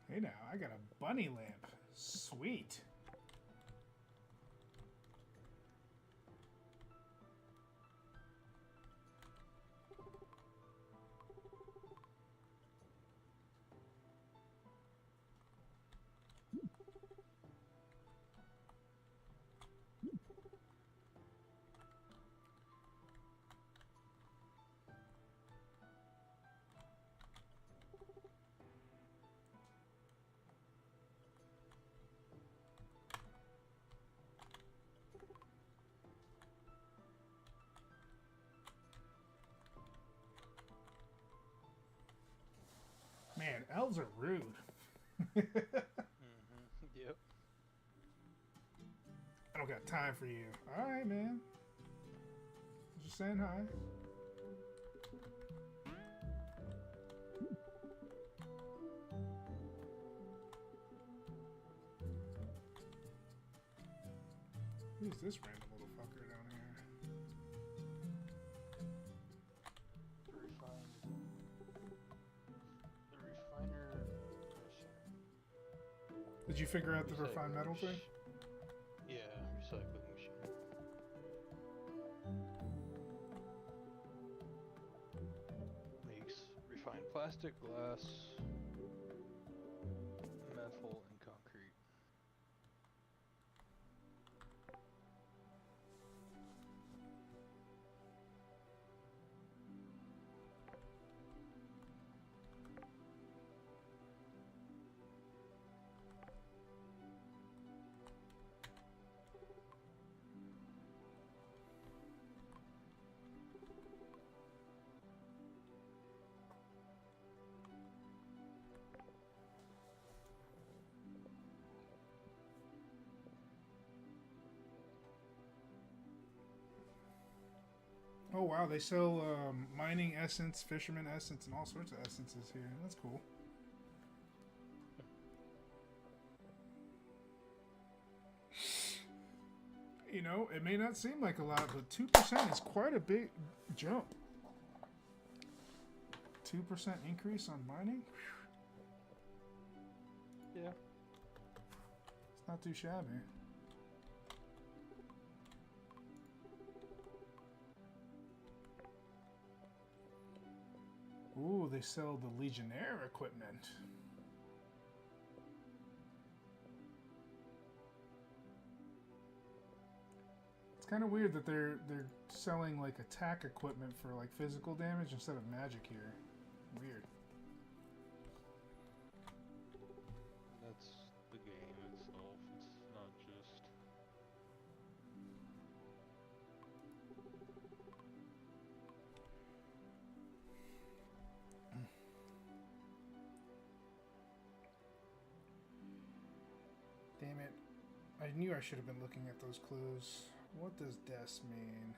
A: Hey now, I got a bunny lamp. Sweet. Man, elves are rude.
B: Yep.
A: I don't got time for you. Alright, man. Just saying hi. Who's this random little fucker down here?
B: The refiner mission.
A: Did you figure out the refined metal thing?
B: Yeah, recycling machine. Makes refined plastic, glass, metal, and concrete.
A: Oh wow, they sell mining essence, fisherman essence, and all sorts of essences here. That's cool. You know, it may not seem like a lot, but 2% is quite a big jump. 2% increase on mining?
B: Yeah.
A: It's not too shabby. Ooh, they sell the Legionnaire equipment. It's kind of weird that they're selling like attack equipment for like physical damage instead of magic here. Weird.
B: That's the game itself. It's not just.
A: Damn it. I knew I should have been looking at those clues. What does des mean?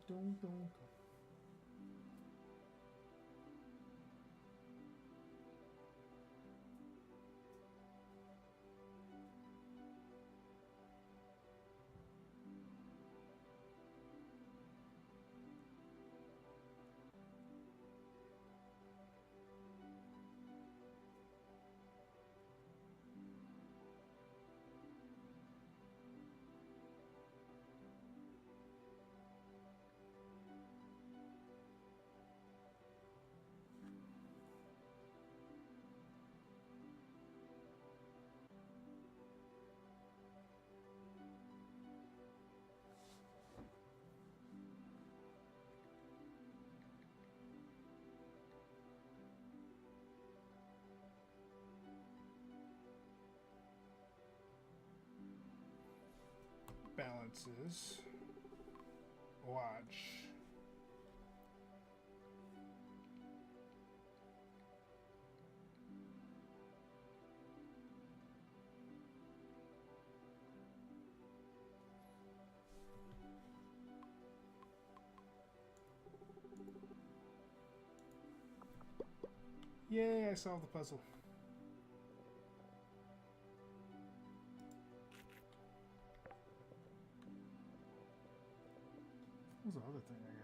A: Dun, dun. Balances. Watch. Yay, I solved the puzzle. What was the other thing I got?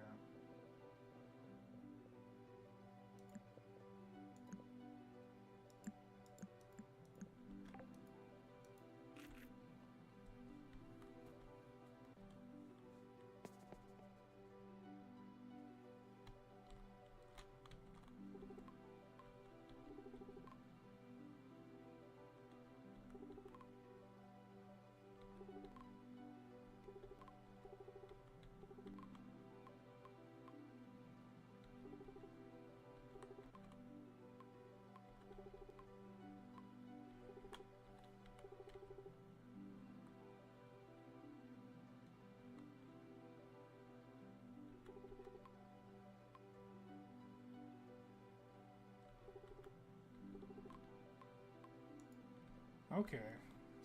A: Okay,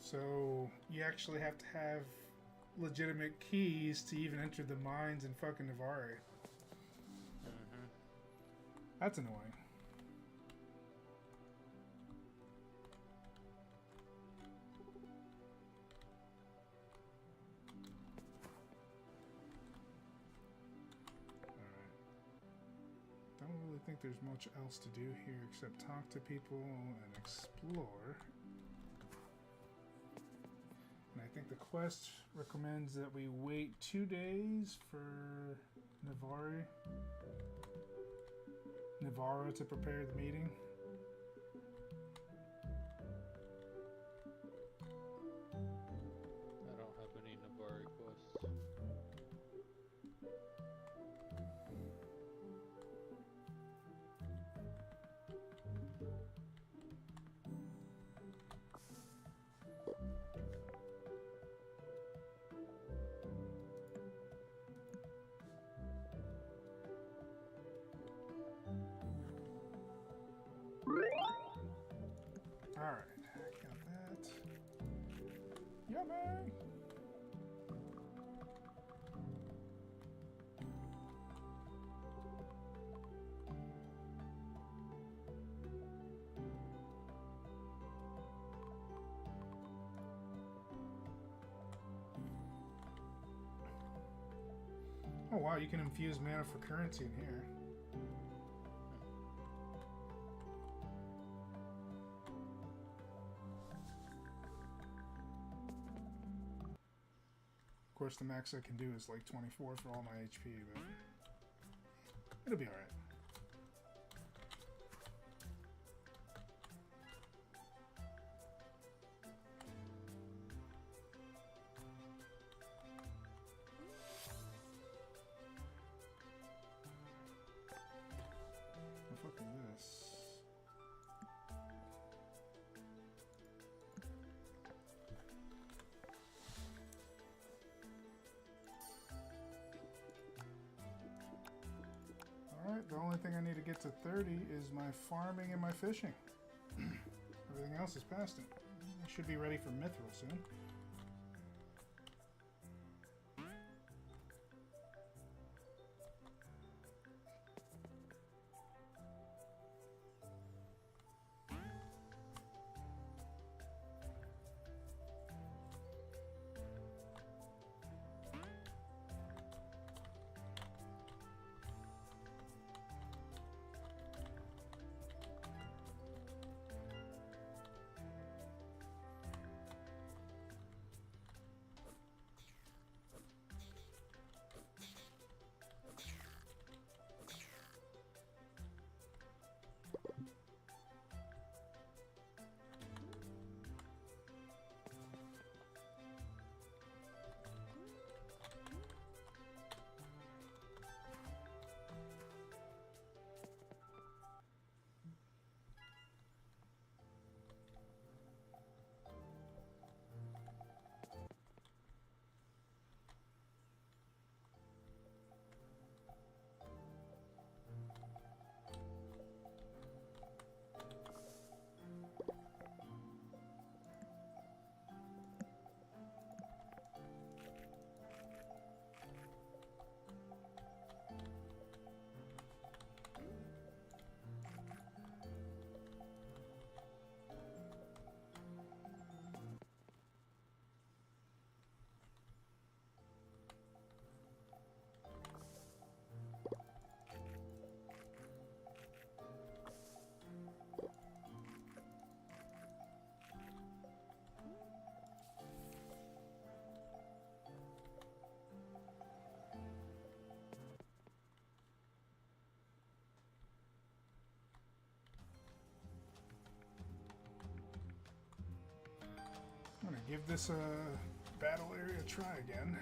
A: so you actually have to have legitimate keys to even enter the mines in fucking Navarre.
B: Mm-hmm.
A: That's annoying. Alright. Don't really think there's much else to do here except talk to people and explore. And I think the quest recommends that we wait 2 days for Navarro to prepare the meeting.
B: I don't have any Nabari quests.
A: Alright, got that. Yummy! Oh wow, you can infuse mana for currency in here. Of course, the max I can do is like 24 for all my HP, but it'll be alright. The fuck is this? Alright, the only thing I need to get to 30 is my farming and my fishing. Everything else is past it. I should be ready for Mithril soon. I'm gonna give this battle area a try again.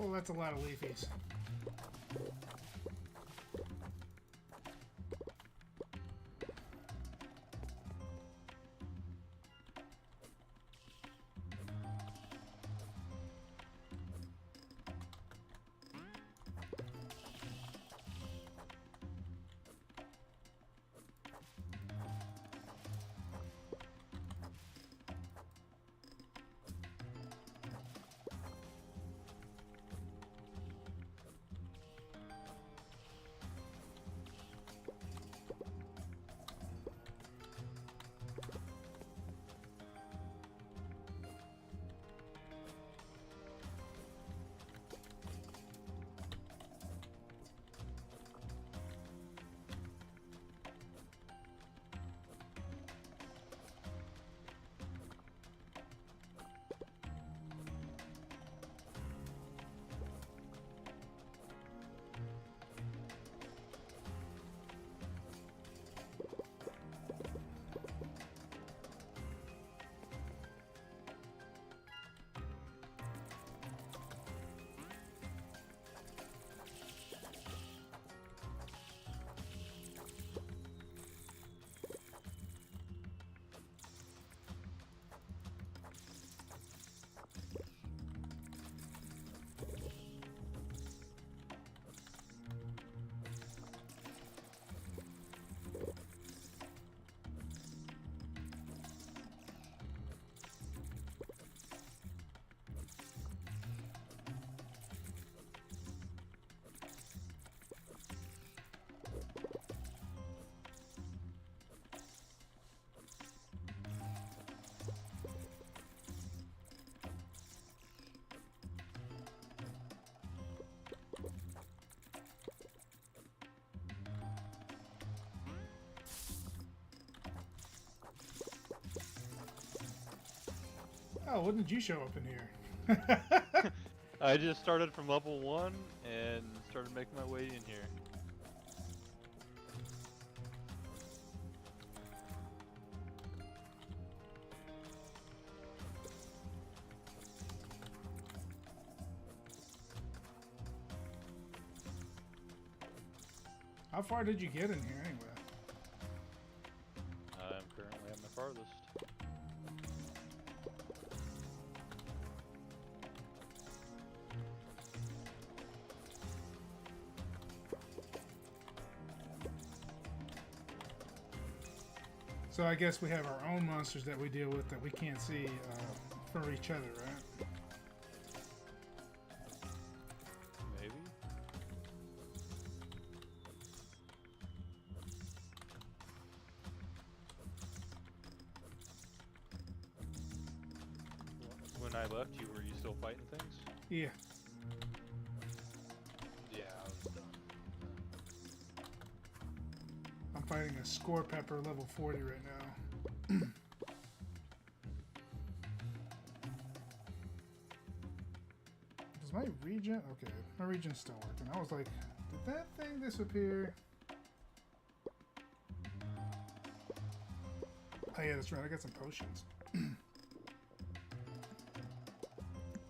A: Oh, that's a lot of leafies. Oh, when did you show up in here?
B: I just started from level 1 and started making my way in here.
A: How far did you get in here anyway?
B: I'm currently at my farthest.
A: So I guess we have our own monsters that we deal with that we can't see for each other, right?
B: Maybe? When I left you, were you still fighting things?
A: Yeah.
B: Yeah, I was done.
A: I'm fighting a score pepper level 40 right now. Does my regen? Okay, my regen's still working. I was like, did that thing disappear? Oh yeah, that's right. I got some potions.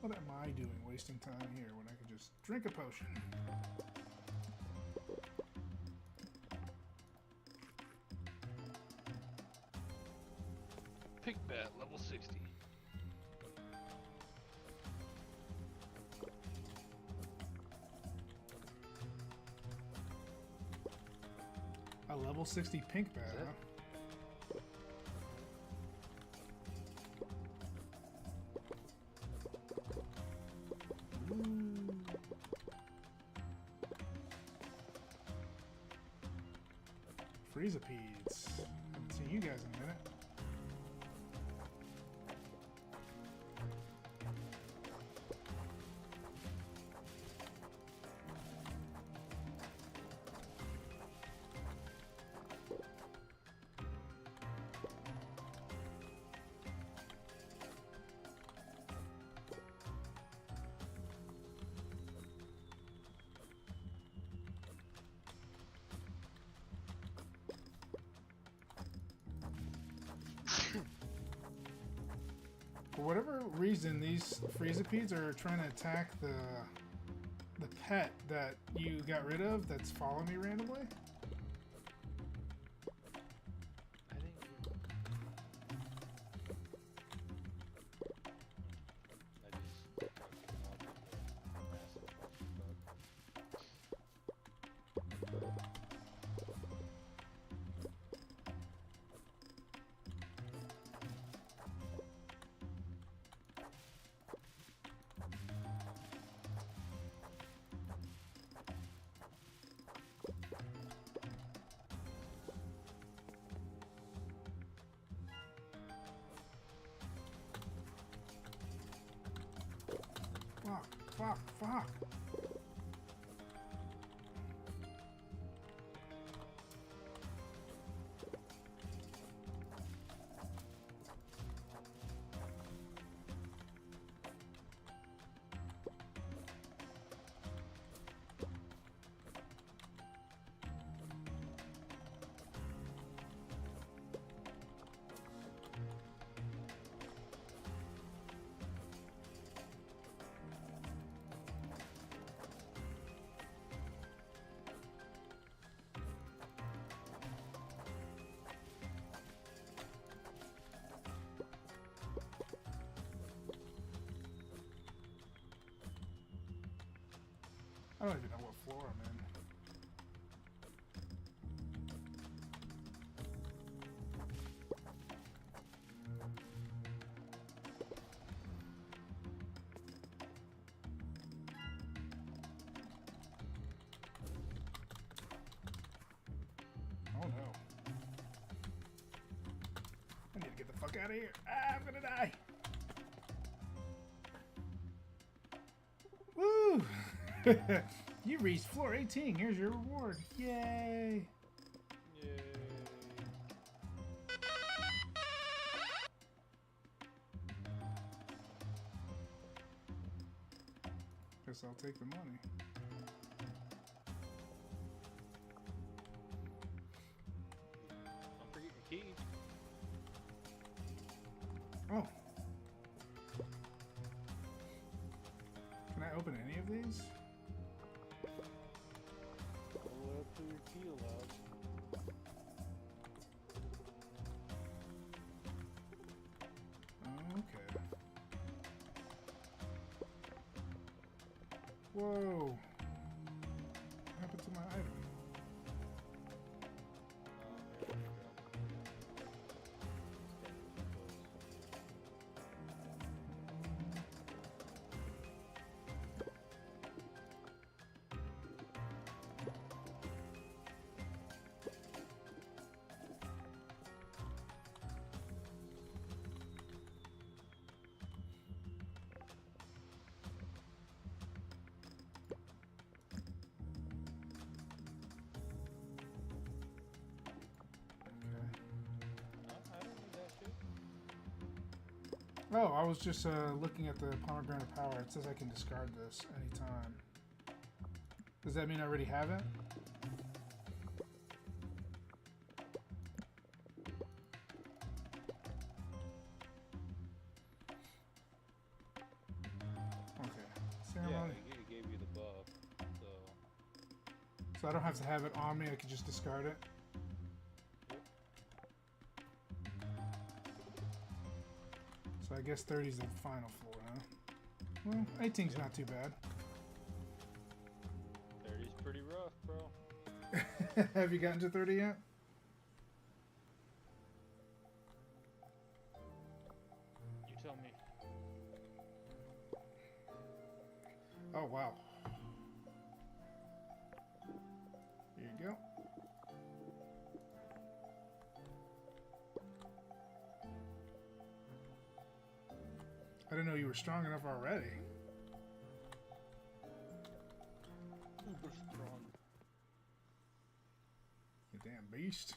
A: What am I doing wasting time here when I could just drink a potion?
B: Pig bat, level 60.
A: A level 60 pink bat, huh? Freezapedes. Haven't seen you guys in a minute. For whatever reason, these Freezapedes are trying to attack the pet that you got rid of that's following me randomly.
B: I think
A: Fuck. I don't even know what floor I'm in. Oh no. I need to get the fuck out of here. Ah, I'm gonna die. Woo! You reached floor 18. Here's your reward. Yay!
B: Yay.
A: Guess I'll take the money.
B: Don't forget your keys.
A: Oh. Can I open any of these?
B: All the way up to your key allowed.
A: Okay. Whoa. What happened to my item?
B: There we go. I don't need that shit.
A: Oh, I was just looking at the pomegranate power. It says I can discard this anytime. Does that mean I already have it? Okay.
B: Yeah,
A: Ceremony.
B: it gave you the buff, so...
A: So I don't have to have it on me. I can just discard it.
B: Yep.
A: So I guess 30 is the final floor, huh? Well, 18's not too bad.
B: 30's pretty rough, bro.
A: Have you gotten to 30 yet?
B: You tell me.
A: Oh, wow. Here you go. I didn't know you were strong enough already.
B: Super strong.
A: You damn beast.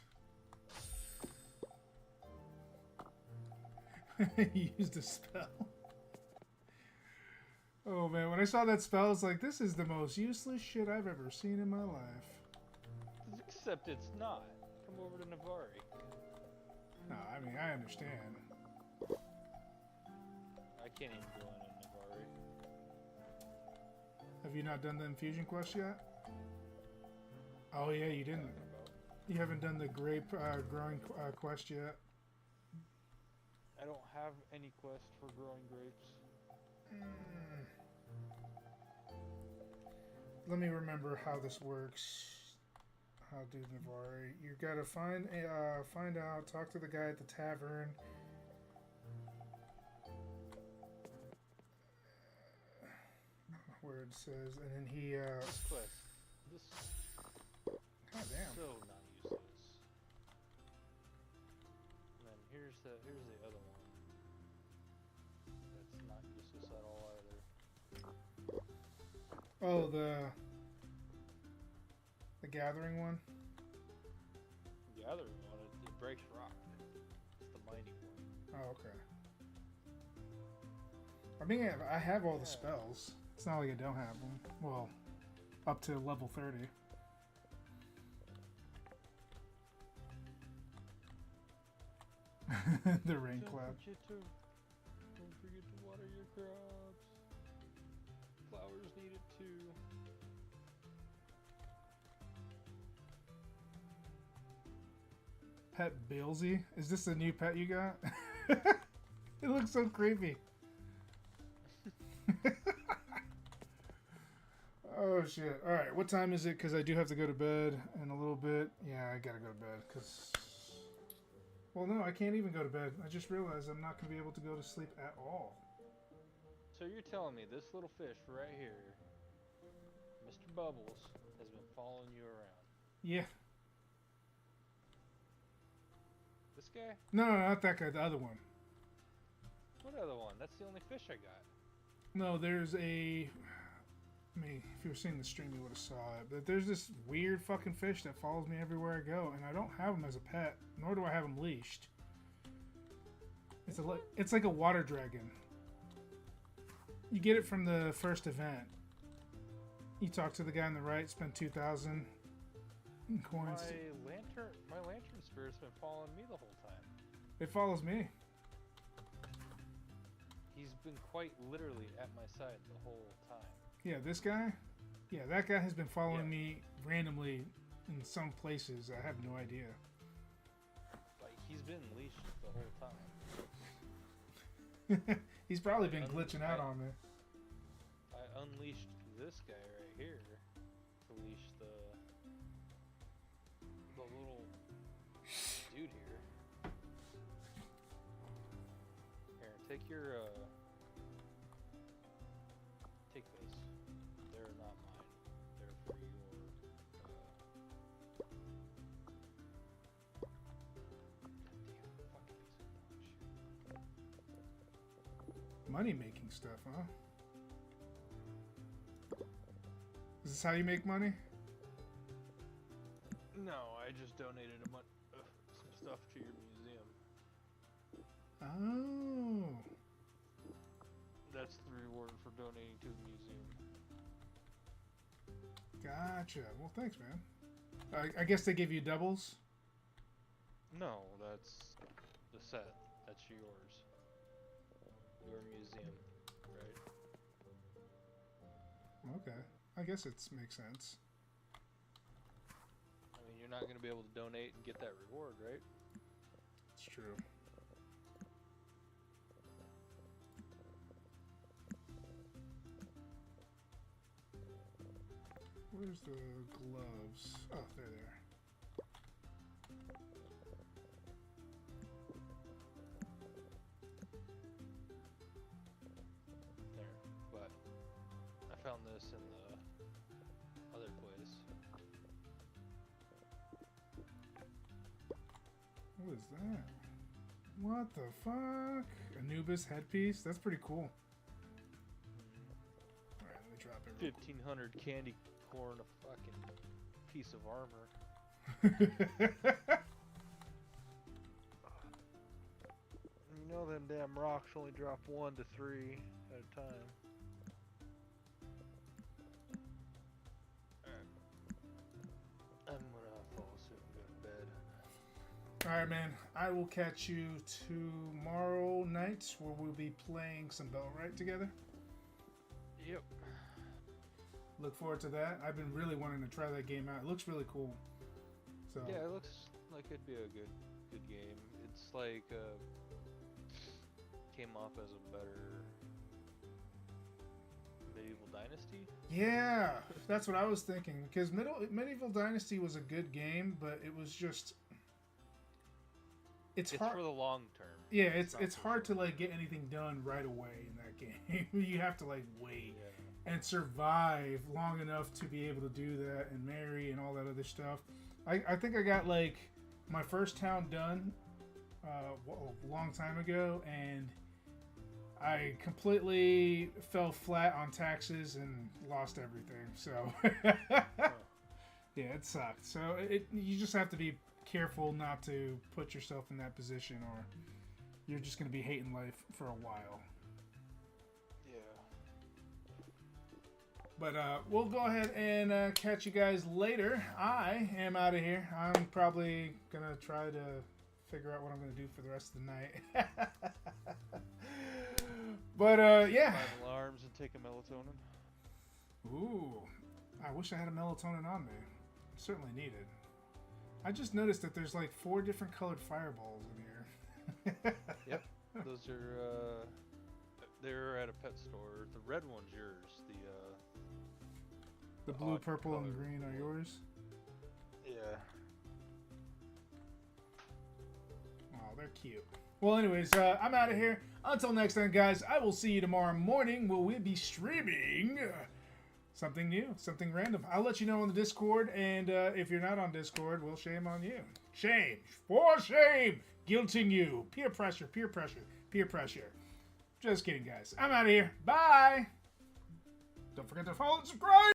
A: You used a spell. Oh man, when I saw that spell, I was like, this is the most useless shit I've ever seen in my life.
B: Except it's not. Come over to Navari.
A: No, I mean, I understand.
B: I can't even go in Navari.
A: Have you not done the infusion quest yet? Oh yeah, you didn't. You haven't done the grape growing quest yet.
B: I don't have any quest for growing grapes.
A: Let me remember how this works. How do Navari? You gotta find out, talk to the guy at the tavern. Where it says, and then he
B: This quest. This
A: God damn.
B: so not useless. And then here's the other one. That's not useless at all either.
A: Oh, the gathering one.
B: The other one, it breaks rock. It's the mighty one.
A: Oh, okay. I mean, I have all the spells. It's not like I don't have them. Well, up to level 30. The rain cloud.
B: Don't forget to water your crops. Flowers need it too.
A: Pet Billsy? Is this the new pet you got? It looks so creepy. Oh shit. Alright, what time is it? Because I do have to go to bed in a little bit. Yeah, I gotta go to bed because... Well, no, I can't even go to bed. I just realized I'm not going to be able to go to sleep at all.
B: So you're telling me this little fish right here, Mr. Bubbles, has been following you around?
A: Yeah.
B: This guy?
A: No, not that guy. The other one.
B: What other one? That's the only fish I got.
A: No, there's a... I mean, if you were seeing the stream, you would have saw it. But there's this weird fucking fish that follows me everywhere I go, and I don't have him as a pet, nor do I have him leashed. It's like a water dragon. You get it from the first event. You talk to the guy on the right, spend 2,000 coins.
B: My lantern spirit's been following me the whole time.
A: It follows me.
B: He's been quite literally at my side the whole time.
A: Yeah, this guy? Yeah, that guy has been following me randomly in some places. I have no idea.
B: Like, he's been leashed the whole time.
A: He's probably been glitching out on me.
B: I unleashed this guy right here to leash the little dude here. Here, take your take this. They're not mine. They're for your
A: Money making stuff, huh? Is this how you make money?
B: No, I just donated some stuff to your museum.
A: Oh.
B: That's the reward for donating to the museum.
A: Gotcha. Well, thanks, man. I guess they give you doubles?
B: No, that's the set. That's yours. Your museum, right?
A: Okay. I guess it makes sense.
B: I mean, you're not going to be able to donate and get that reward, right?
A: It's true. Where's the gloves? Oh, there they are.
B: There. But I found this in the other place.
A: What is that? What the fuck? Anubis headpiece? That's pretty cool. Alright, let me drop it real
B: 1,500 candy corn, a fucking piece of armor. You know them damn rocks only drop 1 to 3 at a time. I'm gonna fall asleep and go to bed.
A: Alright, man. I will catch you tomorrow night where we'll be playing some Bellwright together.
B: Yep.
A: Look forward to that. I've been really wanting to try that game out. It looks really cool. So
B: Yeah, it looks like it'd be a good game. It's like came off as a better Medieval Dynasty.
A: yeah, that's what I was thinking. Because Medieval Dynasty was a good game, but it was just it's hard
B: for the long term.
A: Yeah, it's hard to like get anything done right away in that game. You have to like wait and survive long enough to be able to do that and marry and all that other stuff. I think I got like my first town done a long time ago, and I completely fell flat on taxes and lost everything. So yeah, it sucked. So you just have to be careful not to put yourself in that position, or you're just going to be hating life for a while. But we'll go ahead and catch you guys later. I am out of here. I'm probably going to try to figure out what I'm going to do for the rest of the night. But, yeah.
B: 5 alarms and take a melatonin.
A: Ooh. I wish I had a melatonin on me. Certainly needed. I just noticed that there's like 4 different colored fireballs in here.
B: Yep. Those are, they're at a pet store. The red one's yours.
A: The blue, purple,
B: color.
A: and green are yours?
B: Yeah.
A: Oh, they're cute. Well, anyways, I'm out of here. Until next time, guys, I will see you tomorrow morning where we'll be streaming something new, something random. I'll let you know on the Discord, and if you're not on Discord, well, shame on you. Shame. For shame. Guilting you. Peer pressure, peer pressure, peer pressure. Just kidding, guys. I'm out of here. Bye. Don't forget to follow and subscribe.